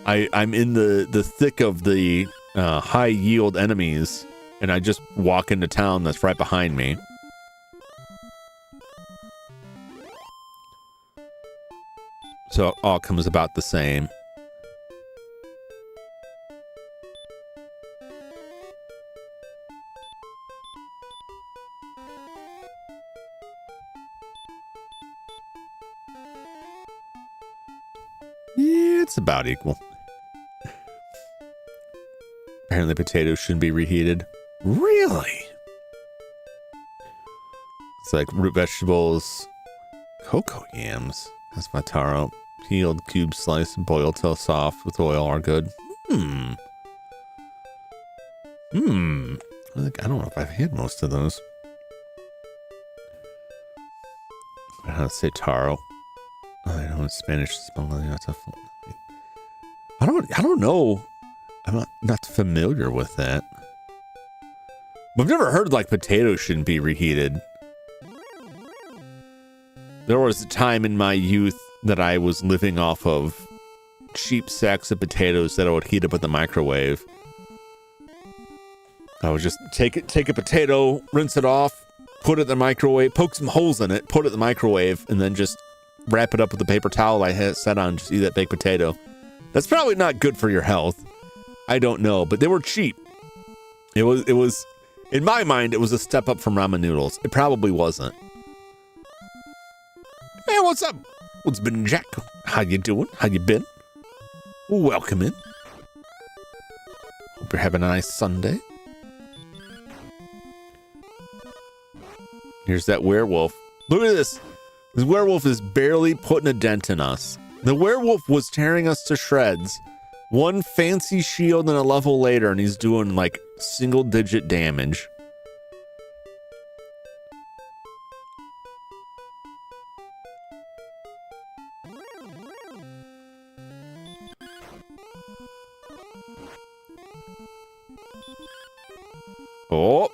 Speaker 1: I'm in the thick of the high yield enemies, and I just walk into town that's right behind me. So it all comes about the same. Yeah, it's about equal. Apparently potatoes shouldn't be reheated. Really? It's like root vegetables, cocoa yams. That's my taro. Peeled, cube slice, and boiled till soft with oil are good. I don't know if I've had most of those. I don't know how to say taro. I don't know Spanish. I don't know. I'm not familiar with that. I've never heard like potatoes shouldn't be reheated. There was a time in my youth that I was living off of cheap sacks of potatoes that I would heat up in the microwave. I would just take a potato, rinse it off, put it in the microwave, poke some holes in it, put it in the microwave, and then just wrap it up with the paper towel I had set on, just eat that baked potato. That's probably not good for your health. I don't know, but they were cheap. It was in my mind, it was a step up from ramen noodles. It probably wasn't. Hey, what's up? What's been, Jack? How you doing? How you been? Welcome in. Hope you're having a nice Sunday. Here's that werewolf. Look at this. This werewolf is barely putting a dent in us. The werewolf was tearing us to shreds. One fancy shield and a level later, and he's doing like single-digit damage. Oh.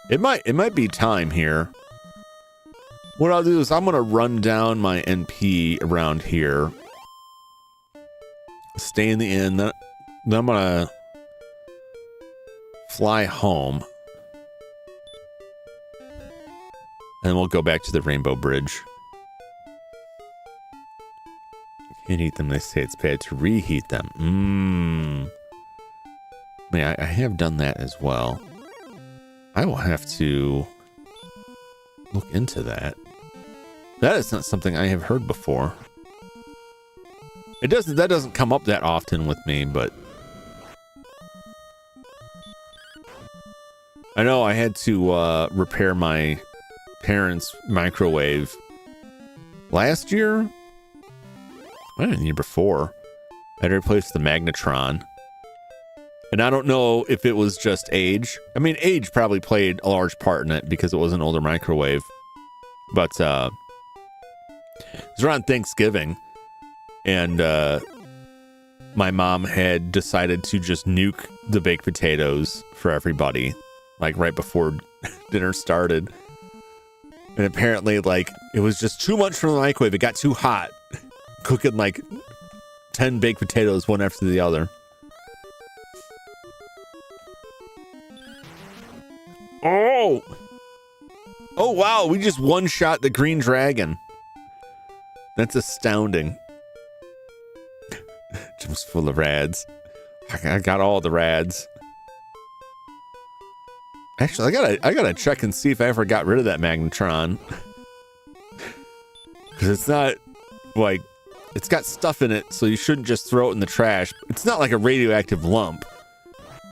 Speaker 1: It might be time here. What I'll do is I'm gonna run down my NP around here. Stay in the inn, then I'm gonna fly home. And we'll go back to the Rainbow Bridge. Can't eat them, they say it's bad to reheat them. Man, I have done that as well. I will have to look into that. That is not something I have heard before. That doesn't come up that often with me, but I know I had to repair my parents' microwave last year. Maybe the year before. I had to replace the magnetron. And I don't know if it was just age. I mean, age probably played a large part in it because it was an older microwave. But it was around Thanksgiving. And my mom had decided to just nuke the baked potatoes for everybody. Like right before dinner started. And apparently, like, it was just too much from the microwave. It got too hot. Cooking like 10 baked potatoes one after the other. Oh! Oh, wow. We just one-shot the green dragon. That's astounding. Just full of rads. I got all the rads. Actually, I gotta check and see if I ever got rid of that magnetron. Because it's not, like, it's got stuff in it, so you shouldn't just throw it in the trash. It's not like a radioactive lump.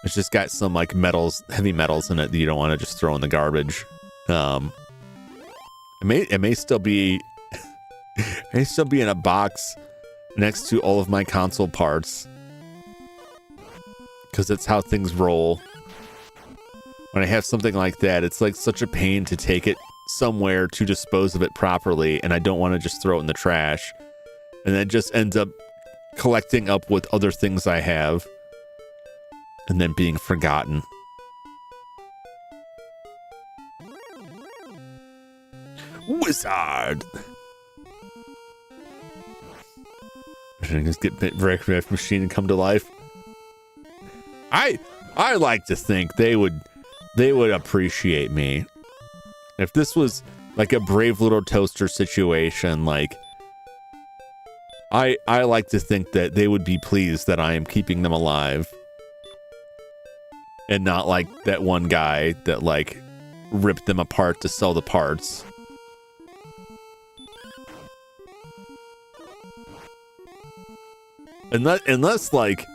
Speaker 1: It's just got some like metals, heavy metals in it that you don't want to just throw in the garbage. It may still be in a box next to all of my console parts, because it's how things roll. When I have something like that, it's like such a pain to take it somewhere to dispose of it properly, and I don't want to just throw it in the trash, and it just ends up collecting up with other things I have and then being forgotten. Wizard. Just get Breakfast Machine and come to life. I like to think they would appreciate me if this was like a Brave Little Toaster situation. Like, I like to think that they would be pleased that I am keeping them alive, and not like that one guy that like ripped them apart to sell the parts. Unless like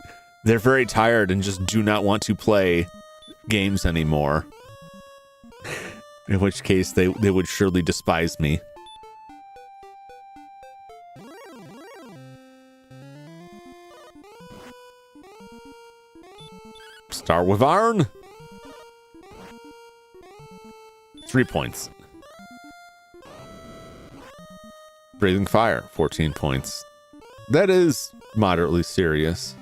Speaker 1: they're very tired and just do not want to play games anymore, in which case they would surely despise me. Start with iron. 3 points. Breathing fire, 14 points. That is moderately serious.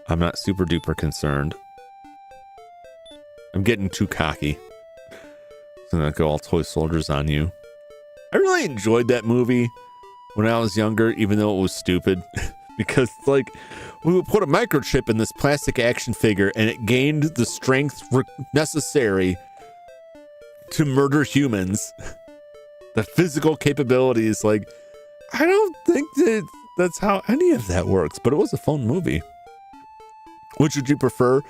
Speaker 1: I'm not super duper concerned. I'm getting too cocky. I'm gonna go all toy soldiers on you. I really enjoyed that movie when I was younger, even though it was stupid. Because like, we would put a microchip in this plastic action figure and it gained the strength necessary to murder humans. The physical capabilities, like, I don't think that's how any of that works, but it was a fun movie. Which would you prefer?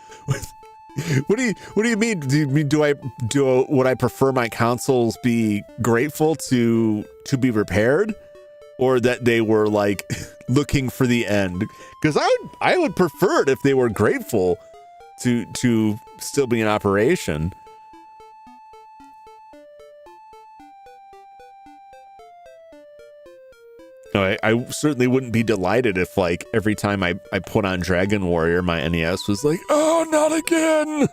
Speaker 1: What do you mean? Do you mean would I prefer my consoles be grateful to be repaired, or that they were like looking for the end? Because I would prefer it if they were grateful to still be in operation. I certainly wouldn't be delighted if, like, every time I put on Dragon Warrior, my NES was like, oh, not again!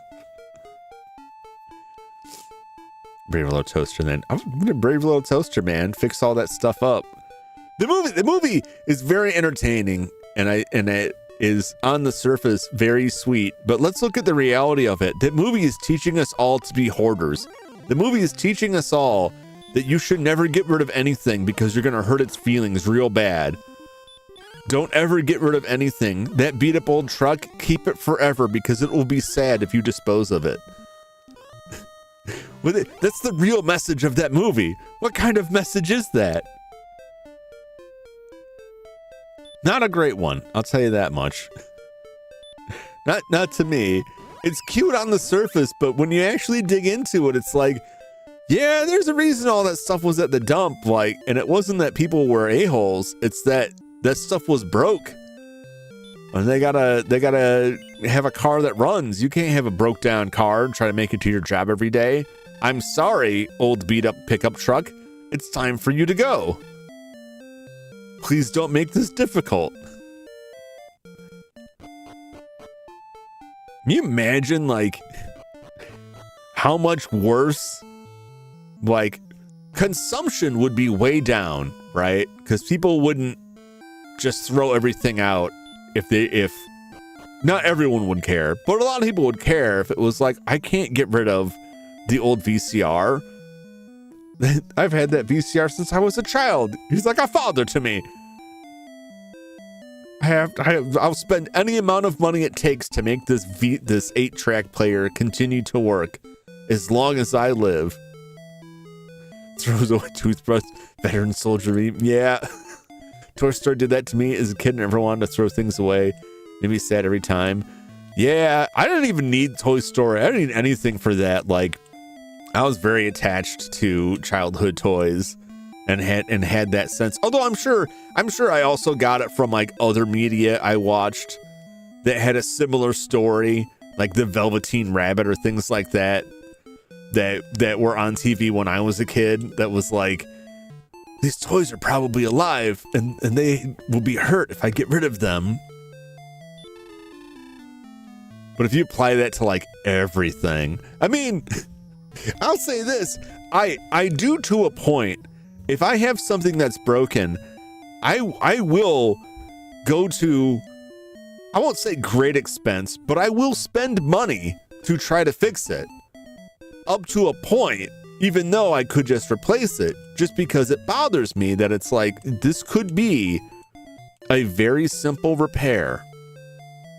Speaker 1: Brave Little Toaster, then. I'm gonna Brave Little Toaster, man. Fix all that stuff up. The movie is very entertaining, and it is, on the surface, very sweet. But let's look at the reality of it. That movie is teaching us all to be hoarders. The movie is teaching us all that you should never get rid of anything because you're going to hurt its feelings real bad. Don't ever get rid of anything. That beat up old truck, keep it forever because it will be sad if you dispose of it. That's the real message of that movie. What kind of message is that? Not a great one, I'll tell you that much. Not to me. It's cute on the surface, but when you actually dig into it, it's like, yeah, there's a reason all that stuff was at the dump, like, and it wasn't that people were a-holes, it's that stuff was broke. And they gotta have a car that runs. You can't have a broke down car and try to make it to your job every day. I'm sorry, old beat up pickup truck. It's time for you to go. Please don't make this difficult. Can you imagine, like, how much worse, like, consumption would be way down, right? Because people wouldn't just throw everything out if not everyone would care, but a lot of people would care if it was like, I can't get rid of the old VCR. I've had that VCR since I was a child. He's like a father to me. I'll spend any amount of money it takes to make this 8-track player continue to work as long as I live. Throws away toothbrush, veteran soldier. Yeah. Toy Story did that to me as a kid. Never wanted to throw things away. Made me sad every time. Yeah, I didn't even need Toy Story. I didn't need anything for that. Like, I was very attached to childhood toys and had that sense. Although I'm sure I also got it from like other media I watched. that had a similar story, like the Velveteen Rabbit or things like that were on TV when I was a kid, that was like, these toys are probably alive and they will be hurt if I get rid of them. But if you apply that to like everything, I mean, I'll say this, I do to a point. If I have something that's broken, I will go to, I won't say great expense, but I will spend money to try to fix it. Up to a point, even though I could just replace it, just because it bothers me that it's like, this could be a very simple repair.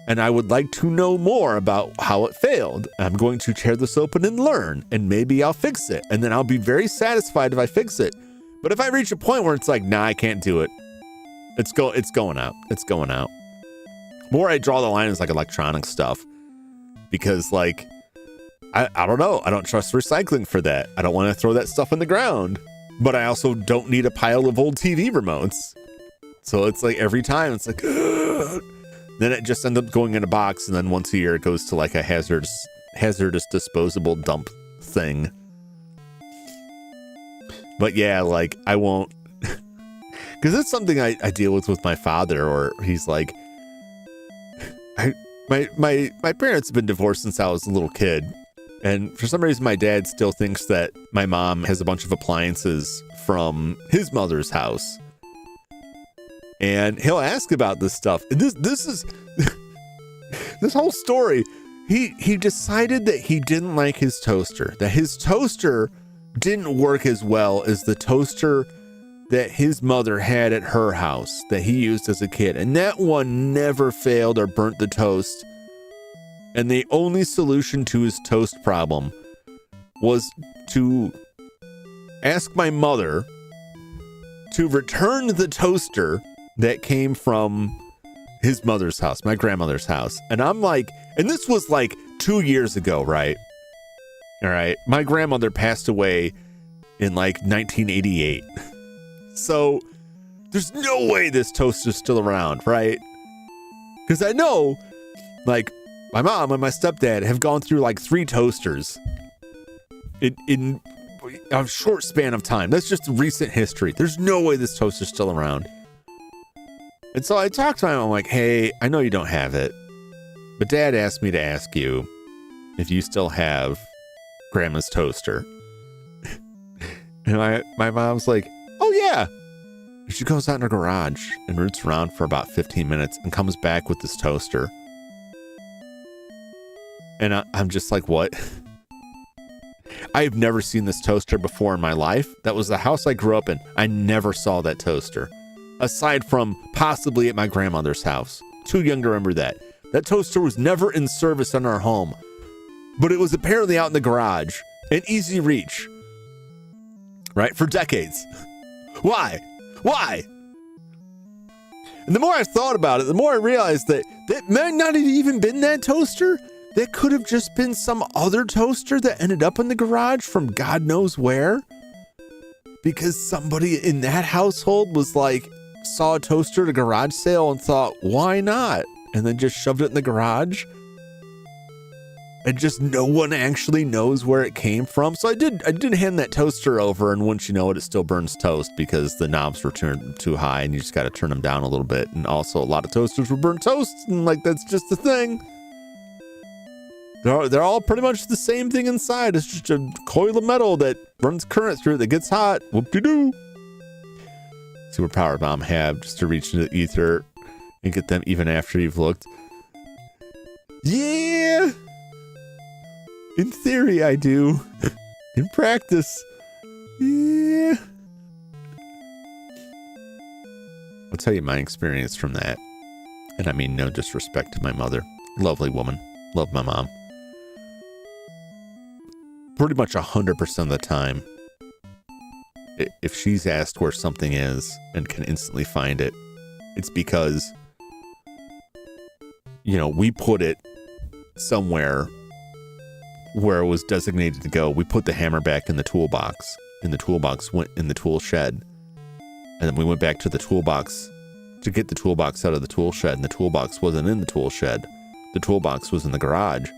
Speaker 1: And I would like to know more about how it failed. I'm going to tear this open and learn, and maybe I'll fix it. And then I'll be very satisfied if I fix it. But if I reach a point where it's like, nah, I can't do it, it's going out. It's going out. More I draw the line is like electronic stuff, because like, I don't know. I don't trust recycling for that. I don't want to throw that stuff in the ground, but I also don't need a pile of old TV remotes. So it's like every time it's like, ugh. Then it just ends up going in a box. And then once a year it goes to like a hazardous disposable dump thing. But yeah, like I won't, because it's something I deal with my father, or he's like, my parents have been divorced since I was a little kid. And for some reason, my dad still thinks that my mom has a bunch of appliances from his mother's house. And he'll ask about this stuff. And this is this whole story. He decided that he didn't like his toaster, that his toaster didn't work as well as the toaster that his mother had at her house that he used as a kid. And that one never failed or burnt the toast. And the only solution to his toast problem was to ask my mother to return the toaster that came from his mother's house, my grandmother's house. And I'm like, and this was like 2 years ago, right? All right. My grandmother passed away in like 1988. So there's no way this toaster's still around, right? Because I know, like, my mom and my stepdad have gone through like 3 toasters in a short span of time. That's just recent history. There's no way this toaster's still around. And so I talked to my mom, I'm like, hey, I know you don't have it, but Dad asked me to ask you if you still have Grandma's toaster. And my mom's like, oh yeah. She goes out in her garage and roots around for about 15 minutes and comes back with this toaster. And I'm just like, what? I've never seen this toaster before in my life. That was the house I grew up in. I never saw that toaster. Aside from possibly at my grandmother's house. Too young to remember that. That toaster was never in service in our home. But it was apparently out in the garage. In easy reach. Right? For decades. Why? Why? And the more I thought about it, the more I realized that might not have even been that toaster. That could have just been some other toaster that ended up in the garage from God knows where. Because somebody in that household was like, saw a toaster at a garage sale and thought, why not? And then just shoved it in the garage. And just no one actually knows where it came from. So I did hand that toaster over, and once you know it still burns toast because the knobs were turned too high and you just got to turn them down a little bit. And also a lot of toasters will burn toast, and like that's just the thing. They're all pretty much the same thing inside. It's just a coil of metal that runs current through it that gets hot. Whoop-de-doo. Superpower Mom have just to reach into the ether and get them even after you've looked. Yeah. In theory, I do. In practice, yeah. I'll tell you my experience from that. And I mean no disrespect to my mother. Lovely woman. Love my mom. Pretty much 100% of the time, if she's asked where something is and can instantly find it, it's because, you know, we put it somewhere where it was designated to go. We put the hammer back in the toolbox, and the toolbox went in the tool shed. And then we went back to the toolbox to get the toolbox out of the tool shed, and the toolbox wasn't in the tool shed. The toolbox was in the garage.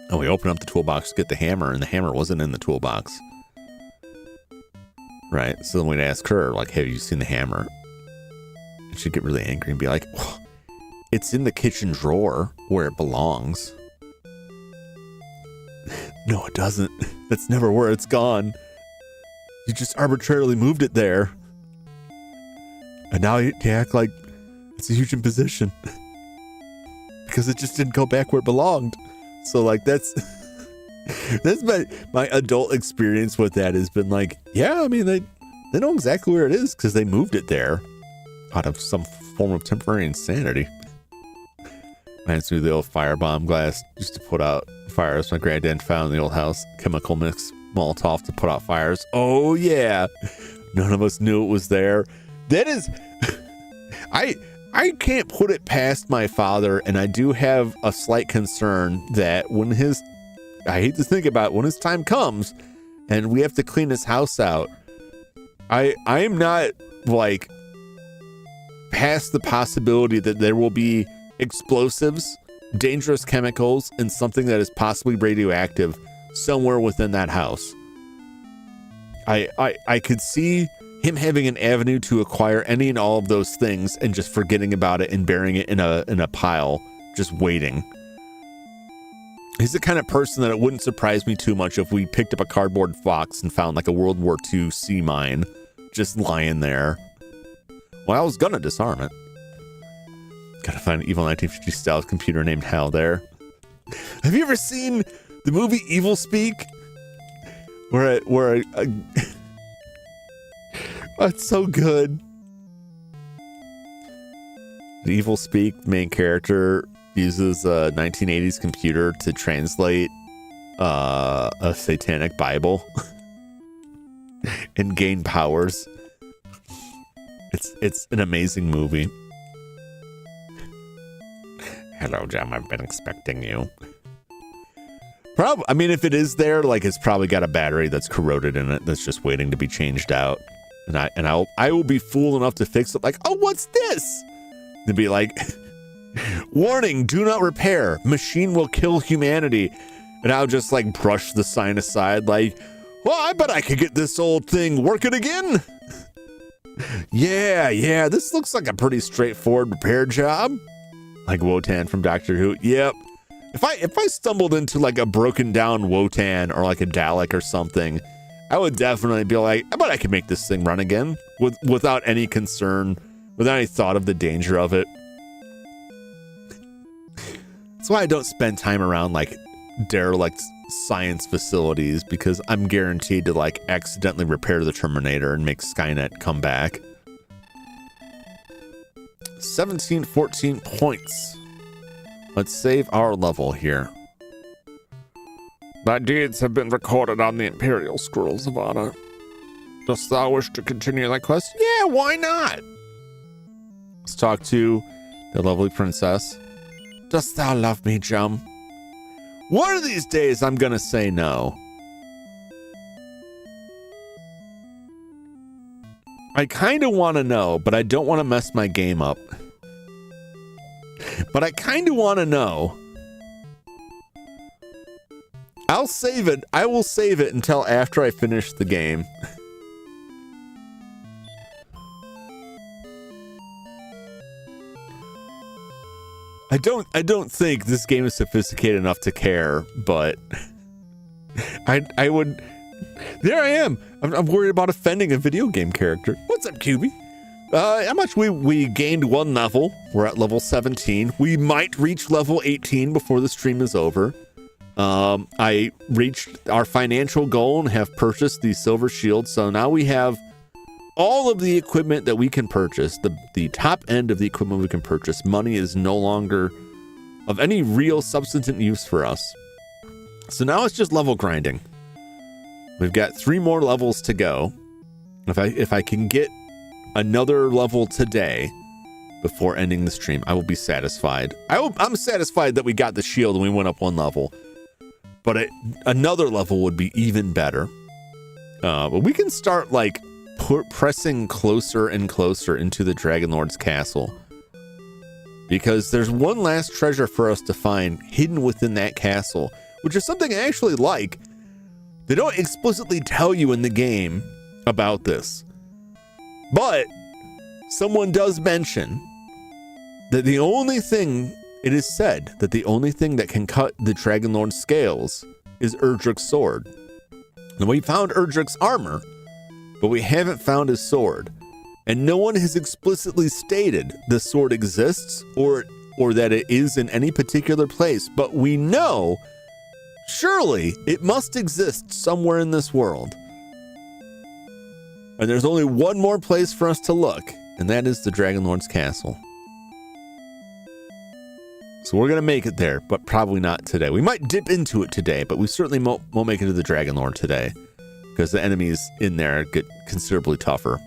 Speaker 1: And we opened up the toolbox to get the hammer, and the hammer wasn't in the toolbox. Right? So then we'd ask her, like, have you seen the hammer? And she'd get really angry and be like, oh, it's in the kitchen drawer where it belongs. No, it doesn't. That's never where it's gone. You just arbitrarily moved it there. And now you act like it's a huge imposition. Because it just didn't go back where it belonged. So, like, that's my adult experience with that has been like, yeah, I mean, they know exactly where it is because they moved it there out of some form of temporary insanity. Reminds me of the old firebomb glass used to put out fires my granddad found in the old house. Chemical mix Molotov to put out fires. Oh, yeah. None of us knew it was there. That is... I can't put it past my father, and I do have a slight concern that when his, I hate to think about it, when his time comes and we have to clean his house out, I am not like past the possibility that there will be explosives, dangerous chemicals, and something that is possibly radioactive somewhere within that house. I could see him having an avenue to acquire any and all of those things and just forgetting about it and burying it in a pile, just waiting. He's the kind of person that it wouldn't surprise me too much if we picked up a cardboard box and found like a World War II sea mine just lying there. Well, I was gonna disarm it. Gotta find an evil 1950s style computer named Hal there. Have you ever seen the movie Evil Speak? Where oh, it's so good. The Evil Speak main character uses a 1980s computer to translate a satanic Bible and gain powers. It's an amazing movie. Hello, Jum. I've been expecting you. I mean, if it is there, like it's probably got a battery that's corroded in it that's just waiting to be changed out. And I will be fool enough to fix it. Like, oh, what's this? And be like, warning, do not repair. Machine will kill humanity. And I'll just like brush the sign aside. Like, well, I bet I could get this old thing working again. Yeah. This looks like a pretty straightforward repair job. Like Wotan from Doctor Who. Yep. If I stumbled into like a broken down Wotan or like a Dalek or something, I would definitely be like, I bet I could make this thing run again without any concern, without any thought of the danger of it. That's why I don't spend time around like derelict science facilities, because I'm guaranteed to like accidentally repair the Terminator and make Skynet come back. 14 points. Let's save our level here. Thy deeds have been recorded on the Imperial Scrolls of Honor. Dost thou wish to continue thy quest? Yeah, why not? Let's talk to the lovely princess. Dost thou love me, Jum? One of these days, I'm gonna say no. I kind of want to know, but I don't want to mess my game up. But I kind of want to know. I'll save it. I will save it until after I finish the game. I don't think this game is sophisticated enough to care, but I would. There I am. I'm worried about offending a video game character. What's up, QB? How much we gained 1 level. We're at level 17. We might reach level 18 before the stream is over. I reached our financial goal and have purchased the silver shield. So now we have all of the equipment that we can purchase. The top end of the equipment we can purchase. Money is no longer of any real substantive use for us. So now it's just level grinding. We've got 3 more levels to go. If I can get another level today before ending the stream, I will be satisfied. I'm satisfied that we got the shield and we went up 1 level. But another level would be even better. But we can start like pressing closer and closer into the Dragon Lord's castle, because there's one last treasure for us to find hidden within that castle, which is something I actually like. They don't explicitly tell you in the game about this, but someone does mention that the only thing, it is said that the only thing that can cut the Dragon Lord's scales is Erdrick's sword. And we found Erdrick's armor, but we haven't found his sword. And no one has explicitly stated the sword exists or that it is in any particular place, but we know surely it must exist somewhere in this world. And there's only one more place for us to look, and that is the Dragon Lord's castle. So we're going to make it there, but probably not today. We might dip into it today, but we certainly won't make it to the Dragon Lord today, because the enemies in there get considerably tougher.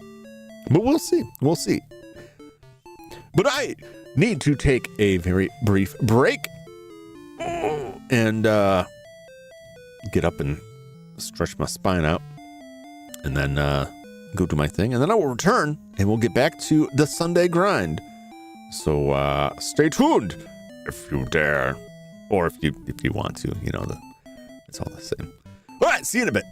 Speaker 1: But we'll see. We'll see. But I need to take a very brief break and get up and stretch my spine out, and then go do my thing, and then I will return and we'll get back to the Sunday grind. So stay tuned if you dare, or if you want to. You know, it's all the same. All right, see you in a bit.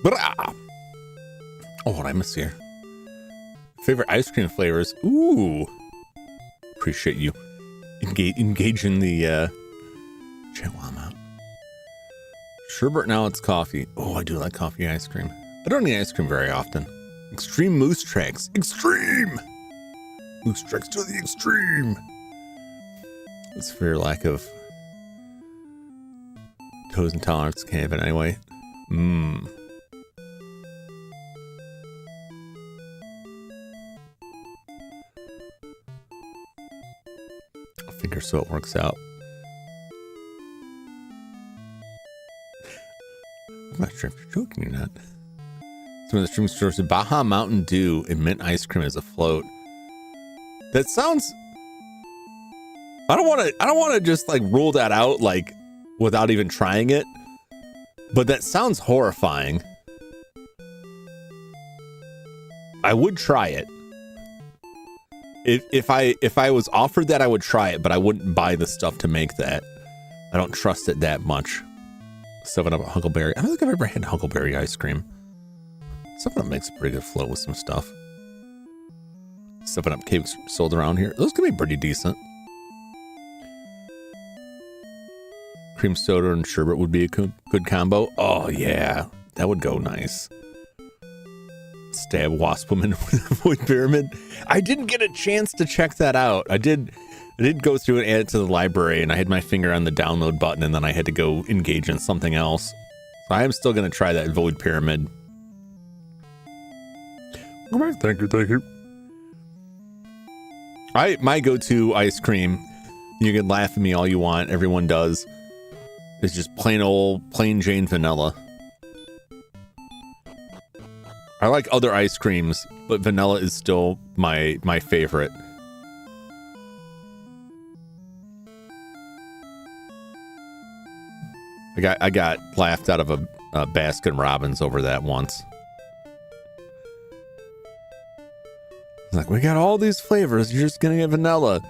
Speaker 1: Oh, what I miss here? Favorite ice cream flavors? Ooh, appreciate you engage in the chat while I'm out. Sherbet, now it's coffee. Oh, I do like coffee ice cream. I don't eat ice cream very often. Extreme moose tracks. Extreme moose tracks to the extreme. It's for your lack of toes intolerance. Can't have it anyway. I figure so it works out. I'm not sure if you're joking or not. Some of the stream stores said Baja Mountain Dew and mint ice cream as a float. That sounds. I don't want to just like rule that out like without even trying it. But that sounds horrifying. I would try it. If I was offered that, I would try it, but I wouldn't buy the stuff to make that. I don't trust it that much. 7-Up Huckleberry. I don't think I've ever had Huckleberry ice cream. 7-Up makes a pretty good float with some stuff. 7-Up cakes sold around here. Those can be pretty decent. Cream soda and sherbet would be a good combo. Oh yeah, that would go nice. Stab wasp woman with a void pyramid. I didn't get a chance to check that out. I did go through and add it to the library, and I had my finger on the download button, and then I had to go engage in something else. So I am still going to try that void pyramid. Thank you. My go-to ice cream, you can laugh at me all you want, everyone does, is just plain Jane vanilla. I like other ice creams, but vanilla is still my favorite. I got laughed out of a Baskin Robbins over that once. Like, we got all these flavors, you're just gonna get vanilla.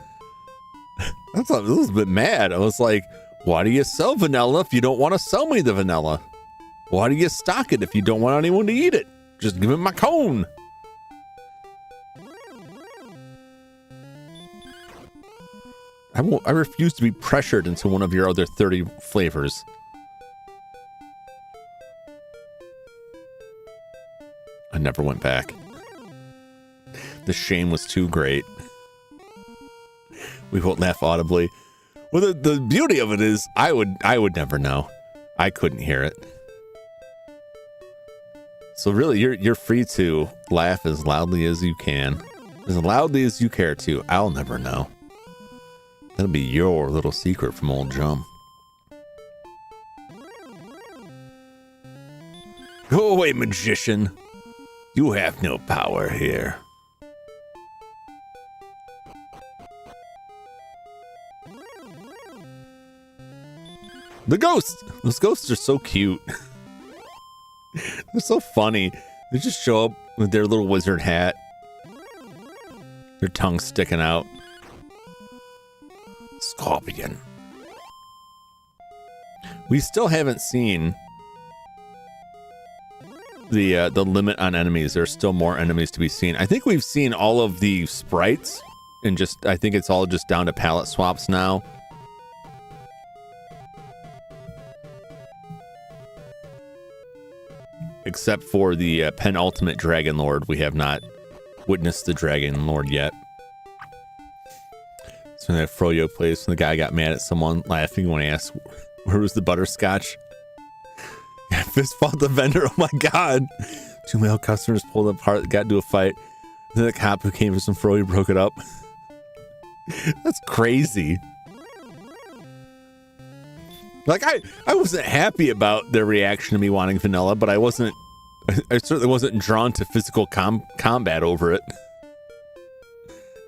Speaker 1: I was a little bit mad. I was like, why do you sell vanilla if you don't want to sell me the vanilla? Why do you stock it if you don't want anyone to eat it? Just give me my cone. I refuse to be pressured into one of your other 30 flavors. I never went back. The shame was too great. We won't laugh audibly. Well, the beauty of it is I would never know. I couldn't hear it. So really, you're free to laugh as loudly as you can, as loudly as you care to. I'll never know. That'll be your little secret from old Jum. Go away, magician. You have no power here. The ghosts! Those ghosts are so cute. They're so funny. They just show up with their little wizard hat. Their tongue sticking out. Scorpion. We still haven't seen the limit on enemies. There's still more enemies to be seen. I think we've seen all of the sprites, and I think it's all just down to palette swaps now. Except for the penultimate Dragon Lord, we have not witnessed the Dragon Lord yet. So that Froyo place, when the guy got mad at someone laughing when he asked where was the butterscotch. Fist fought the vendor. Oh my god! 2 male customers pulled apart, got into a fight. Then the cop who came for some Froyo broke it up. That's crazy. Like, I wasn't happy about their reaction to me wanting vanilla, but I certainly wasn't drawn to physical combat over it.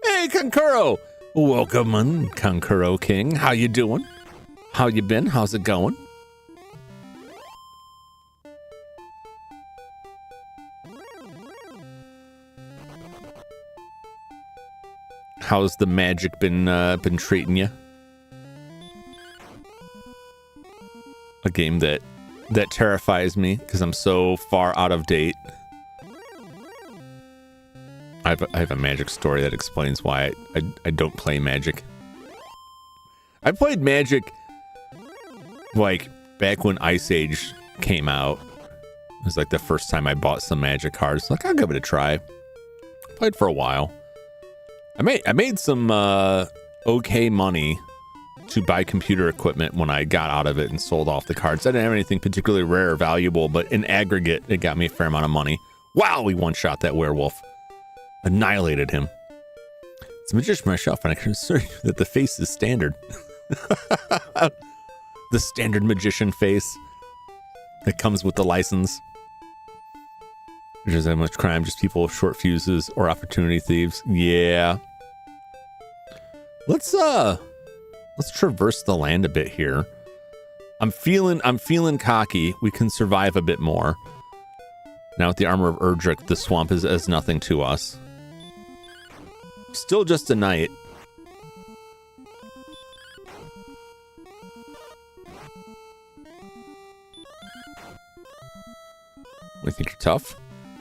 Speaker 1: Hey, Kankuro! Welcome on, Kankuro King. How you doing? How you been? How's it going? How's the magic been treating you? A game that that terrifies me because I'm so far out of date. I have a Magic story that explains why I don't play Magic. I played Magic like back when Ice Age came out. It was like the first time I bought some Magic cards. Like, I'll give it a try. Played for a while. I made some okay money to buy computer equipment when I got out of it and sold off the cards. I didn't have anything particularly rare or valuable, but in aggregate, it got me a fair amount of money. Wow, we one-shot that werewolf. Annihilated him. It's a magician myself, and I can assure you that the face is standard. The standard magician face that comes with the license. Which doesn't have much crime, just people with short fuses or opportunity thieves. Yeah. Let's traverse the land a bit here. I'm feeling cocky. We can survive a bit more. Now with the armor of Erdrick, the swamp is as nothing to us. Still just a night. You think you're tough?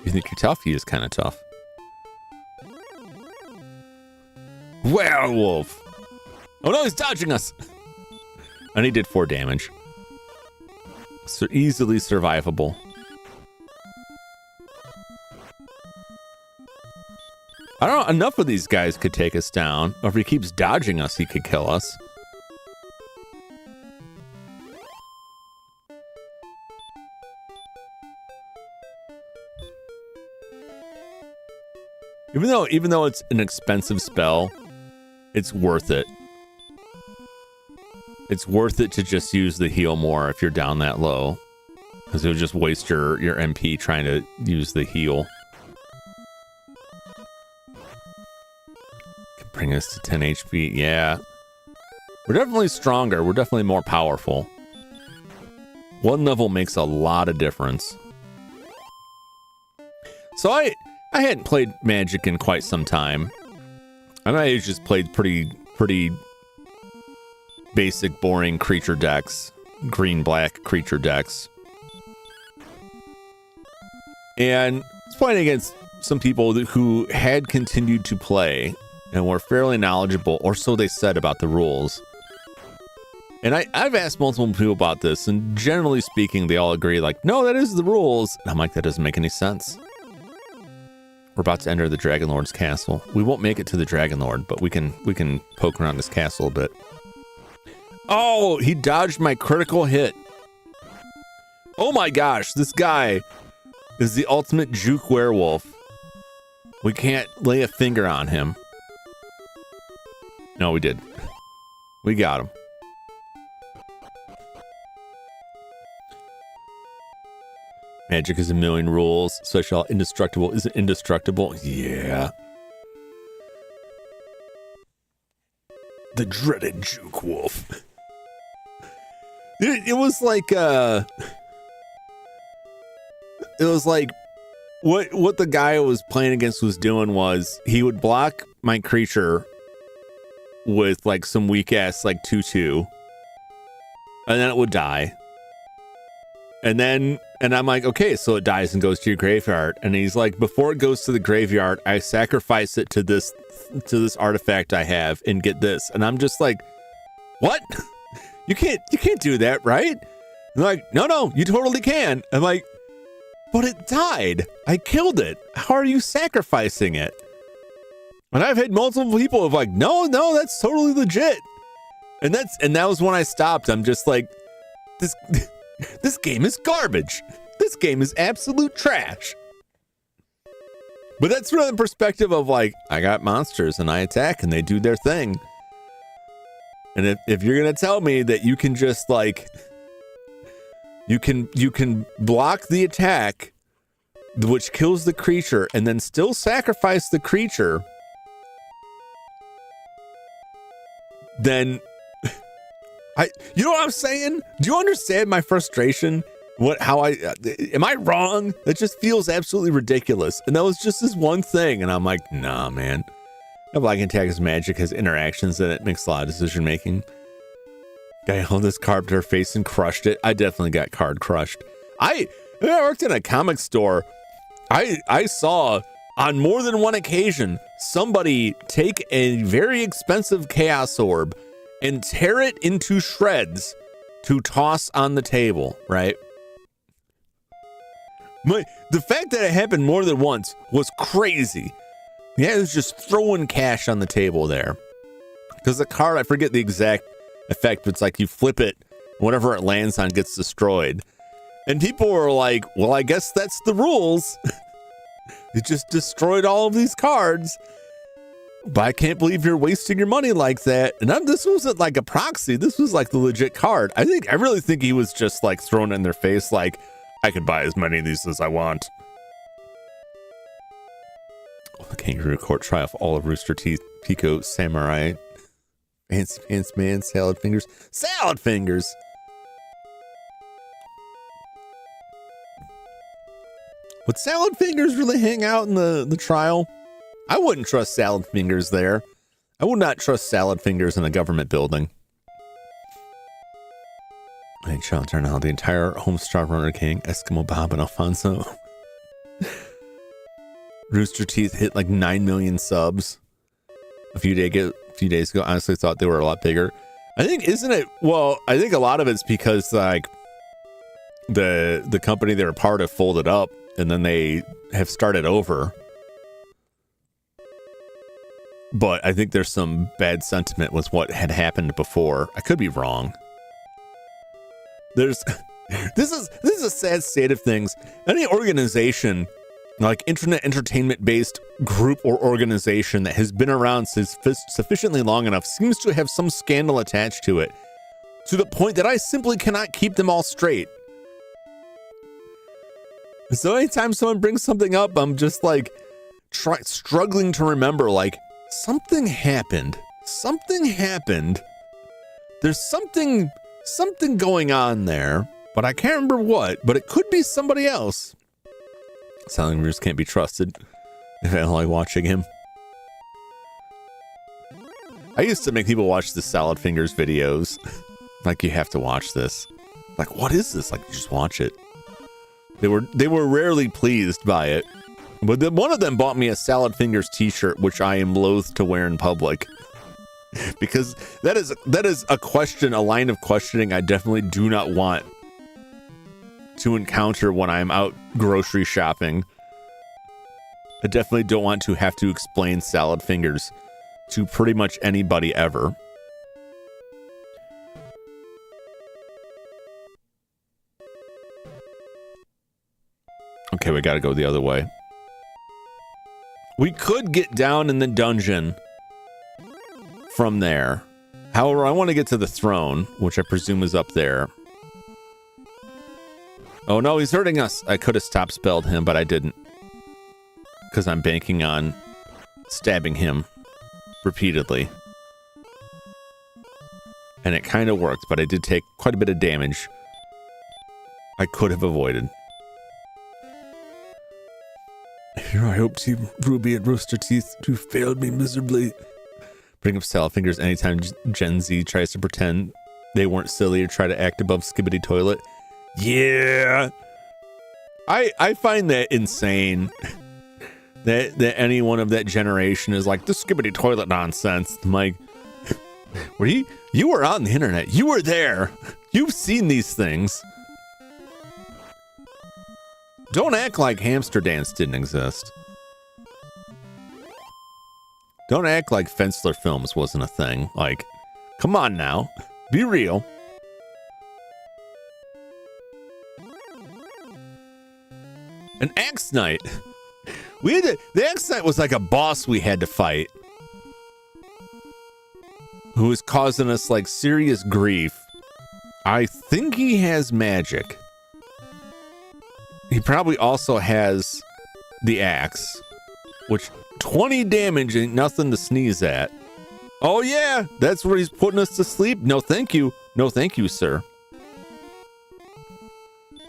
Speaker 1: You think you're tough? He is kind of tough. Werewolf! Oh no, he's dodging us! And he did 4 damage. So easily survivable. I don't know, enough of these guys could take us down. Or if he keeps dodging us, he could kill us. Even though it's an expensive spell, it's worth it. It's worth it to just use the heal more if you're down that low. Because it'll just waste your MP trying to use the heal. Can bring us to 10 HP. Yeah. We're definitely stronger. We're definitely more powerful. 1 level makes a lot of difference. So I hadn't played Magic in quite some time. I just played pretty basic, boring creature decks. Green-black creature decks. And I was playing against some people who had continued to play and were fairly knowledgeable, or so they said, about the rules. And I've asked multiple people about this, and generally speaking, they all agree, like, no, that is the rules. And I'm like, that doesn't make any sense. We're about to enter the Dragon Lord's castle. We won't make it to the Dragon Lord, but we can poke around this castle a bit. Oh, he dodged my critical hit. Oh my gosh, this guy is the ultimate juke werewolf. We can't lay a finger on him. No, we did. We got him. Magic is a million rules. Special indestructible isn't indestructible. Yeah. The dreaded juke wolf. It was like what the guy I was playing against was doing was he would block my creature with like some weak ass like 2/2, and then it would die. And I'm like, okay, so it dies and goes to your graveyard. And he's like, before it goes to the graveyard, I sacrifice it to this artifact I have and get this. And I'm just like, what? You can't do that, right? And they're like, no, you totally can. I'm like, but it died. I killed it. How are you sacrificing it? And I've had multiple people of like, no, that's totally legit. And that was when I stopped. I'm just like, this game is garbage. This game is absolute trash. But that's from the perspective of like, I got monsters and I attack and they do their thing. And if you're going to tell me that you can just like, you can block the attack, which kills the creature, and then still sacrifice the creature, then you know what I'm saying? Do you understand my frustration? Am I wrong? That just feels absolutely ridiculous. And that was just this one thing. And I'm like, nah, man. Black Antagonist Magic has interactions and it makes a lot of decision making. Guy held this card to her face and crushed it. I definitely got card crushed. I worked in a comic store. I saw on more than one occasion somebody take a very expensive chaos orb and tear it into shreds to toss on the table, right? The fact that it happened more than once was crazy. Yeah, it was just throwing cash on the table there. Because the card, I forget the exact effect, but it's like you flip it, whatever it lands on gets destroyed. And people were like, well, I guess that's the rules. It just destroyed all of these cards. But I can't believe you're wasting your money like that. And this wasn't like a proxy. This was like the legit card. I really think he was just like thrown in their face like, I could buy as many of these as I want. Oh, the kangaroo court trial of all of Rooster Teeth, Pico, Samurai, Fancy Pants Man, Salad Fingers. Salad Fingers! Would Salad Fingers really hang out in the trial? I wouldn't trust Salad Fingers there. I would not trust Salad Fingers in a government building. I think Sean turned out the entire Homestar Runner King, Eskimo Bob, and Alfonso. Rooster Teeth hit like 9 million subs a few days ago. Honestly, thought they were a lot bigger. I think, isn't it? Well, I think a lot of it's because like the company they were part of folded up, and then they have started over. But I think there's some bad sentiment with what had happened before. I could be wrong. This is a sad state of things. Any organization, like internet entertainment based group or organization that has been around since sufficiently long enough, seems to have some scandal attached to it, to the point that I simply cannot keep them all straight. So anytime someone brings something up, I'm just like struggling to remember, like, something happened. There's something going on there, but I can't remember what, but it could be somebody else. Selling Roos can't be trusted if I don't like watching him. I used to make people watch the Salad Fingers videos. Like, you have to watch this. Like, what is this? Like, just watch it. They were rarely pleased by it. But then one of them bought me a Salad Fingers t-shirt, which I am loath to wear in public. Because that is a line of questioning I definitely do not want to encounter when I'm out grocery shopping. I definitely don't want to have to explain Salad Fingers to pretty much anybody ever. Okay, we gotta go the other way. We could get down in the dungeon from there. However, I want to get to the throne, which I presume is up there. Oh no, he's hurting us. I could have stop spelled him, but I didn't. Because I'm banking on stabbing him repeatedly. And it kind of worked, but I did take quite a bit of damage I could have avoided. I hope Team Ruby and Rooster Teeth who failed me miserably. Bring up Salad Fingers anytime Gen Z tries to pretend they weren't silly or try to act above Skibbity Toilet. Yeah. I find that insane. That anyone of that generation is like, this Skibbity Toilet nonsense. I'm like, you were on the internet. You were there. You've seen these things. Don't act like Hamster Dance didn't exist. Don't act like Fensler Films wasn't a thing. Like, come on now. Be real. An Axe Knight. The Axe Knight was like a boss we had to fight. Who was causing us like serious grief. I think he has magic. He probably also has the axe, which 20 damage ain't nothing to sneeze at. Oh yeah, that's where he's putting us to sleep? No thank you. No thank you, sir.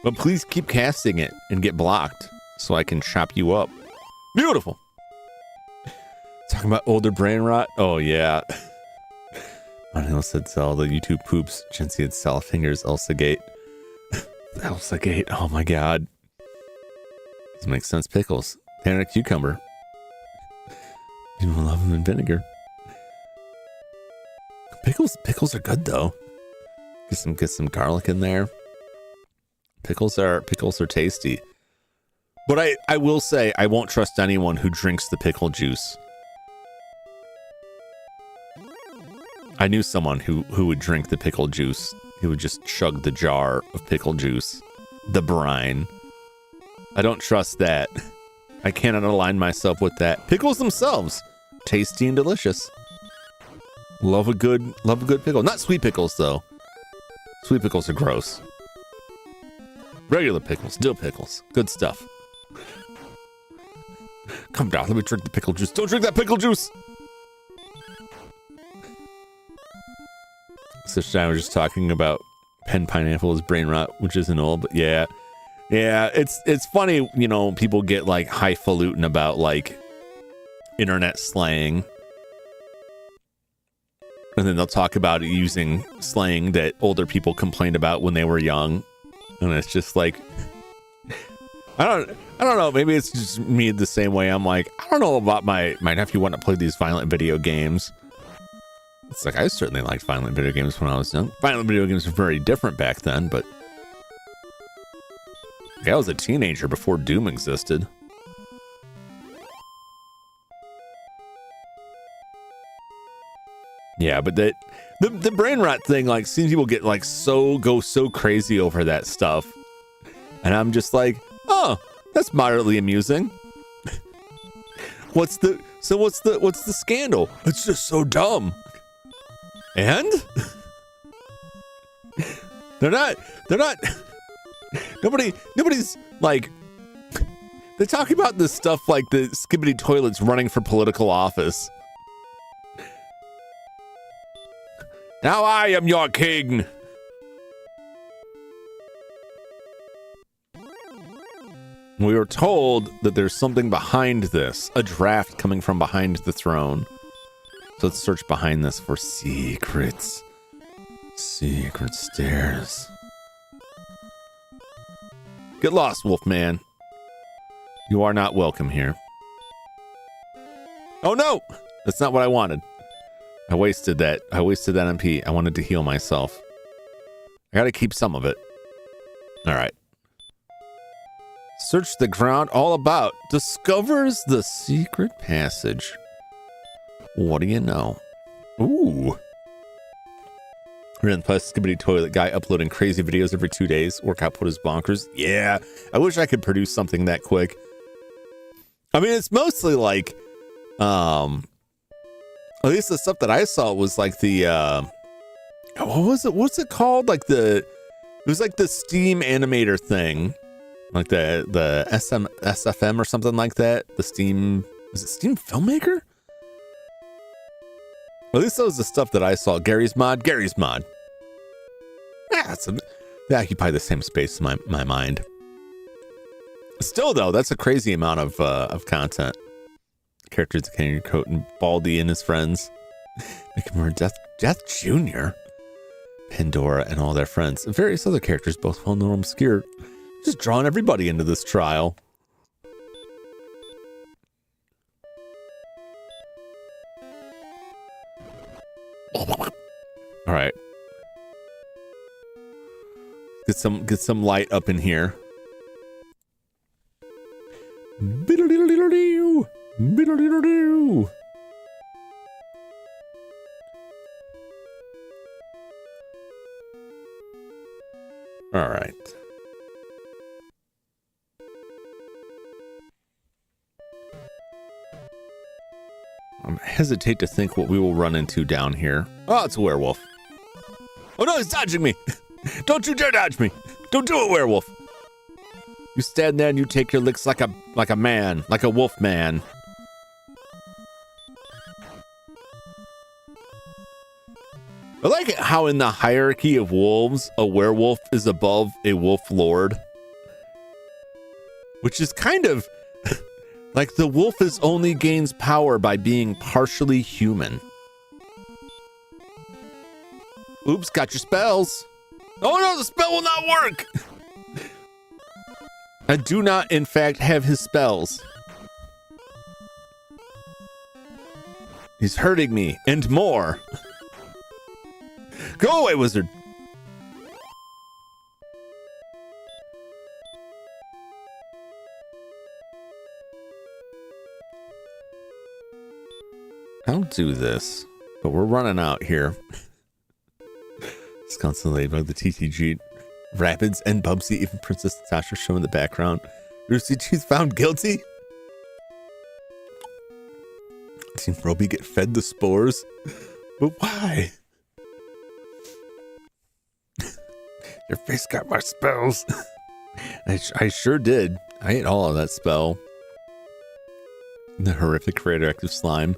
Speaker 1: But please keep casting it and get blocked so I can chop you up. Beautiful. Talking about older brain rot? Oh yeah. Anil said sell the YouTube poops. Jency had sell fingers. Elsa Gate. Elsa Gate. Oh my god. This makes sense. Pickles. Tanner cucumber. People love them in vinegar. Pickles are good though. Get some garlic in there. Pickles are tasty. But I will say I won't trust anyone who drinks the pickle juice. I knew someone who would drink the pickle juice. He would just chug the jar of pickle juice, the brine. I don't trust that. I cannot align myself with that. Pickles themselves, tasty and delicious. Love a good pickle. Not sweet pickles though. Sweet pickles are gross. Regular pickles, dill pickles, good stuff. Come down, let me drink the pickle juice. Don't drink that pickle juice. Sister and I were just talking about pen pineapple is brain rot, which isn't old, but yeah, it's funny, you know, people get like highfalutin about like internet slang, and then they'll talk about it using slang that older people complained about when they were young, and it's just like, I don't know, maybe it's just me the same way. I'm like, I don't know about my nephew wanting to play these violent video games. It's like, I certainly liked violent video games when I was young. Violent video games were very different back then, but I was a teenager before Doom existed. Yeah, but the brain rot thing, like, seeing people get like go so crazy over that stuff, and I'm just like, oh, that's moderately amusing. What's the scandal? It's just so dumb. And they're not nobody's like, they talk about this stuff like the skibbity toilets running for political office. Now I am your king. We were told that there's something behind this, a draft coming from behind the throne. So let's search behind this for secrets. Secret stairs. Get lost, Wolfman. You are not welcome here. Oh no! That's not what I wanted. I wasted that MP. I wanted to heal myself. I gotta keep some of it. Alright. Search the ground all about. Discovers the secret passage. What do you know? Ooh. We're in the skibbity toilet guy uploading crazy videos every 2 days. Work output is bonkers. Yeah. I wish I could produce something that quick. I mean, it's mostly like, at least the stuff that I saw was like the, what was it? What's it called? Like it was like the Steam animator thing. Like the SFM or something like that. The Steam, is it Steam Filmmaker? At least that was the stuff that I saw. Gary's mod. Yeah, they occupy the same space in my mind. Still, though, that's a crazy amount of content. Characters that can your coat and Baldy and his friends. Make him Death Jr., Pandora, and all their friends. And various other characters, both well known and obscure. Just drawing everybody into this trial. All right. Get some light up in here. All right. I hesitate to think what we will run into down here. Oh, it's a werewolf. Oh no, he's dodging me. Don't you dare dodge me. Don't do it, werewolf. You stand there and you take your licks like a man, like a wolf man. I like how in the hierarchy of wolves, a werewolf is above a wolf lord. Which is kind of like the wolf only gains power by being partially human. Oops, got your spells. Oh no, the spell will not work. I do not, in fact, have his spells. He's hurting me and more. Go away, wizard. I'll do this, but we're running out here. Wisconsin Ladybug, the TTG Rapids, and Bubsy, even Princess Natasha show in the background. Rooster Teeth found guilty. Team Roby get fed the spores, but why? Your face got my spells. I sure did. I ate all of that spell. The horrific radioactive slime.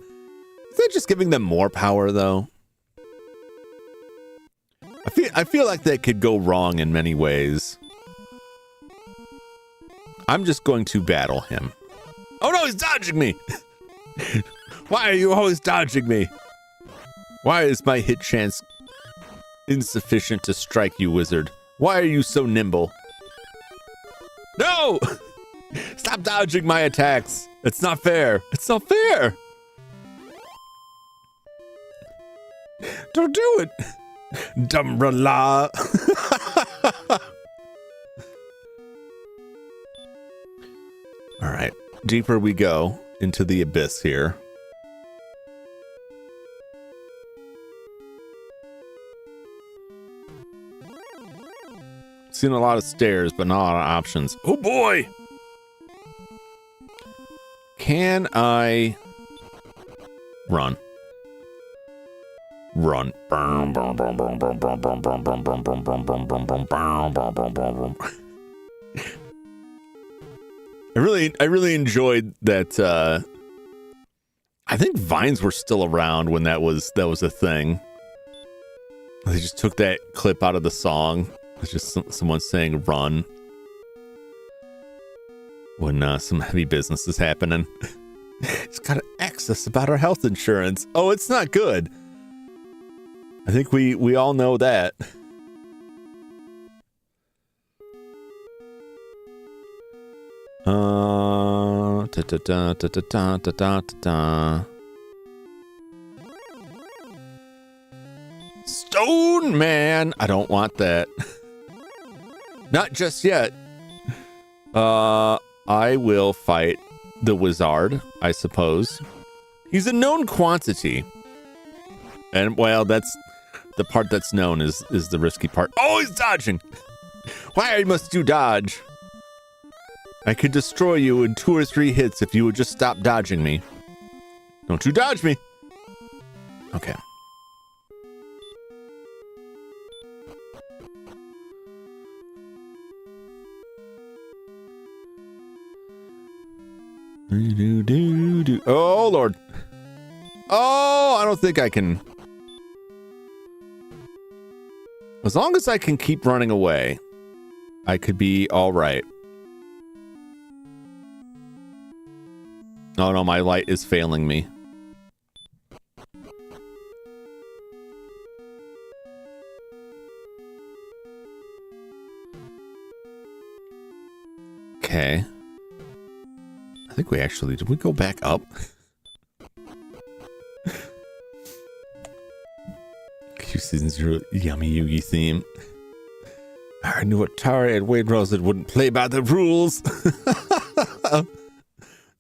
Speaker 1: Is that just giving them more power, though? I feel like that could go wrong in many ways. I'm just going to battle him. Oh no, he's dodging me! Why are you always dodging me? Why is my hit chance insufficient to strike you, wizard? Why are you so nimble? No! Stop dodging my attacks. It's not fair. It's not fair. Don't do it. Dumbrala. All right. Deeper we go into the abyss here. Seen a lot of stairs, but not a lot of options. Oh boy! Can I run? Run. I really enjoyed that. I think vines were still around when that was a thing. They just took that clip out of the song. It's just someone saying "run" when some heavy business is happening. It's got to ask us about our health insurance. Oh, it's not good. I think we all know that. Stone man, I don't want that. Not just yet. I will fight the wizard, I suppose. He's a known quantity. And, well, that's the part that's known is the risky part. Oh, he's dodging! Why must you dodge? I could destroy you in 2 or 3 hits if you would just stop dodging me. Don't you dodge me! Okay. Oh, Lord. Oh, I don't think I can. As long as I can keep running away, I could be all right. Oh, no, my light is failing me. Okay. I think we actually, did we go back up? Season 0 Yummy Yugi theme. I knew Atari and Wade Rose wouldn't play by the rules.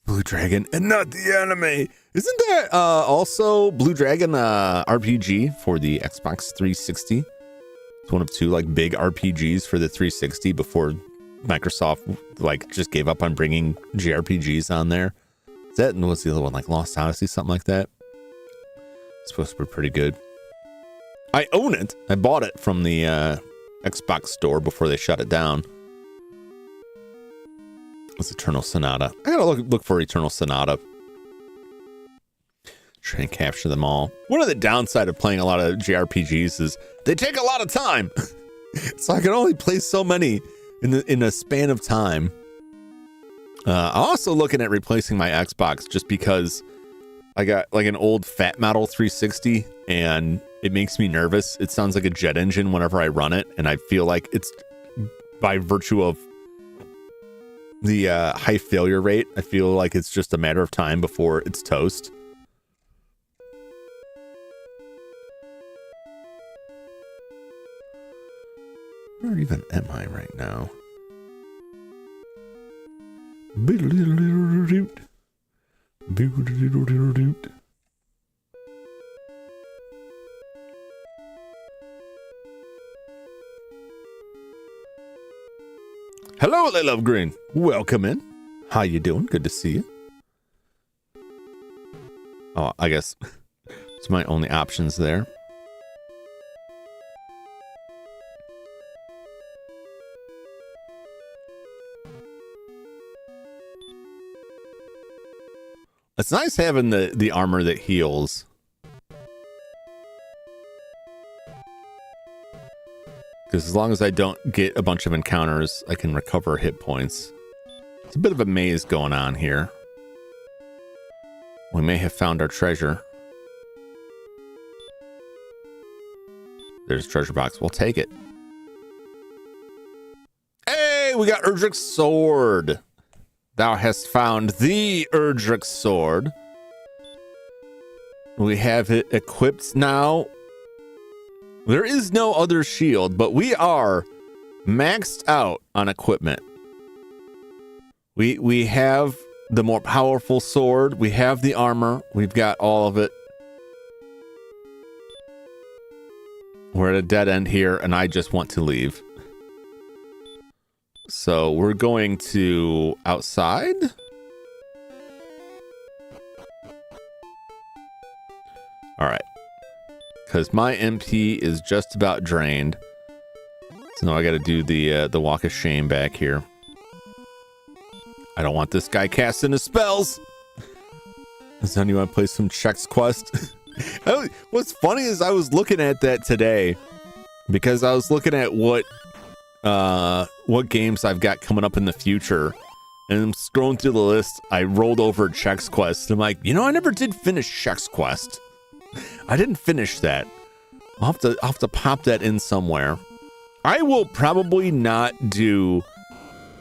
Speaker 1: Blue Dragon and not the anime. Isn't there also Blue Dragon RPG for the Xbox 360? It's one of 2 like big RPGs for the 360 before Microsoft like just gave up on bringing JRPGs on there. Is that, and what's the other one, like Lost Odyssey, something like that? It's supposed to be pretty good. I own it. I bought it from the Xbox store before they shut it down. It's Eternal Sonata. I gotta look for Eternal Sonata. Try and capture them all. One of the downside of playing a lot of JRPGs is they take a lot of time. So I can only play so many in a span of time. I'm also looking at replacing my Xbox just because I got like an old Fat Model 360 and it makes me nervous. It sounds like a jet engine whenever I run it. And I feel like it's by virtue of the high failure rate. I feel like it's just a matter of time before it's toast. Where even am I right now? Hello, they love green. Welcome in. How you doing? Good to see you. Oh, I guess it's my only options there. It's nice having the armor that heals. Because as long as I don't get a bunch of encounters, I can recover hit points. It's a bit of a maze going on here. We may have found our treasure. There's a treasure box. We'll take it. Hey, we got Erdrick's sword. Thou hast found the Erdrick sword. We have it equipped now. There is no other shield, but we are maxed out on equipment. We have the more powerful sword. We have the armor. We've got all of it. We're at a dead end here, and I just want to leave. So we're going to outside. All right. Because my MP is just about drained. So now I got to do the walk of shame back here. I don't want this guy casting his spells. Does anyone play some Chex Quest? What's funny is I was looking at that today because I was looking at what games I've got coming up in the future, and I'm scrolling through the list. I rolled over Chex Quest. I'm like, I never did finish Chex Quest. I didn't finish that. I'll have to pop that in somewhere. I will probably not do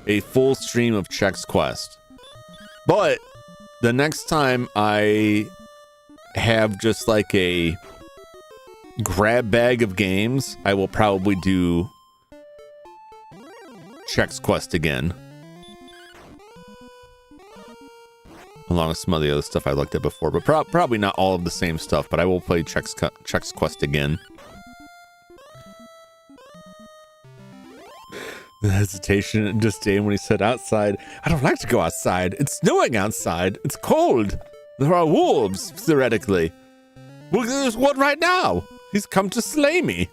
Speaker 1: a full stream of Chex Quest, but the next time I have just like a grab bag of games, I will probably do Chex Quest again, along with some of the other stuff I looked at before, but probably not all of the same stuff, but I will play Chex Quest again. The hesitation and disdain when he said outside. I don't like to go outside. It's snowing outside. It's cold. There are wolves, theoretically. Well, there's one right now. He's come to slay me.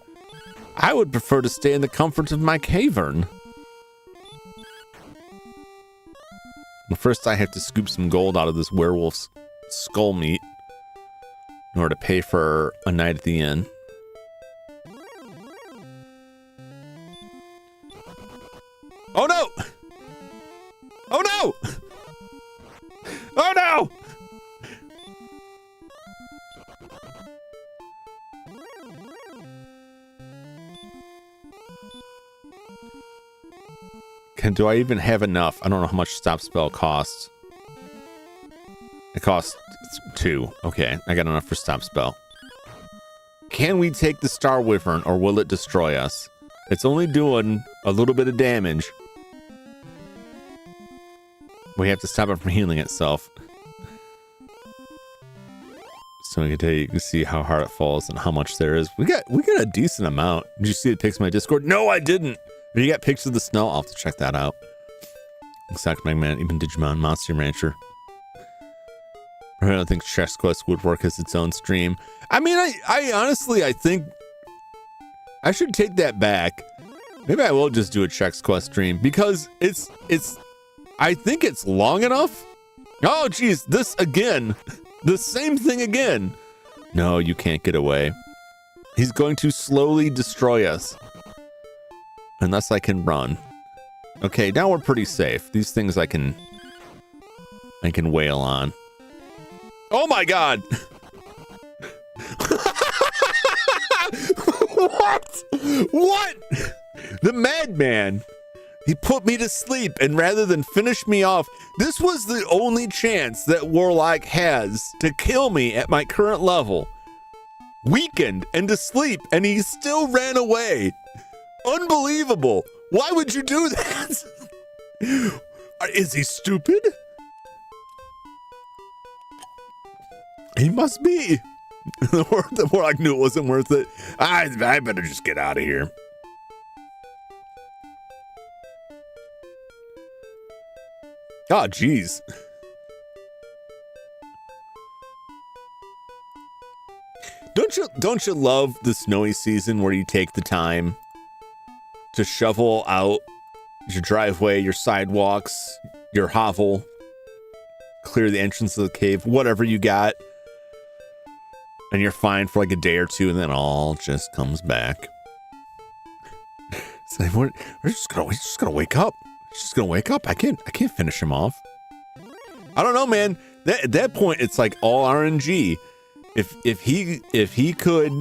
Speaker 1: I would prefer to stay in the comfort of my cavern. Well, first I have to scoop some gold out of this werewolf's skull meat in order to pay for a night at the inn. Oh no! Oh no! Oh no! Do I even have enough? I don't know how much stop spell costs. It costs 2. Okay, I got enough for stop spell. Can we take the Star Wyvern, or will it destroy us? It's only doing a little bit of damage. We have to stop it from healing itself. So you can see how hard it falls and how much there is. We got a decent amount. Did you see the pics in my Discord? No, I didn't. If you got pictures of the snow, I'll have to check that out. Exact Magman, even Digimon, Monster Rancher. I don't think Chex Quest would work as its own stream. I mean, I honestly, I think I should take that back. Maybe I will just do a Chex Quest stream because I think it's long enough. Oh, geez, this again. The same thing again. No, you can't get away. He's going to slowly destroy us. Unless I can run. Okay, now we're pretty safe. These things I can wail on. Oh my God. What? What? The madman. He put me to sleep, and rather than finish me off, this was the only chance that Warlock has to kill me at my current level. Weakened and to sleep, and he still ran away. Unbelievable. Why would you do that? Is he stupid? He must be. The Warlock knew it wasn't worth it. I better just get out of here. Oh, geez. Don't you love the snowy season where you take the time to shovel out your driveway, your sidewalks, your hovel, clear the entrance of the cave, whatever you got, and you're fine for like a day or two, and then all just comes back. It's like, we're just gonna wake up. He's just gonna wake up. I can't finish him off. I don't know, man. At that point, it's like all RNG. If he could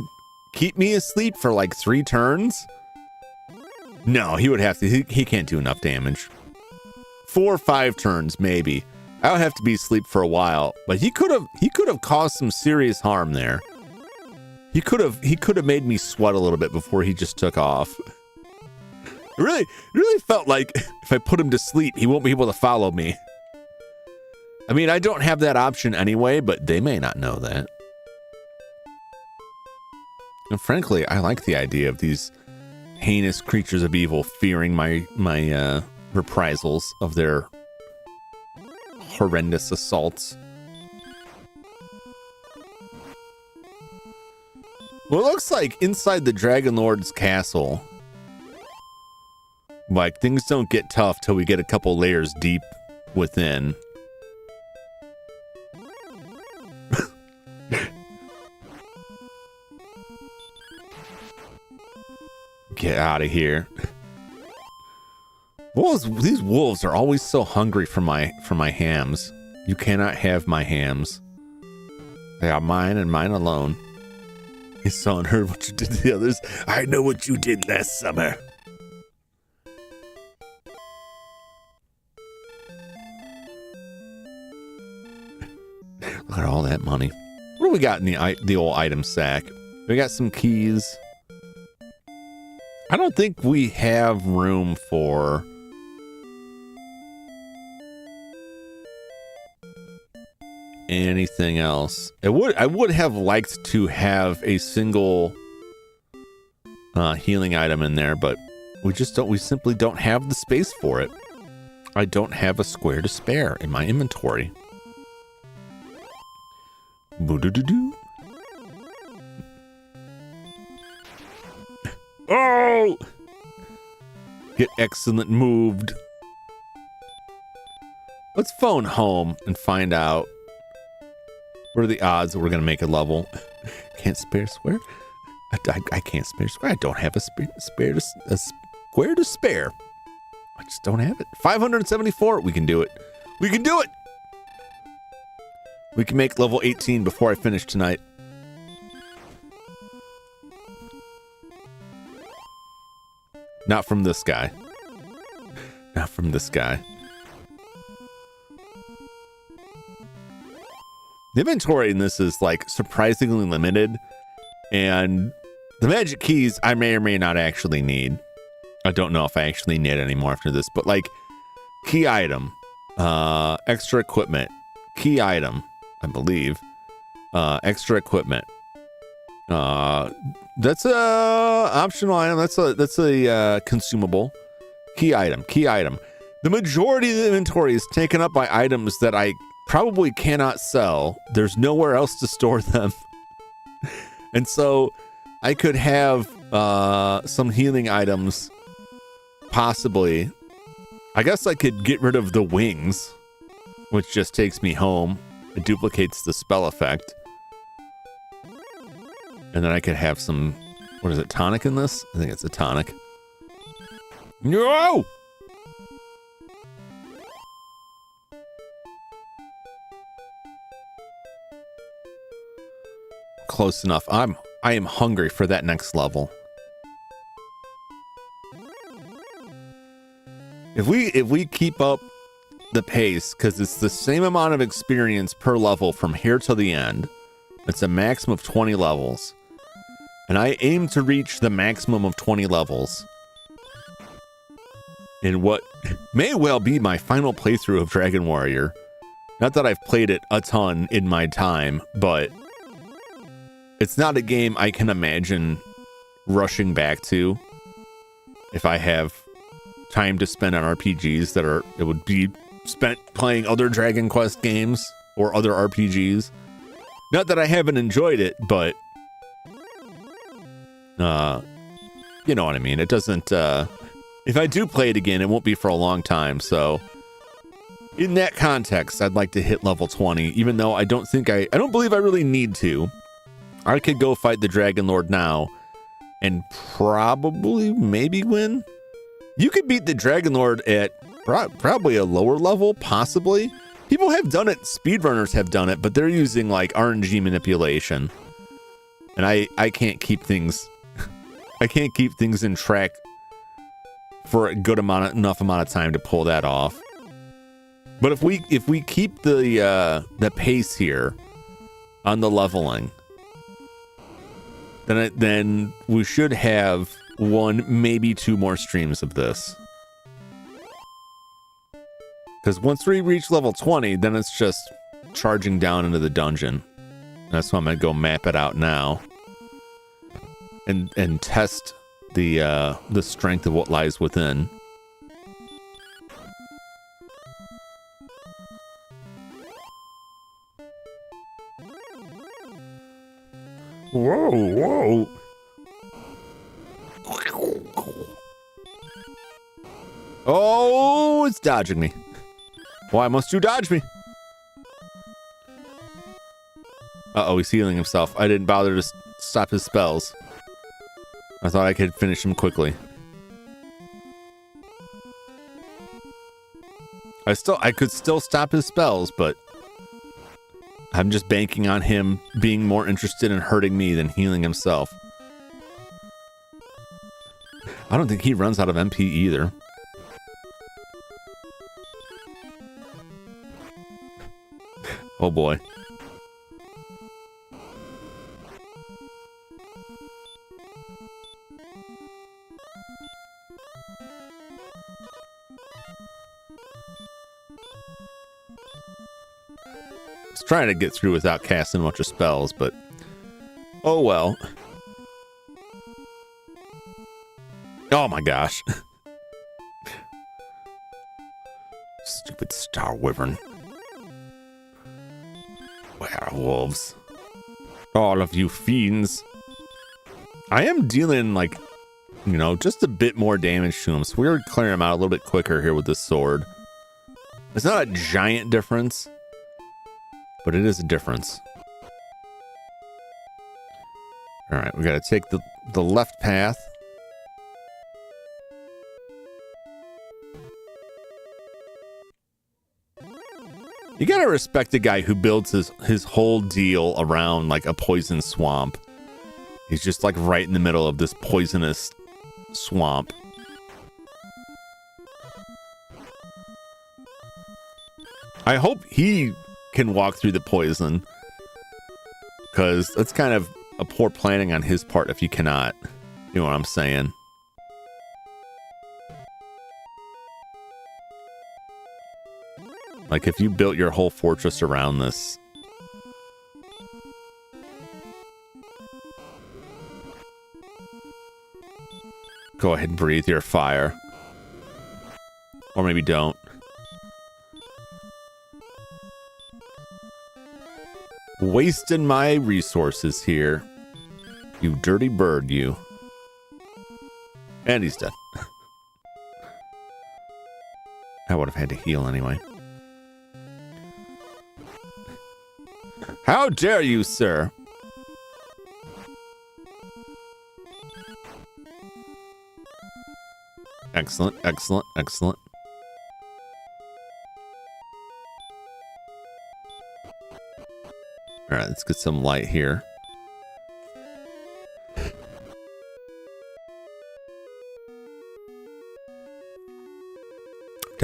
Speaker 1: keep me asleep for like 3 turns, no, he would have to. He can't do enough damage. 4 or 5 turns, maybe. I would have to be asleep for a while, but he could have caused some serious harm there. He could have made me sweat a little bit before he just took off. It really felt like if I put him to sleep, he won't be able to follow me. I mean, I don't have that option anyway, but they may not know that. And frankly, I like the idea of these heinous creatures of evil fearing my reprisals of their horrendous assaults. Well, it looks like inside the Dragon Lord's castle, like, things don't get tough till we get a couple layers deep within. Get out of here. These wolves are always so hungry for my hams. You cannot have my hams. They are mine and mine alone. You saw and heard what you did to the others. I know what you did last summer. Look at all that money. What do we got in the old item sack? We got some keys. I don't think we have room for anything else. I would have liked to have a single healing item in there, but we simply don't have the space for it. I don't have a square to spare in my inventory. Boo-doo-doo-doo. Oh! Get excellent moved. Let's phone home and find out what are the odds that we're going to make a level. Can't spare square? I can't spare square. I don't have a square to spare. I just don't have it. 574. We can do it. We can do it. We can make level 18 before I finish tonight. Not from this guy. Not from this guy. The inventory in this is like surprisingly limited, and the magic keys I may or may not actually need. I don't know if I actually need any more after this, but like key item, extra equipment, key item, I believe, extra equipment. That's a optional item. That's a consumable. Key item. The majority of the inventory is taken up by items that I probably cannot sell. There's nowhere else to store them. And so I could have some healing items, possibly. I guess I could get rid of the wings, which just takes me home. It duplicates the spell effect. And then I could have some, what is it, tonic in this? I think it's a tonic. No! close enough. I am hungry for that next level. If we keep up the pace, because it's the same amount of experience per level from here to the end. It's a maximum of 20 levels. And I aim to reach the maximum of 20 levels in what may well be my final playthrough of Dragon Warrior. Not that I've played it a ton in my time, but it's not a game I can imagine rushing back to if I have time to spend on RPGs that would be spent playing other Dragon Quest games or other RPGs. Not that I haven't enjoyed it, but you know what I mean. It doesn't if I do play it again, it won't be for a long time. So in that context, I'd like to hit level 20, even though I don't believe I really need to. I could go fight the Dragon Lord now and maybe win. You could beat the Dragon Lord at probably a lower level, possibly. People have done it, speedrunners have done it, but they're using like RNG manipulation. And I can't keep things in track for a good enough amount of time to pull that off. But if we keep the pace here on the leveling, then we should have one, maybe two more streams of this. Because once we reach level 20, then it's just charging down into the dungeon. That's why I'm gonna go map it out now and test the strength of what lies within. Whoa. Oh, it's dodging me. Why must you dodge me? Uh-oh, he's healing himself. I didn't bother to stop his spells. I thought I could finish him quickly. I could still stop his spells, but I'm just banking on him being more interested in hurting me than healing himself. I don't think he runs out of MP either. Oh boy. I was trying to get through without casting a bunch of spells, but oh well. Oh my gosh. Stupid star wyvern. Werewolves. All of you fiends. I am dealing, like, you know, just a bit more damage to him, so we're clearing him out a little bit quicker here with this sword. It's not a giant difference, but it is a difference. Alright, we gotta take the left path. You gotta respect a guy who builds his whole deal around like a poison swamp. He's just like right in the middle of this poisonous swamp. I hope he can walk through the poison, because that's kind of a poor planning on his part if you cannot. You know what I'm saying? Like, if you built your whole fortress around this. Go ahead and breathe your fire. Or maybe don't. Wasting my resources here. You dirty bird, you. And he's dead. I would have had to heal anyway. How dare you, sir? Excellent, excellent, excellent. All right, let's get some light here.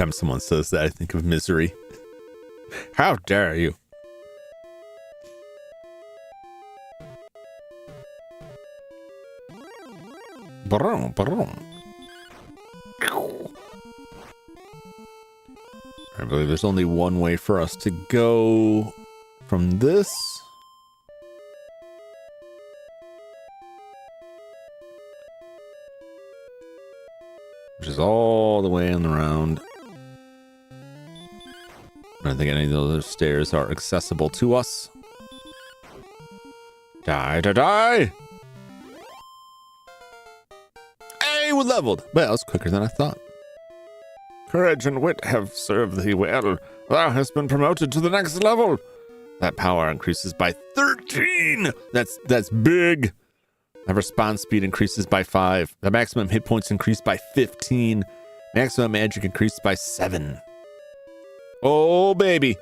Speaker 1: time someone says that, I think of Misery. How dare you? Brum, brum. I believe there's only one way for us to go from this. Which is all the way on the round. I don't think any of those stairs are accessible to us. Die, die, die! Hey, we're leveled! Well, that was quicker than I thought. Courage and wit have served thee well. Thou hast been promoted to the next level. That power increases by 13. That's big. The response speed increases by 5. The maximum hit points increased by 15. Maximum magic increased by 7. Oh, baby.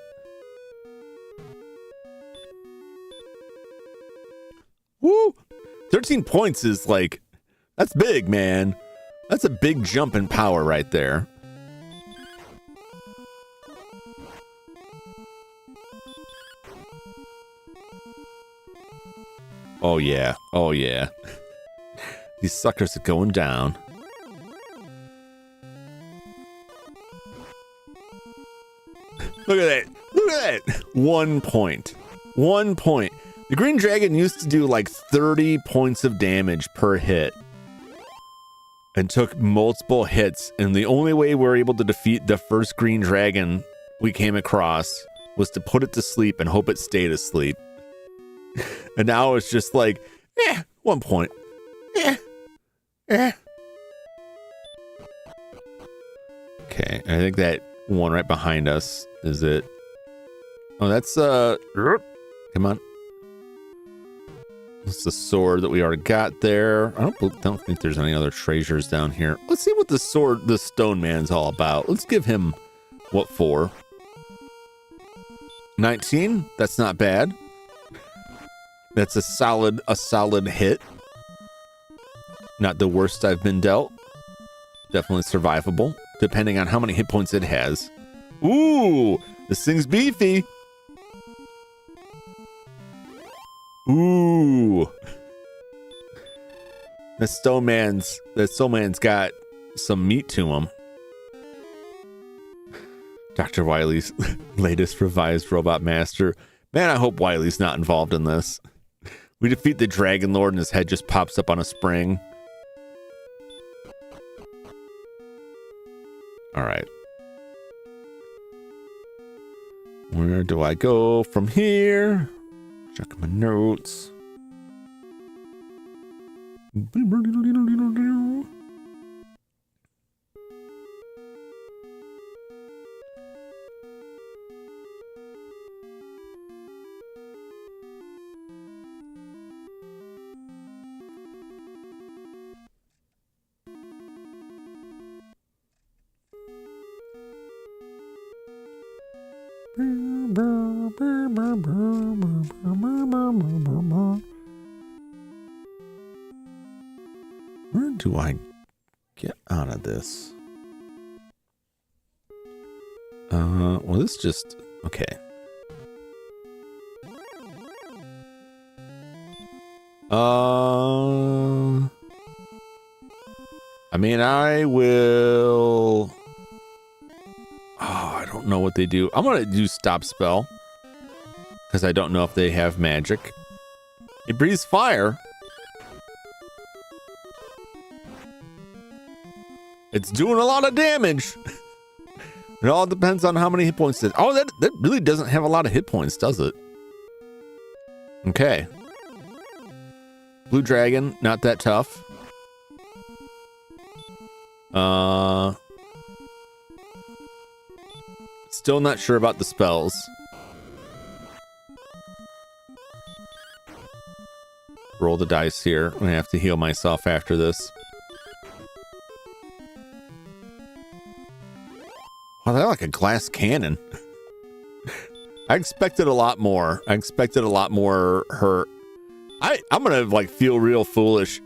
Speaker 1: Woo! 13 points is like, that's big, man. That's a big jump in power right there. Oh, yeah. Oh, yeah. These suckers are going down. Look at that. Look at that. 1 point. 1 point. The green dragon used to do like 30 points of damage per hit. And took multiple hits. And the only way we were able to defeat the first green dragon we came across was to put it to sleep and hope it stayed asleep. And now it's just like, 1 point. Okay, I think that one right behind us is it. Oh, that's come on. That's the sword that we already got there. I don't think there's any other treasures down here. Let's see what the stone man's all about. Let's give him what for? 19? That's not bad. That's a solid hit. Not the worst I've been dealt. Definitely survivable, depending on how many hit points it has. Ooh, this thing's beefy. Ooh. That stone man's got some meat to him. Dr. Wily's latest revised robot master. Man, I hope Wily's not involved in this. We defeat the Dragon Lord and his head just pops up on a spring. All right. Where do I go from here? Check my notes. Where do I get out of this? Well, this just okay. I mean, I will. Oh, I don't know what they do. I'm gonna do stop spell because I don't know if they have magic. It breathes fire. It's doing a lot of damage. It all depends on how many hit points it. Oh, that really doesn't have a lot of hit points, does it? Okay. Blue dragon, not that tough. Still not sure about the spells. Roll the dice here. I'm gonna have to heal myself after this. Oh, they're like a glass cannon. I expected a lot more. I expected a lot more hurt. I'm gonna like feel real foolish.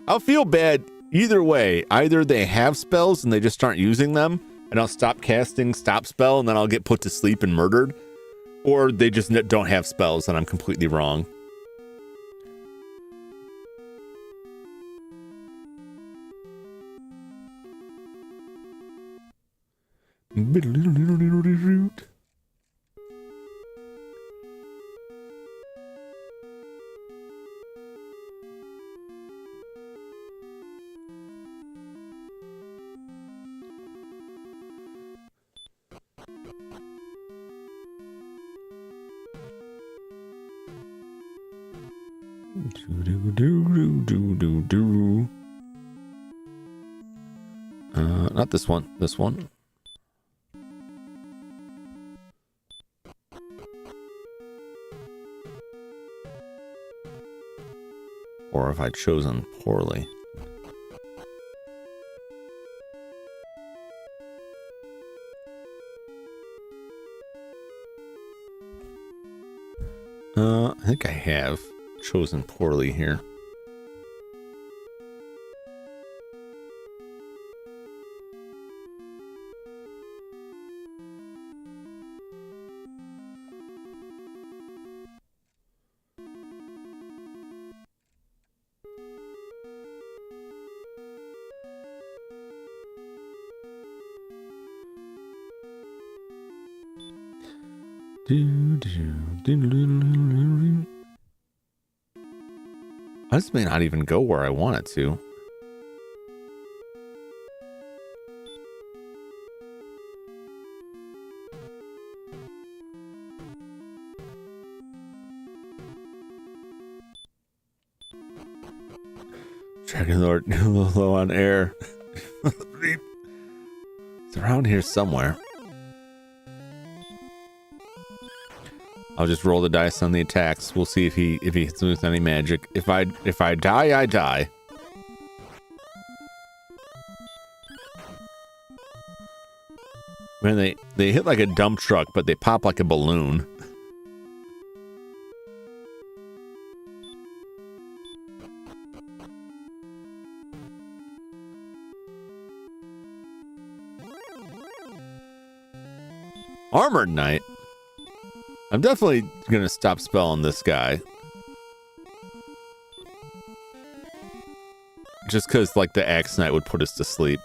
Speaker 1: I'll feel bad either way. Either they have spells and they just aren't using them, and I'll stop casting stop spell, and then I'll get put to sleep and murdered. Or they just don't have spells, and I'm completely wrong. Not this one. This one. Or have I chosen poorly? I think I have chosen poorly here. This may not even go where I want it to. Dragon Lord, low on air. It's around here somewhere. I'll just roll the dice on the attacks. We'll see if he hits me with any magic. If I die, I die. Man, they hit like a dump truck, but they pop like a balloon. Armored Knight. I'm definitely gonna stop spelling this guy. Just because, like, the Axe Knight would put us to sleep.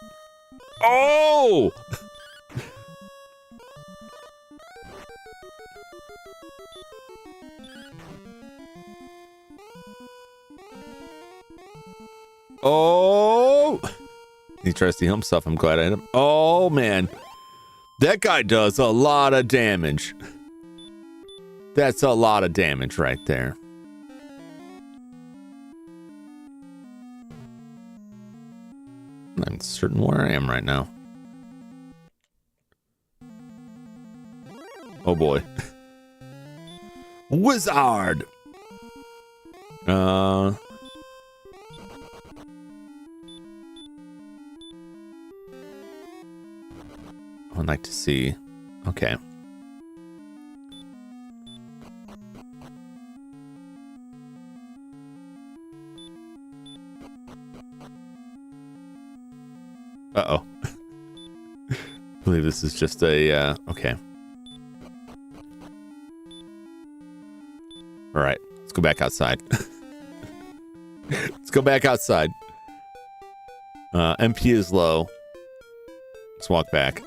Speaker 1: Oh! Oh! He tries to heal himself. I'm glad I hit him. Oh, man. That guy does a lot of damage. That's a lot of damage right there. I'm certain where I am right now. Oh boy. Wizard! I would like to see. Okay. Uh-oh. I believe this is just a, okay. All right, let's go back outside. Let's go back outside. MP is low. Let's walk back.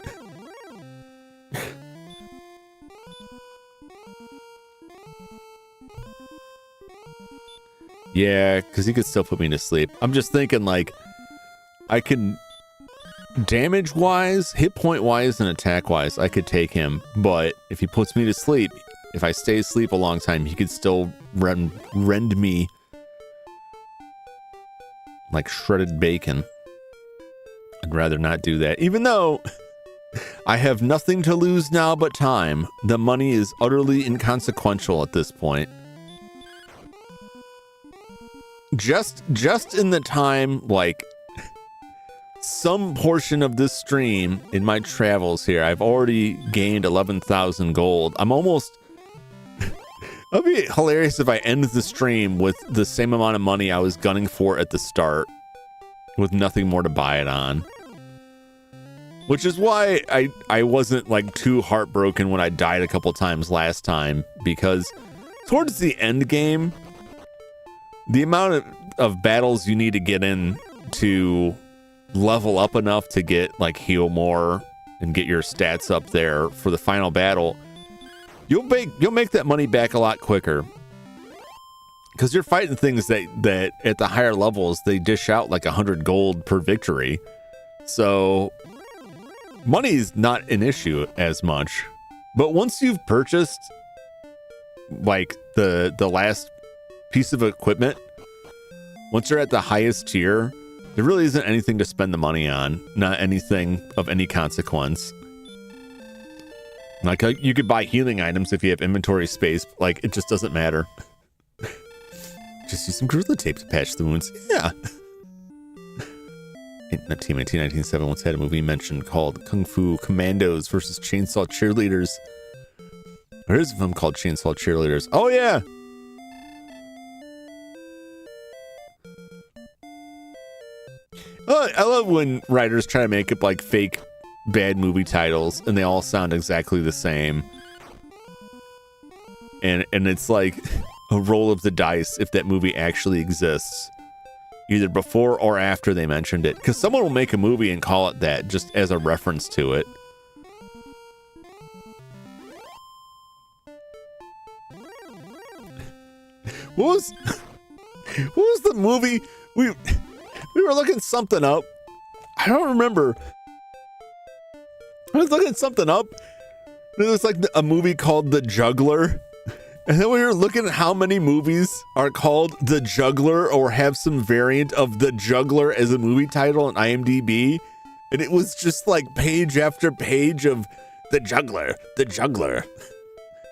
Speaker 1: Yeah, because he could still put me to sleep. I'm just thinking, like, I can... Damage-wise, hit point-wise, and attack-wise, I could take him. But if he puts me to sleep, if I stay asleep a long time, he could still rend me like shredded bacon. I'd rather not do that. Even though I have nothing to lose now but time, the money is utterly inconsequential at this point. Just in the time, like... some portion of this stream in my travels here, I've already gained 11,000 gold. I'm almost... It'll be hilarious if I end the stream with the same amount of money I was gunning for at the start, with nothing more to buy it on. Which is why I wasn't like too heartbroken when I died a couple times last time, because towards the end game, the amount of battles you need to get in to level up enough to get like heal more and get your stats up there for the final battle, you'll make that money back a lot quicker. Because you're fighting things that at the higher levels, they dish out like 100 gold per victory. So money is not an issue as much. But once you've purchased like the last piece of equipment, once you're at the highest tier, there really isn't anything to spend the money on. Not anything of any consequence. Like you could buy healing items if you have inventory space. Like it just doesn't matter. Just use some Gorilla Tape to patch the wounds. Yeah. Team 1997 once had a movie mentioned called Kung Fu Commandos versus Chainsaw Cheerleaders. There is a film called Chainsaw Cheerleaders. Oh, yeah. Oh, I love when writers try to make up like fake bad movie titles and they all sound exactly the same. And it's like a roll of the dice if that movie actually exists, either before or after they mentioned it, because someone will make a movie and call it that just as a reference to it. What was the movie we were looking something up? I don't remember. I was looking something up. It was like a movie called The Juggler. And then we were looking at how many movies are called The Juggler or have some variant of The Juggler as a movie title on IMDb. And it was just like page after page of The Juggler, The Juggler,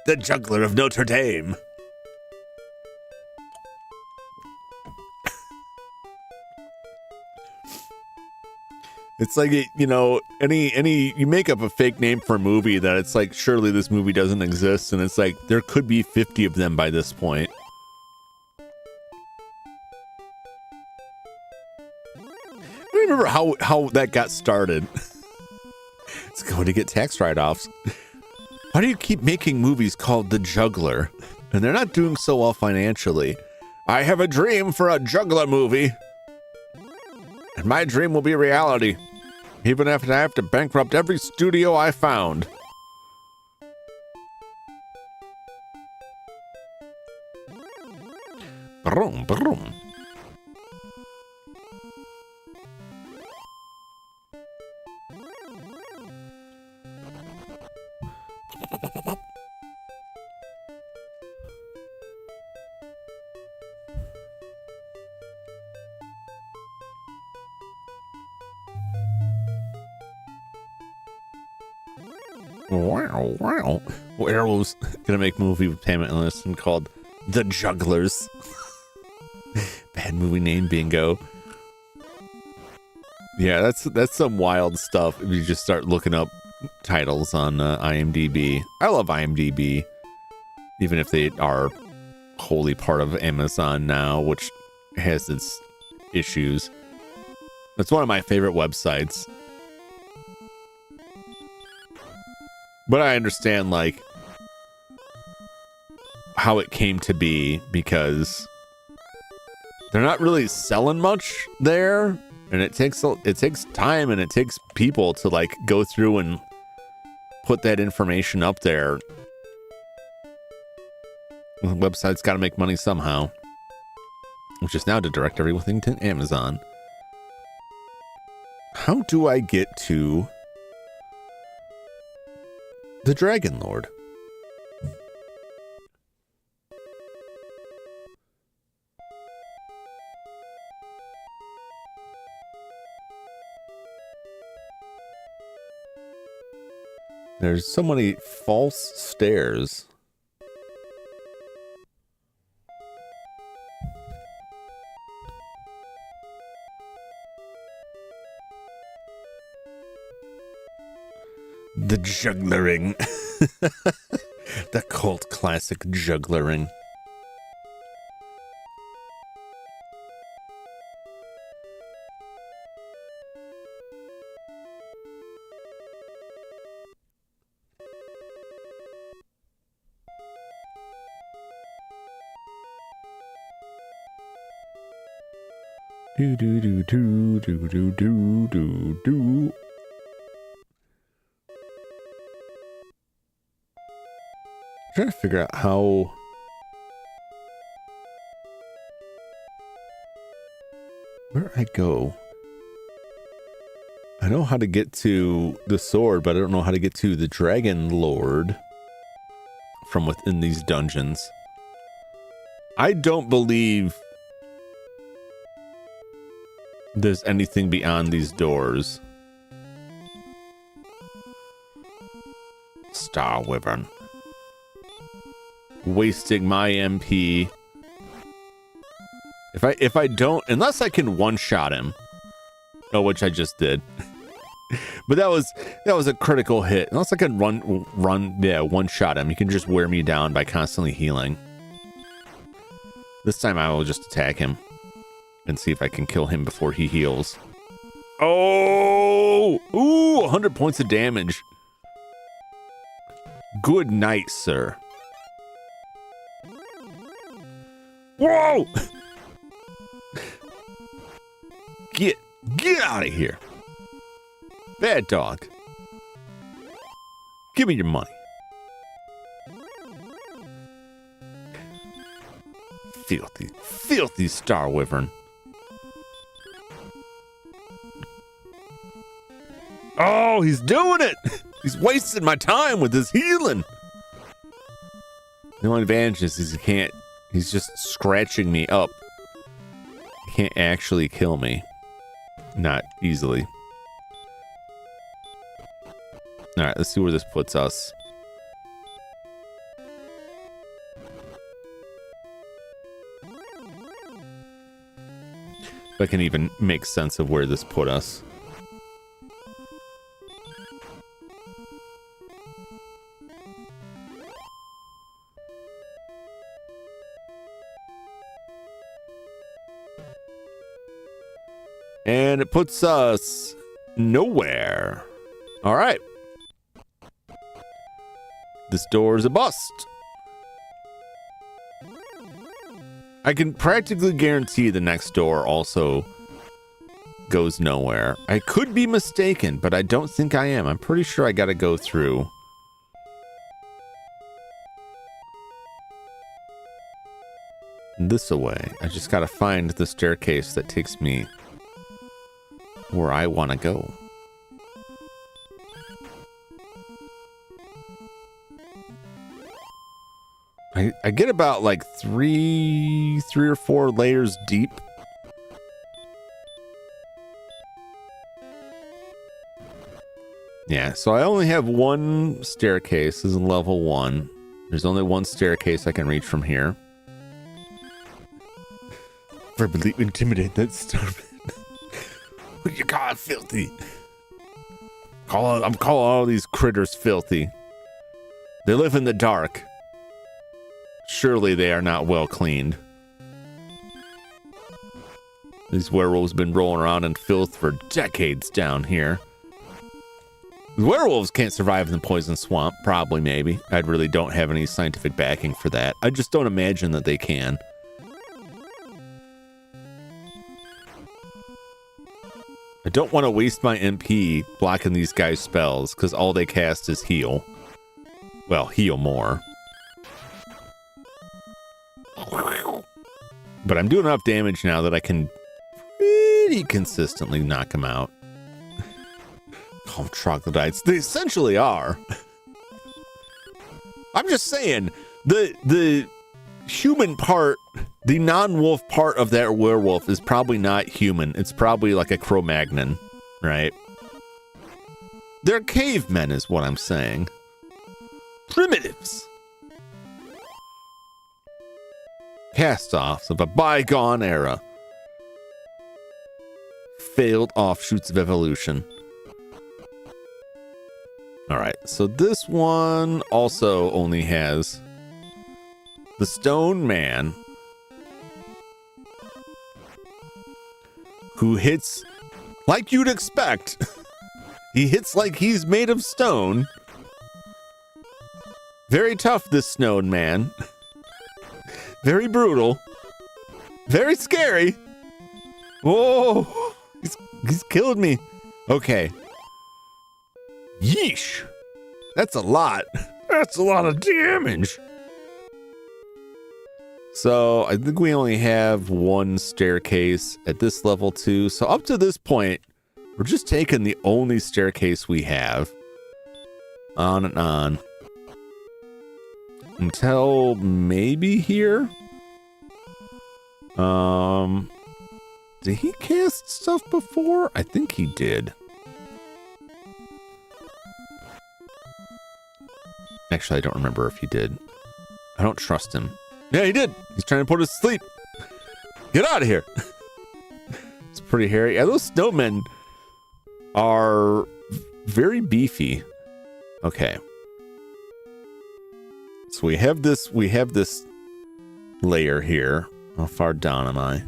Speaker 1: The Juggler of Notre Dame. It's like, you know, you make up a fake name for a movie that it's like, surely this movie doesn't exist. And it's like, there could be 50 of them by this point. I don't remember how that got started. It's going to get tax write-offs. Why do you keep making movies called The Juggler? And they're not doing so well financially. I have a dream for a juggler movie. And my dream will be reality. Even if I have to bankrupt every studio I found. Brum, brum. Wow. Well, Arrow's gonna make a movie with Pam Anderson called The Jugglers. Bad movie name bingo. Yeah, that's some wild stuff if you just start looking up titles on IMDb. I love IMDb, even if they are wholly part of Amazon now, which has its issues. It's one of my favorite websites. But I understand, like, how it came to be, because they're not really selling much there, and it takes time and it takes people to like go through and put that information up there. The website's got to make money somehow, which is now to direct everything to Amazon. How do I get to the Dragon Lord? There's so many false stairs. The jugglering. The cult classic jugglering. Do do do do do do do do do. Trying to figure out how. Where I go? I know how to get to the sword, but I don't know how to get to the Dragon Lord from within these dungeons. I don't believe there's anything beyond these doors. Star Wyvern. Wasting my MP. If I don't, unless I can one-shot him. Oh, which I just did. But that was a critical hit. Unless I can one-shot him. He can just wear me down by constantly healing. This time I will just attack him and see if I can kill him before he heals. Oh! Ooh, 100 points of damage. Good night, sir. Whoa! Get out of here. Bad dog. Give me your money. Filthy Star Wyvern. Oh, he's doing it. He's wasting my time with his healing. The only advantage is he's just scratching me up. He can't actually kill me. Not easily. All right, let's see where this puts us. If I can even make sense of where this put us. And it puts us nowhere. All right. This door is a bust. I can practically guarantee the next door also goes nowhere. I could be mistaken, but I don't think I am. I'm pretty sure I got to go through. This away. I just got to find the staircase that takes me where I want to go. I get about like three or four layers deep. Yeah, so I only have one staircase. This is level 1. There's only one staircase I can reach from here. Verbally intimidate that starman. What you call it, filthy? I'm calling all these critters filthy. They live in the dark. Surely they are not well cleaned. These werewolves have been rolling around in filth for decades down here. The werewolves can't survive in the poison swamp. Probably, maybe. I really don't have any scientific backing for that. I just don't imagine that they can. I don't want to waste my MP blocking these guys' spells, because all they cast is heal. Well, heal more. But I'm doing enough damage now that I can pretty consistently knock them out. Oh, troglodytes. They essentially are. I'm just saying, the human part, the non-wolf part of that werewolf is probably not human. It's probably like a Cro-Magnon, right? They're cavemen is what I'm saying. Primitives. Cast-offs of a bygone era. Failed offshoots of evolution. Alright, so this one also only has the Stone Man, who hits like you'd expect. He hits like he's made of stone. Very tough, this Stone Man. Very brutal. Very scary. Oh, he's killed me. Okay. Yeesh. That's a lot. That's a lot of damage. So I think we only have one staircase at this level too. So up to this point, we're just taking the only staircase we have. On and on. Until maybe here. Did he cast stuff before? I think he did. Actually, I don't remember if he did. I don't trust him. Yeah, he did. He's trying to put us to sleep. Get out of here. It's pretty hairy. Yeah, those snowmen are very beefy. Okay. So we have this layer here. How far down am I?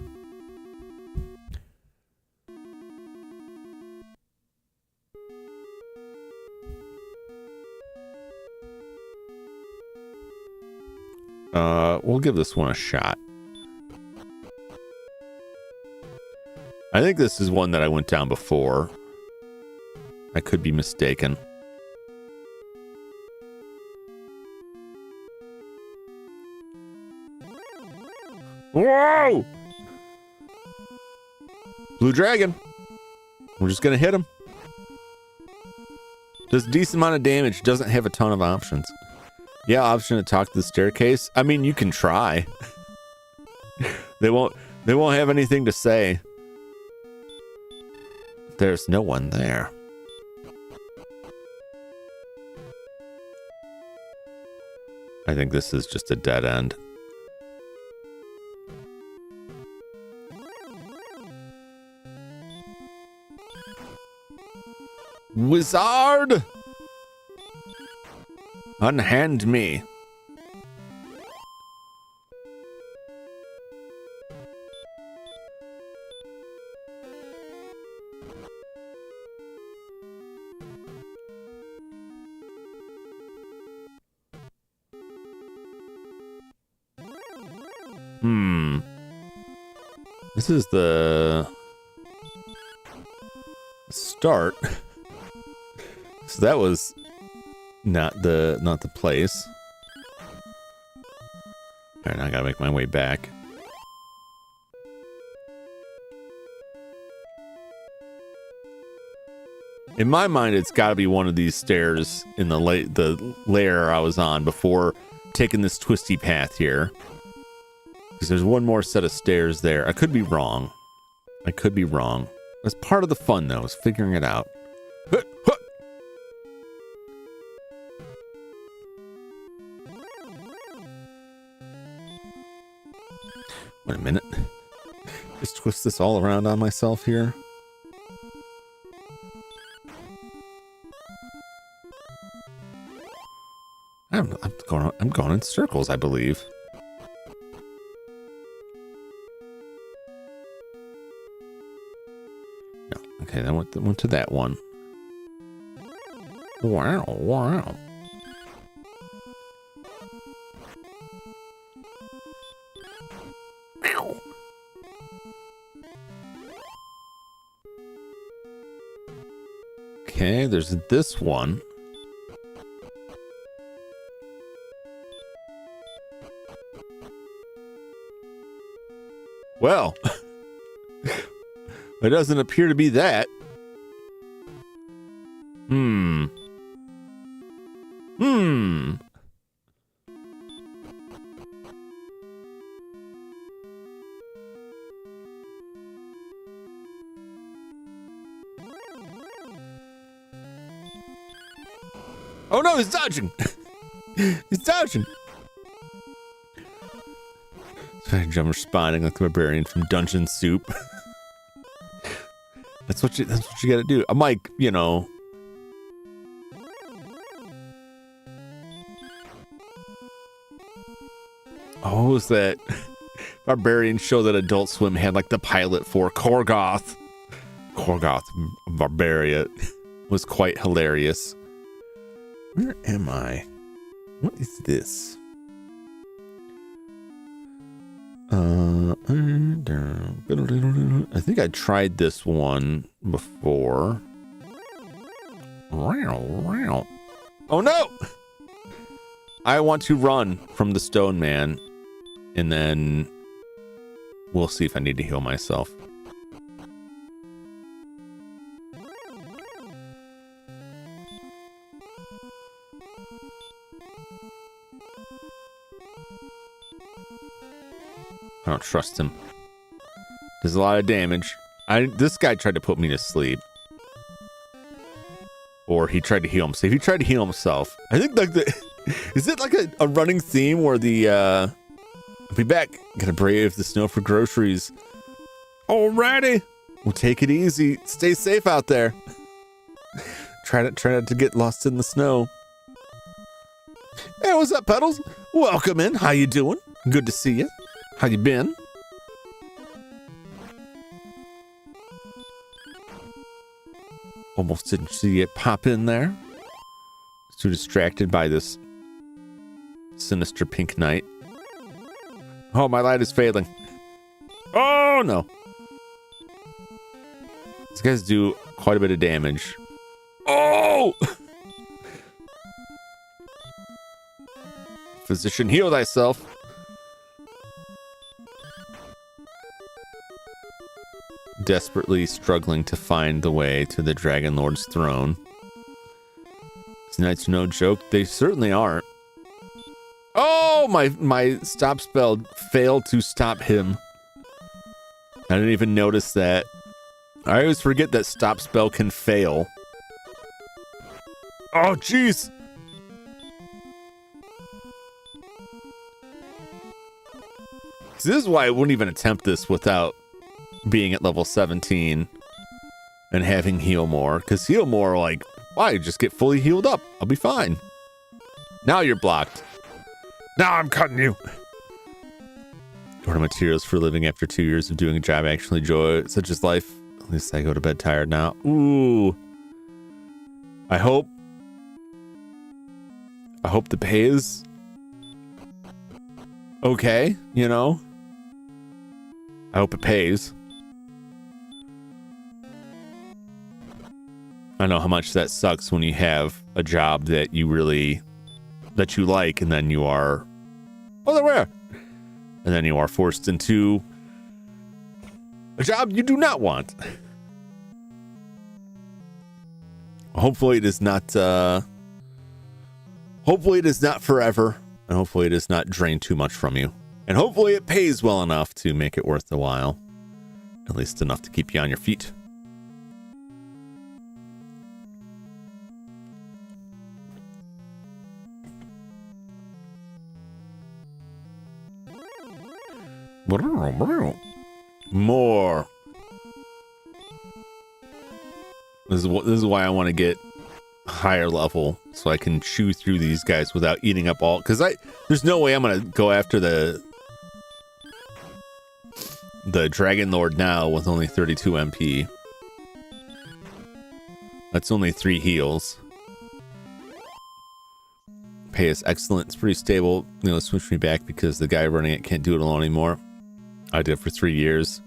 Speaker 1: We'll give this one a shot. I think this is one that I went down before. I could be mistaken. Whoa! Blue dragon. We're just gonna hit him. Does a decent amount of damage. Doesn't have a ton of options. Yeah, option to talk to the staircase. I mean, you can try. They won't have anything to say. There's no one there. I think this is just a dead end. Wizard! Unhand me. This is the start. So that was not the place. All right, now I gotta make my way back. In my mind, it's got to be one of these stairs in the layer I was on before taking this twisty path here. Because there's one more set of stairs there. I could be wrong. That's part of the fun, though, is figuring it out. Wait a minute. Just twist this all around on myself here. I'm going in circles, I believe. No, okay, then went to that one. Wow. Okay, there's this one. Well, it doesn't appear to be that. Oh no, he's dodging. He's dodging. I'm responding like the barbarian from Dungeon Soup. That's what you gotta do. I'm like, you know. Oh, what was that barbarian show that Adult Swim had like the pilot for? Korgoth Barbaria was quite hilarious. Where am I? What is this? I think I tried this one before. Oh no! I want to run from the stone man, and then we'll see if I need to heal myself. I don't trust him. There's a lot of damage. This guy tried to put me to sleep. Or he tried to heal himself. If he tried to heal himself, I think like is it like a running theme where the I'll be back. Gotta brave the snow for groceries. Alrighty. We'll take it easy. Stay safe out there. Try not to get lost in the snow. Hey, what's up, Puddles? Welcome in. How you doing? Good to see you. How you been? Almost didn't see it pop in there. Too distracted by this sinister pink knight. Oh, my light is failing. Oh, no. These guys do quite a bit of damage. Oh! Physician, heal thyself. Desperately struggling to find the way to the Dragon Lord's throne. These knights are no joke. They certainly aren't. Oh, my stop spell failed to stop him. I didn't even notice that. I always forget that stop spell can fail. Oh, jeez. This is why I wouldn't even attempt this without being at level 17 and having heal more, because heal more, like, why? Just get fully healed up. I'll be fine. Now you're blocked. Now I'm cutting you. Order materials for a living after 2 years of doing a job I actually enjoy, such as life. At least I go to bed tired now. Ooh. I hope the pay is okay, you know? I hope it pays. I know how much that sucks when you have a job that you like, and then you are, oh, there we are. And then you are forced into a job you do not want. Hopefully it is not forever, and hopefully it does not drain too much from you. And hopefully it pays well enough to make it worth the while. At least enough to keep you on your feet. More. This is why I want to get higher level, so I can chew through these guys without eating up all. Because there's no way I'm gonna go after the Dragon Lord now with only 32 MP. That's only 3 heals. Pay is excellent. It's pretty stable. You know, switch me back because the guy running it can't do it alone anymore. I did it for 3 years.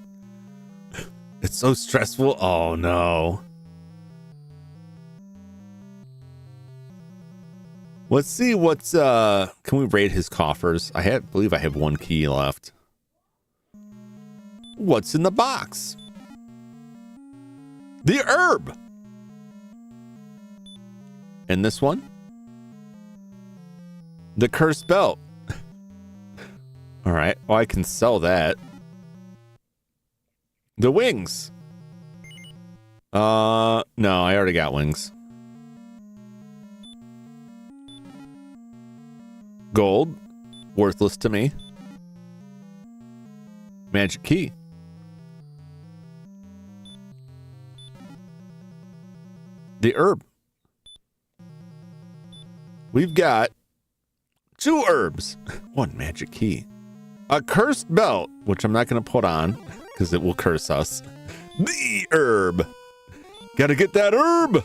Speaker 1: It's so stressful. Oh no. Let's see what's can we raid his coffers? I believe I have 1 key left. What's in the box? The herb. And this one? The cursed belt. All right. Well, I can sell that. The wings. No, I already got wings. Gold. Worthless to me. Magic key. The herb. We've got 2 herbs. 1 magic key. A cursed belt, which I'm not going to put on because it will curse us. The herb. Gotta get that herb.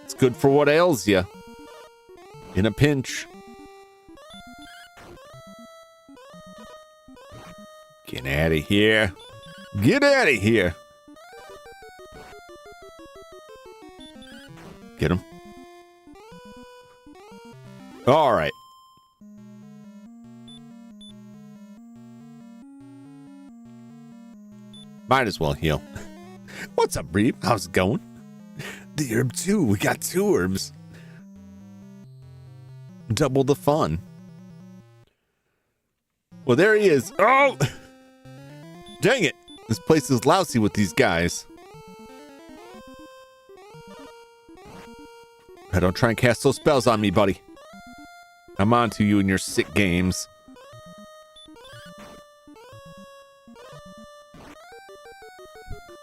Speaker 1: It's good for what ails you. In a pinch. Get out of here. Get out of here. Get him. All right. Might as well heal. What's up, Reeb? How's it going? The herb too. We got 2 herbs. Double the fun. Well, there he is. Oh! Dang it. This place is lousy with these guys. Don't try and cast those spells on me, buddy. I'm on to you and your sick games.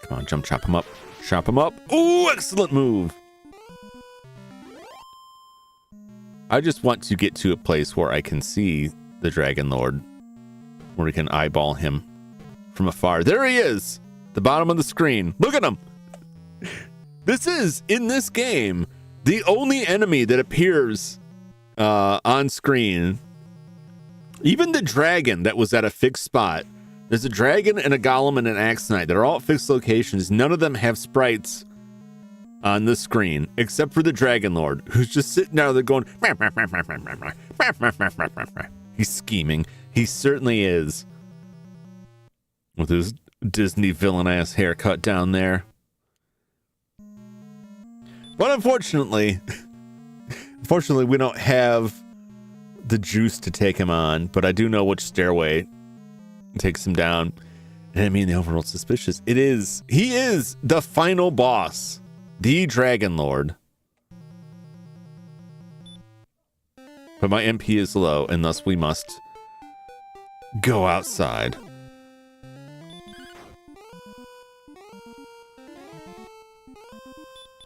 Speaker 1: Come on, jump, chop him up. Chop him up. Ooh, excellent move. I just want to get to a place where I can see the Dragon Lord, where we can eyeball him from afar. There he is, the bottom of the screen. Look at him. This is, in this game, the only enemy that appears on screen. Even the dragon that was at a fixed spot. There's a dragon and a golem and an axe knight that are all at fixed locations. None of them have sprites on the screen, except for the Dragon Lord, who's just sitting down there going, he's scheming. He certainly is. With his Disney villain-ass haircut down there. But unfortunately, we don't have the juice to take him on, but I do know which stairway takes him down. And I mean, the overall suspicious. He is the final boss. The Dragon Lord. But my MP is low, and thus we must go outside.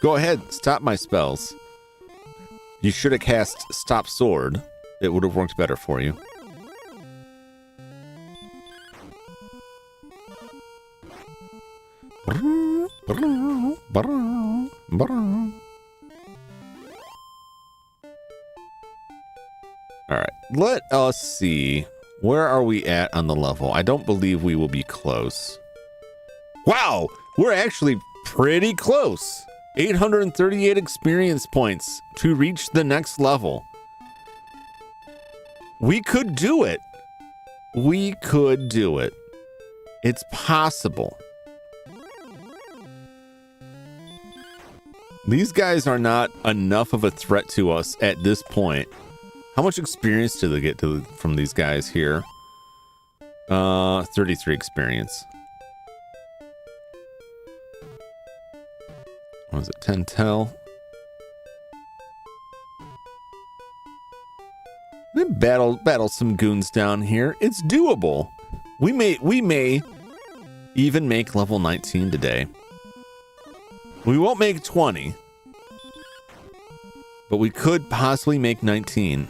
Speaker 1: Go ahead, stop my spells. You should have cast Stop Sword. It would have worked better for you. Alright, let us see. Where are we at on the level? I don't believe we will be close. Wow! We're actually pretty close. 838 experience points to reach the next level. We could do it. We could do it. It's possible. These guys are not enough of a threat to us at this point. How much experience do they get from these guys here? 33 experience. What is it? 10 tell. We battle some goons down here. It's doable. We may even make level 19 today. We won't make 20, but we could possibly make 19.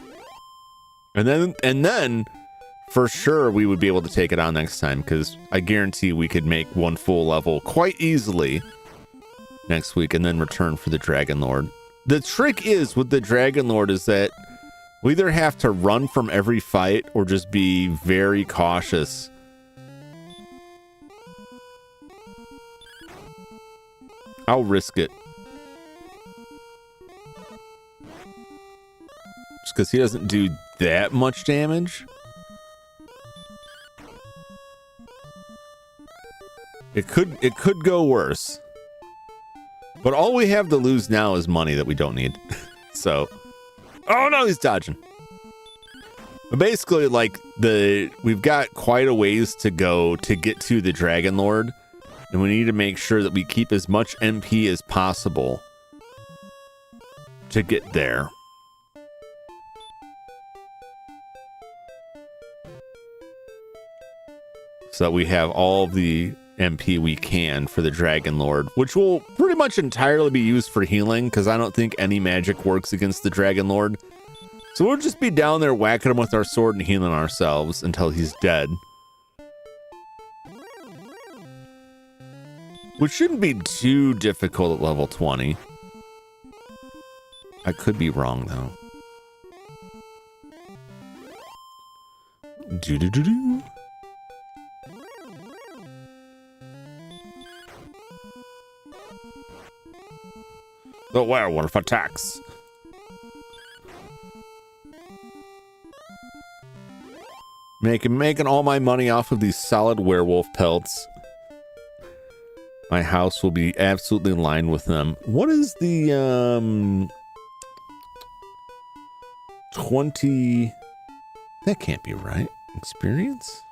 Speaker 1: And then for sure we would be able to take it on next time, because I guarantee we could make one full level quite easily next week and then return for the Dragon Lord. The trick is with the Dragon Lord is that we either have to run from every fight or just be very cautious. I'll risk it. Just because he doesn't do that much damage. It could go worse. But all we have to lose now is money that we don't need. So, oh no, he's dodging. But basically, like, we've got quite a ways to go to get to the Dragon Lord. And we need to make sure that we keep as much MP as possible to get there. So that we have all the MP we can for the Dragon Lord, which will pretty much entirely be used for healing, because I don't think any magic works against the Dragon Lord. So we'll just be down there whacking him with our sword and healing ourselves until he's dead. Which shouldn't be too difficult at level 20. I could be wrong, though. Do-do-do-do. The werewolf attacks. Making all my money off of these solid werewolf pelts. My house will be absolutely in line with them. What is the 20? That can't be right. Experience?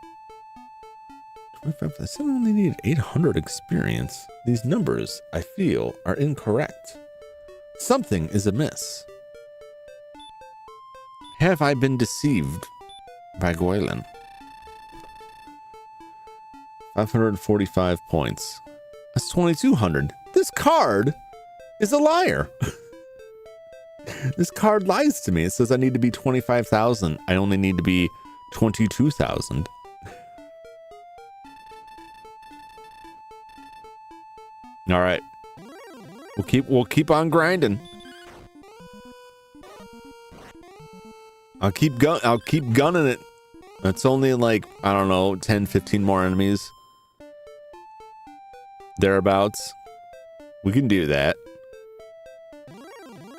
Speaker 1: 25. I said I only needed 800 experience. These numbers, I feel, are incorrect. Something is amiss. Have I been deceived by Goylan? 545 points. That's 2,200. This card is a liar. This card lies to me. It says I need to be 25,000. I only need to be 22,000. All right. We'll keep on grinding. I'll keep gunning it. It's only like, I don't know, 10, 15 more enemies. Thereabouts. We can do that.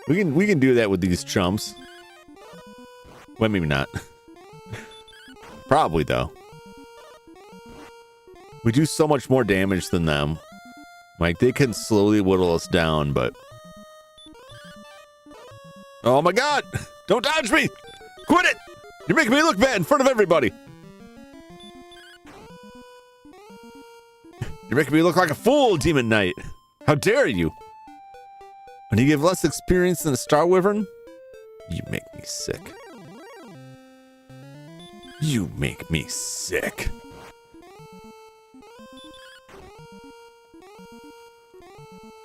Speaker 1: We can do that with these chumps. Well, maybe not. Probably though. We do so much more damage than them. Like, they can slowly whittle us down, but... Oh my god! Don't dodge me! Quit it! You're making me look bad in front of everybody! You're making me look like a fool, Demon Knight! How dare you! When you give less experience than a Star Wyvern, you make me sick. You make me sick.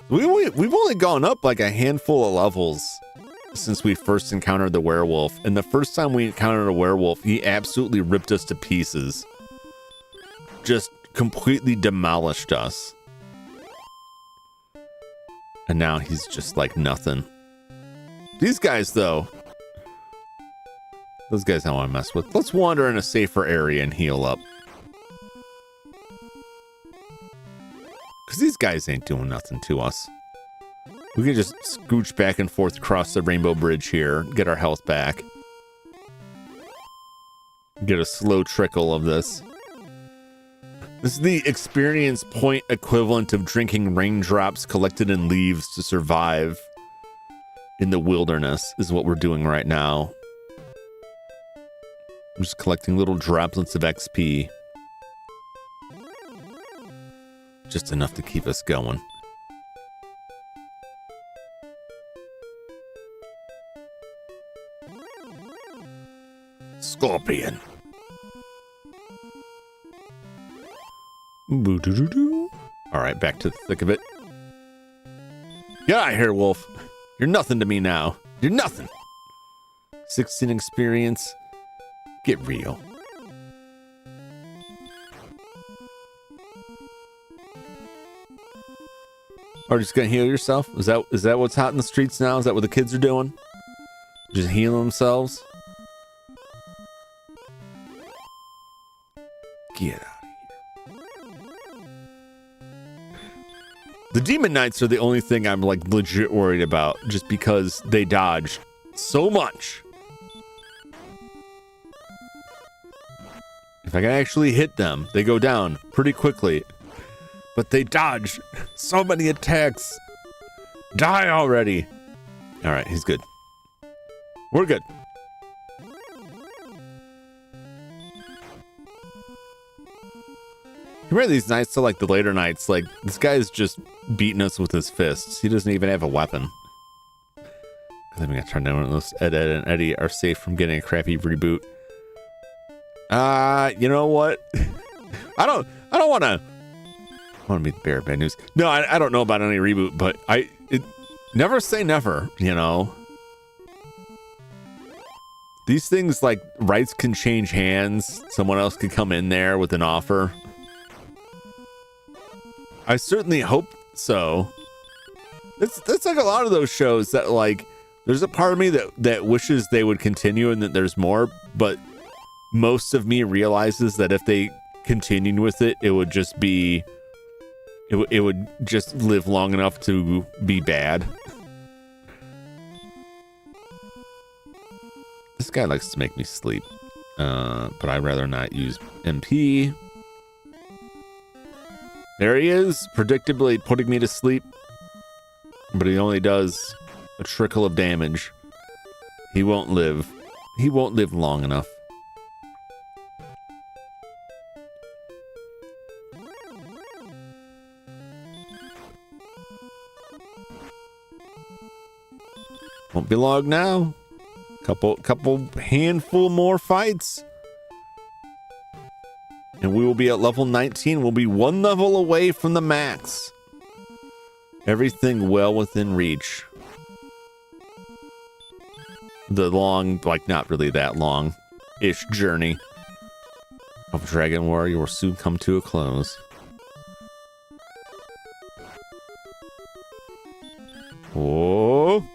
Speaker 1: We've only gone up like a handful of levels since we first encountered the werewolf. And the first time we encountered a werewolf, he absolutely ripped us to pieces. Just completely demolished us. And now he's just like nothing. These guys, though. Those guys I don't want to mess with. Let's wander in a safer area and heal up. Because these guys ain't doing nothing to us. We can just scooch back and forth across the Rainbow Bridge here. Get our health back. Get a slow trickle of this. This is the experience point equivalent of drinking raindrops collected in leaves to survive in the wilderness is what we're doing right now. I'm just collecting little droplets of XP. Just enough to keep us going. Scorpion. All right, back to the thick of it. Get out of here, wolf. You're nothing to me now. You're nothing. 16 experience. Get real. Are you just gonna heal yourself? Is that what's hot in the streets now? Is that what the kids are doing? Just healing themselves? Get out of here. The Demon Knights are the only thing I'm like legit worried about, just because they dodge so much. If I can actually hit them, they go down pretty quickly. But they dodge so many attacks. Die already. All right, he's good. We're good. Compare these nights to like the later nights. Like, this guy's just beating us with his fists. He doesn't even have a weapon. I think we gotta turn down one of those. Ed and Eddie are safe from getting a crappy reboot. You know what? I don't want to be the bearer of bad news. No, I don't know about any reboot, but never say never, you know. These things, like, rights can change hands. Someone else could come in there with an offer. I certainly hope so. It's like a lot of those shows that, like, there's a part of me that wishes they would continue and that there's more, but most of me realizes that if they continued with it, it would just be... It would just live long enough to be bad. guy likes to make me sleep. But I'd rather not use MP. There he is, predictably putting me to sleep. But he only does a trickle of damage. He won't live. He won't live long enough. Won't be long now. Couple handful more fights. And we will be at level 19. We'll be one level away from the max. Everything well within reach. The long, like not really that long-ish journey of Dragon Warrior will soon come to a close. Oh.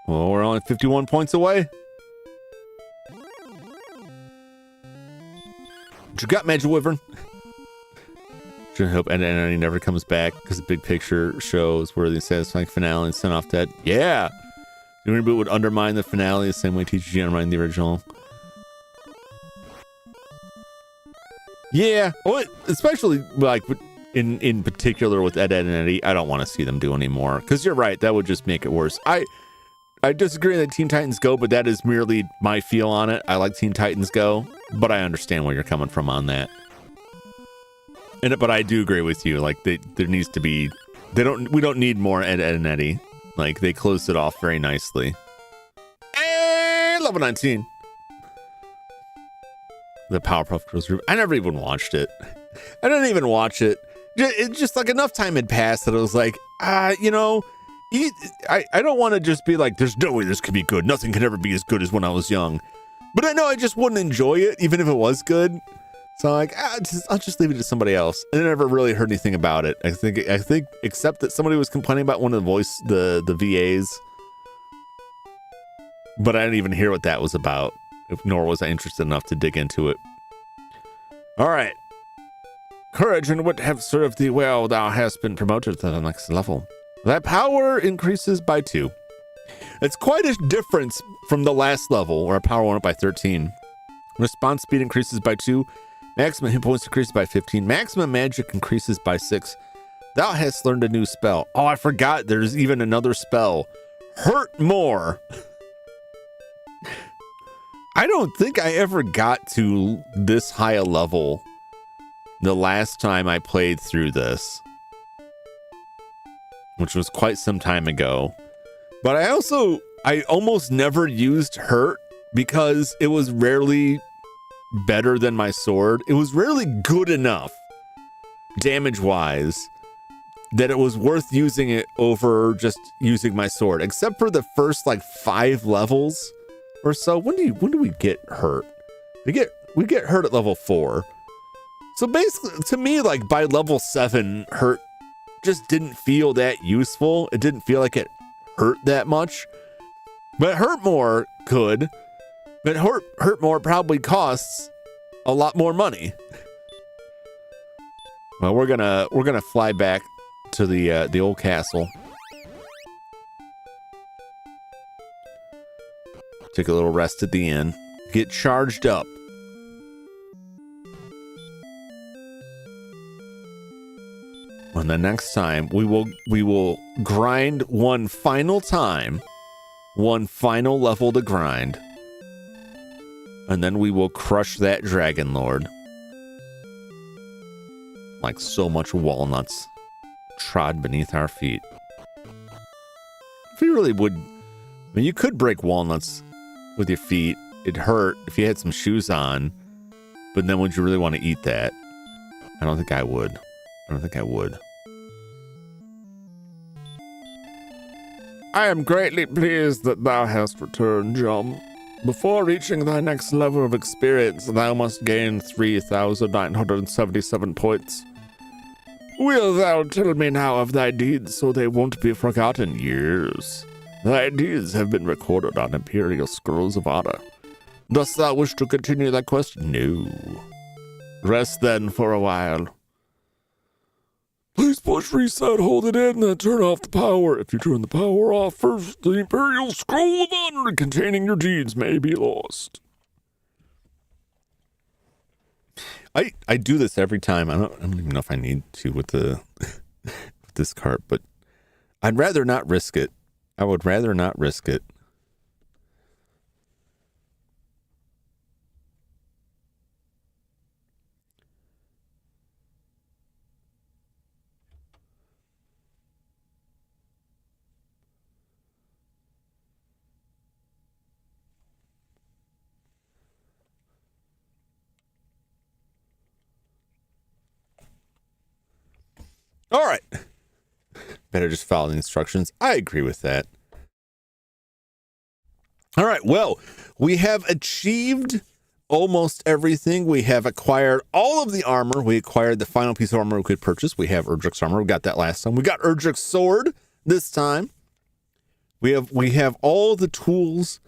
Speaker 1: Well, we're only 51 points away. What you got, Magic Wyvern? Should hope and never comes back because the big picture shows where the satisfying finale and sent off dead. Yeah, the reboot would undermine the finale the same way TGG undermined the original. Yeah, well, especially like in particular with Ed, and Eddie, I don't want to see them do anymore because you're right, that would just make it worse. I disagree that Teen Titans Go, but that is merely my feel on it. I like Teen Titans Go, but I understand where you're coming from on that. But I do agree with you. Like there needs to be, we don't need more Ed, and Eddie. Like they closed it off very nicely. And level 19. The Powerpuff Girls group. I never even watched it. I didn't even watch it. It just like enough time had passed that I was like, you know, I don't want to just be like, there's no way this could be good. Nothing can ever be as good as when I was young. But I know I just wouldn't enjoy it, even if it was good. So I'm like, I'll just leave it to somebody else. And I never really heard anything about it. I think except that somebody was complaining about one of the VAs. But I didn't even hear what that was about, nor was I interested enough to dig into it. All right. Courage and wit have served thee well. Thou hast been promoted to the next level. That power increases by 2. It's quite a difference from the last level, where our power went up by 13. Response speed increases by 2. Maximum hit points increases by 15. Maximum magic increases by 6. Thou hast learned a new spell. Oh, I forgot there's even another spell. Hurt more. I don't think I ever got to this high a level the last time I played through this, which was quite some time ago. But I almost never used hurt because it was rarely better than my sword. It was rarely good enough damage wise that it was worth using it over just using my sword, except for the first like 5 levels or so. When do we get hurt? We get hurt at level 4. So basically to me, like by level 7, hurt just didn't feel that useful. It didn't feel like it hurt that much. But hurt more could. But hurt more probably costs a lot more money. Well, we're gonna fly back to the old castle. Take a little rest at the inn. Get charged up. And the next time we will grind one final time. One final level to grind. And then we will crush that Dragon Lord. Like so much walnuts trod beneath our feet. If you really would, I mean, you could break walnuts with your feet. It'd hurt if you had some shoes on. But then would you really want to eat that? I don't think I would. I am greatly pleased that thou hast returned, Jum. Before reaching thy next level of experience, thou must gain 3,977 points. Will thou tell me now of thy deeds so they won't be forgotten? Yes. Thy deeds have been recorded on Imperial Scrolls of Honor. Dost thou wish to continue that quest? No. Rest then for a while. Please push reset, hold it in, then turn off the power. If you turn the power off first, the Imperial Scroll of Honor containing your deeds may be lost. I do this every time. I don't even know if I need to with the with this cart, but I'd rather not risk it. I would rather not risk it. All right. Better just follow the instructions. I agree with that. All right. Well, we have achieved almost everything. We have acquired all of the armor. We acquired the final piece of armor we could purchase. We have Erdrick's armor. We got that last time. We got Erdrick's sword this time. We have all the tools.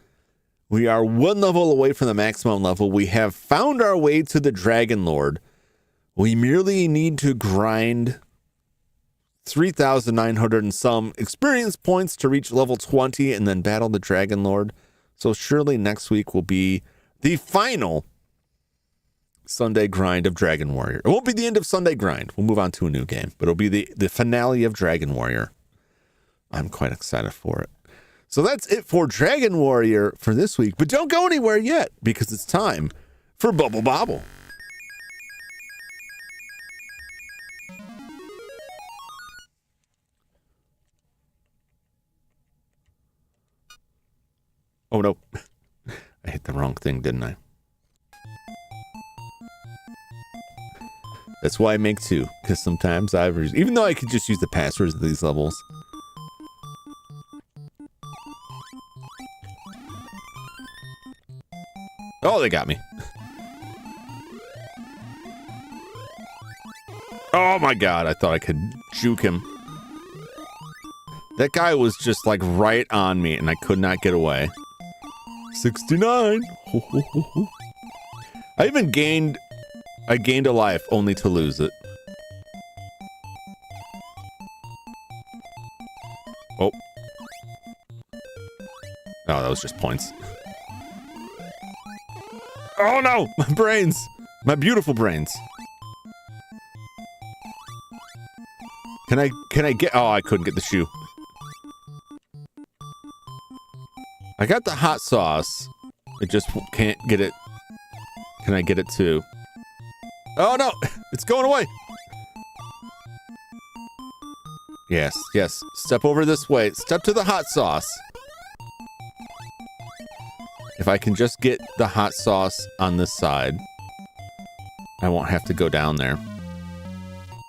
Speaker 1: We are one level away from the maximum level. We have found our way to the Dragon Lord. We merely need to grind 3,900 and some experience points to reach level 20 and then battle the Dragon Lord. So surely next week will be the final Sunday grind of Dragon Warrior. It won't be the end of Sunday grind. We'll move on to a new game, but it'll be the finale of Dragon Warrior. I'm quite excited for it. So that's it for Dragon Warrior for this week, but don't go anywhere yet because it's time for Bubble Bobble. Oh, no. I hit the wrong thing, didn't I? That's why I make two, because sometimes even though I could just use the passwords of these levels. Oh, they got me. Oh my god, I thought I could juke him. That guy was just like right on me and I could not get away. 69. I gained a life only to lose it. Oh. Oh, that was just points. Oh no, my brains. My beautiful brains. Can I get, oh, I couldn't get the shoe. I got the hot sauce. I just can't get it. Can I get it too? Oh no, it's going away. Yes, yes. Step over this way. Step to the hot sauce. If I can just get the hot sauce on this side, I won't have to go down there.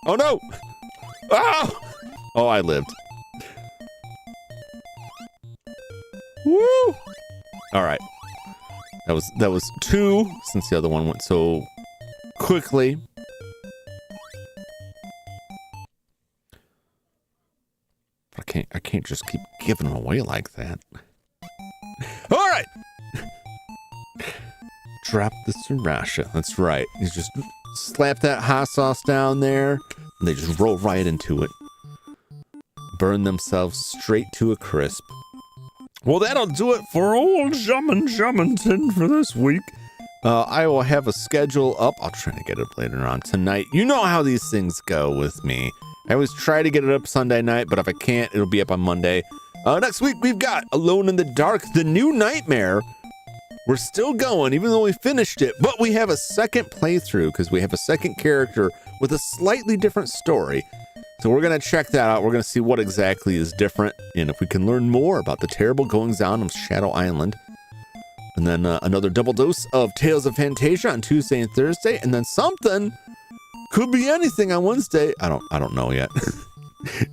Speaker 1: Oh no! Oh! Oh, I lived. Woo! All right. That was 2 since the other one went so quickly. I can't just keep giving them away like that. All right. Drop the sriracha. That's right. You just slap that hot sauce down there, and they just roll right into it. Burn themselves straight to a crisp. Well, that'll do it for old Jumington for this week. I will have a schedule up. I'll try to get it up later on tonight. You know how these things go with me. I always try to get it up Sunday night, but if I can't, it'll be up on Monday. Next week, we've got Alone in the Dark, the new nightmare. We're still going, even though we finished it, but we have a second playthrough because we have a second character with a slightly different story. So we're going to check that out. We're going to see what exactly is different and if we can learn more about the terrible goings down of Shadow Island. And then another double dose of Tales of Fantasia on Tuesday and Thursday. And then something could be anything on Wednesday. I don't know yet.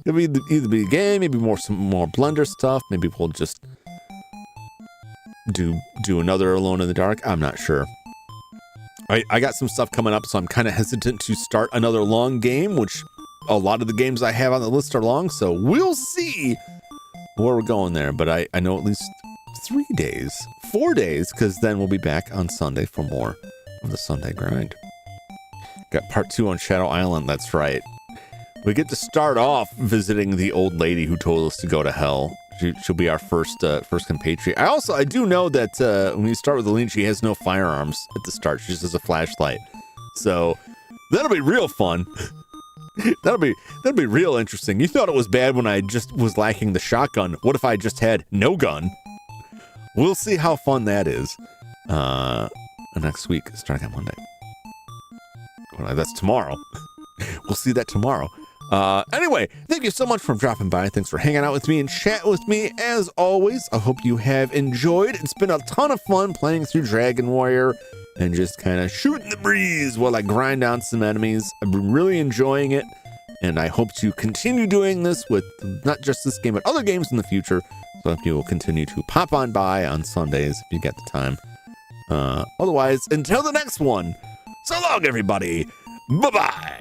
Speaker 1: It'll be either be a game, maybe some more Blender stuff. Maybe we'll just do another Alone in the Dark. I'm not sure. I got some stuff coming up, so I'm kind of hesitant to start another long game, which a lot of the games I have on the list are long, so we'll see where we're going there. But I know at least 4 days, because then we'll be back on Sunday for more of the Sunday grind. Got part 2 on Shadow Island, that's right. We get to start off visiting the old lady who told us to go to hell. She'll be our first compatriot. I do know that when you start with Aline, she has no firearms at the start. She just has a flashlight. So that'll be real fun. that'll be real interesting. You thought it was bad when I just was lacking the shotgun. What if I just had no gun? We'll see how fun that is. Next week, starting on Monday. Well, that's tomorrow. We'll see that tomorrow. Anyway, thank you so much for dropping by. Thanks for hanging out with me and chatting with me as always. I hope you have enjoyed. It's been a ton of fun playing through Dragon Warrior and just kind of shooting the breeze while I grind down some enemies. I've been really enjoying it, and I hope to continue doing this with not just this game, but other games in the future. So I hope you will continue to pop on by on Sundays if you get the time. Otherwise, until the next one, so long, everybody. Bye-bye.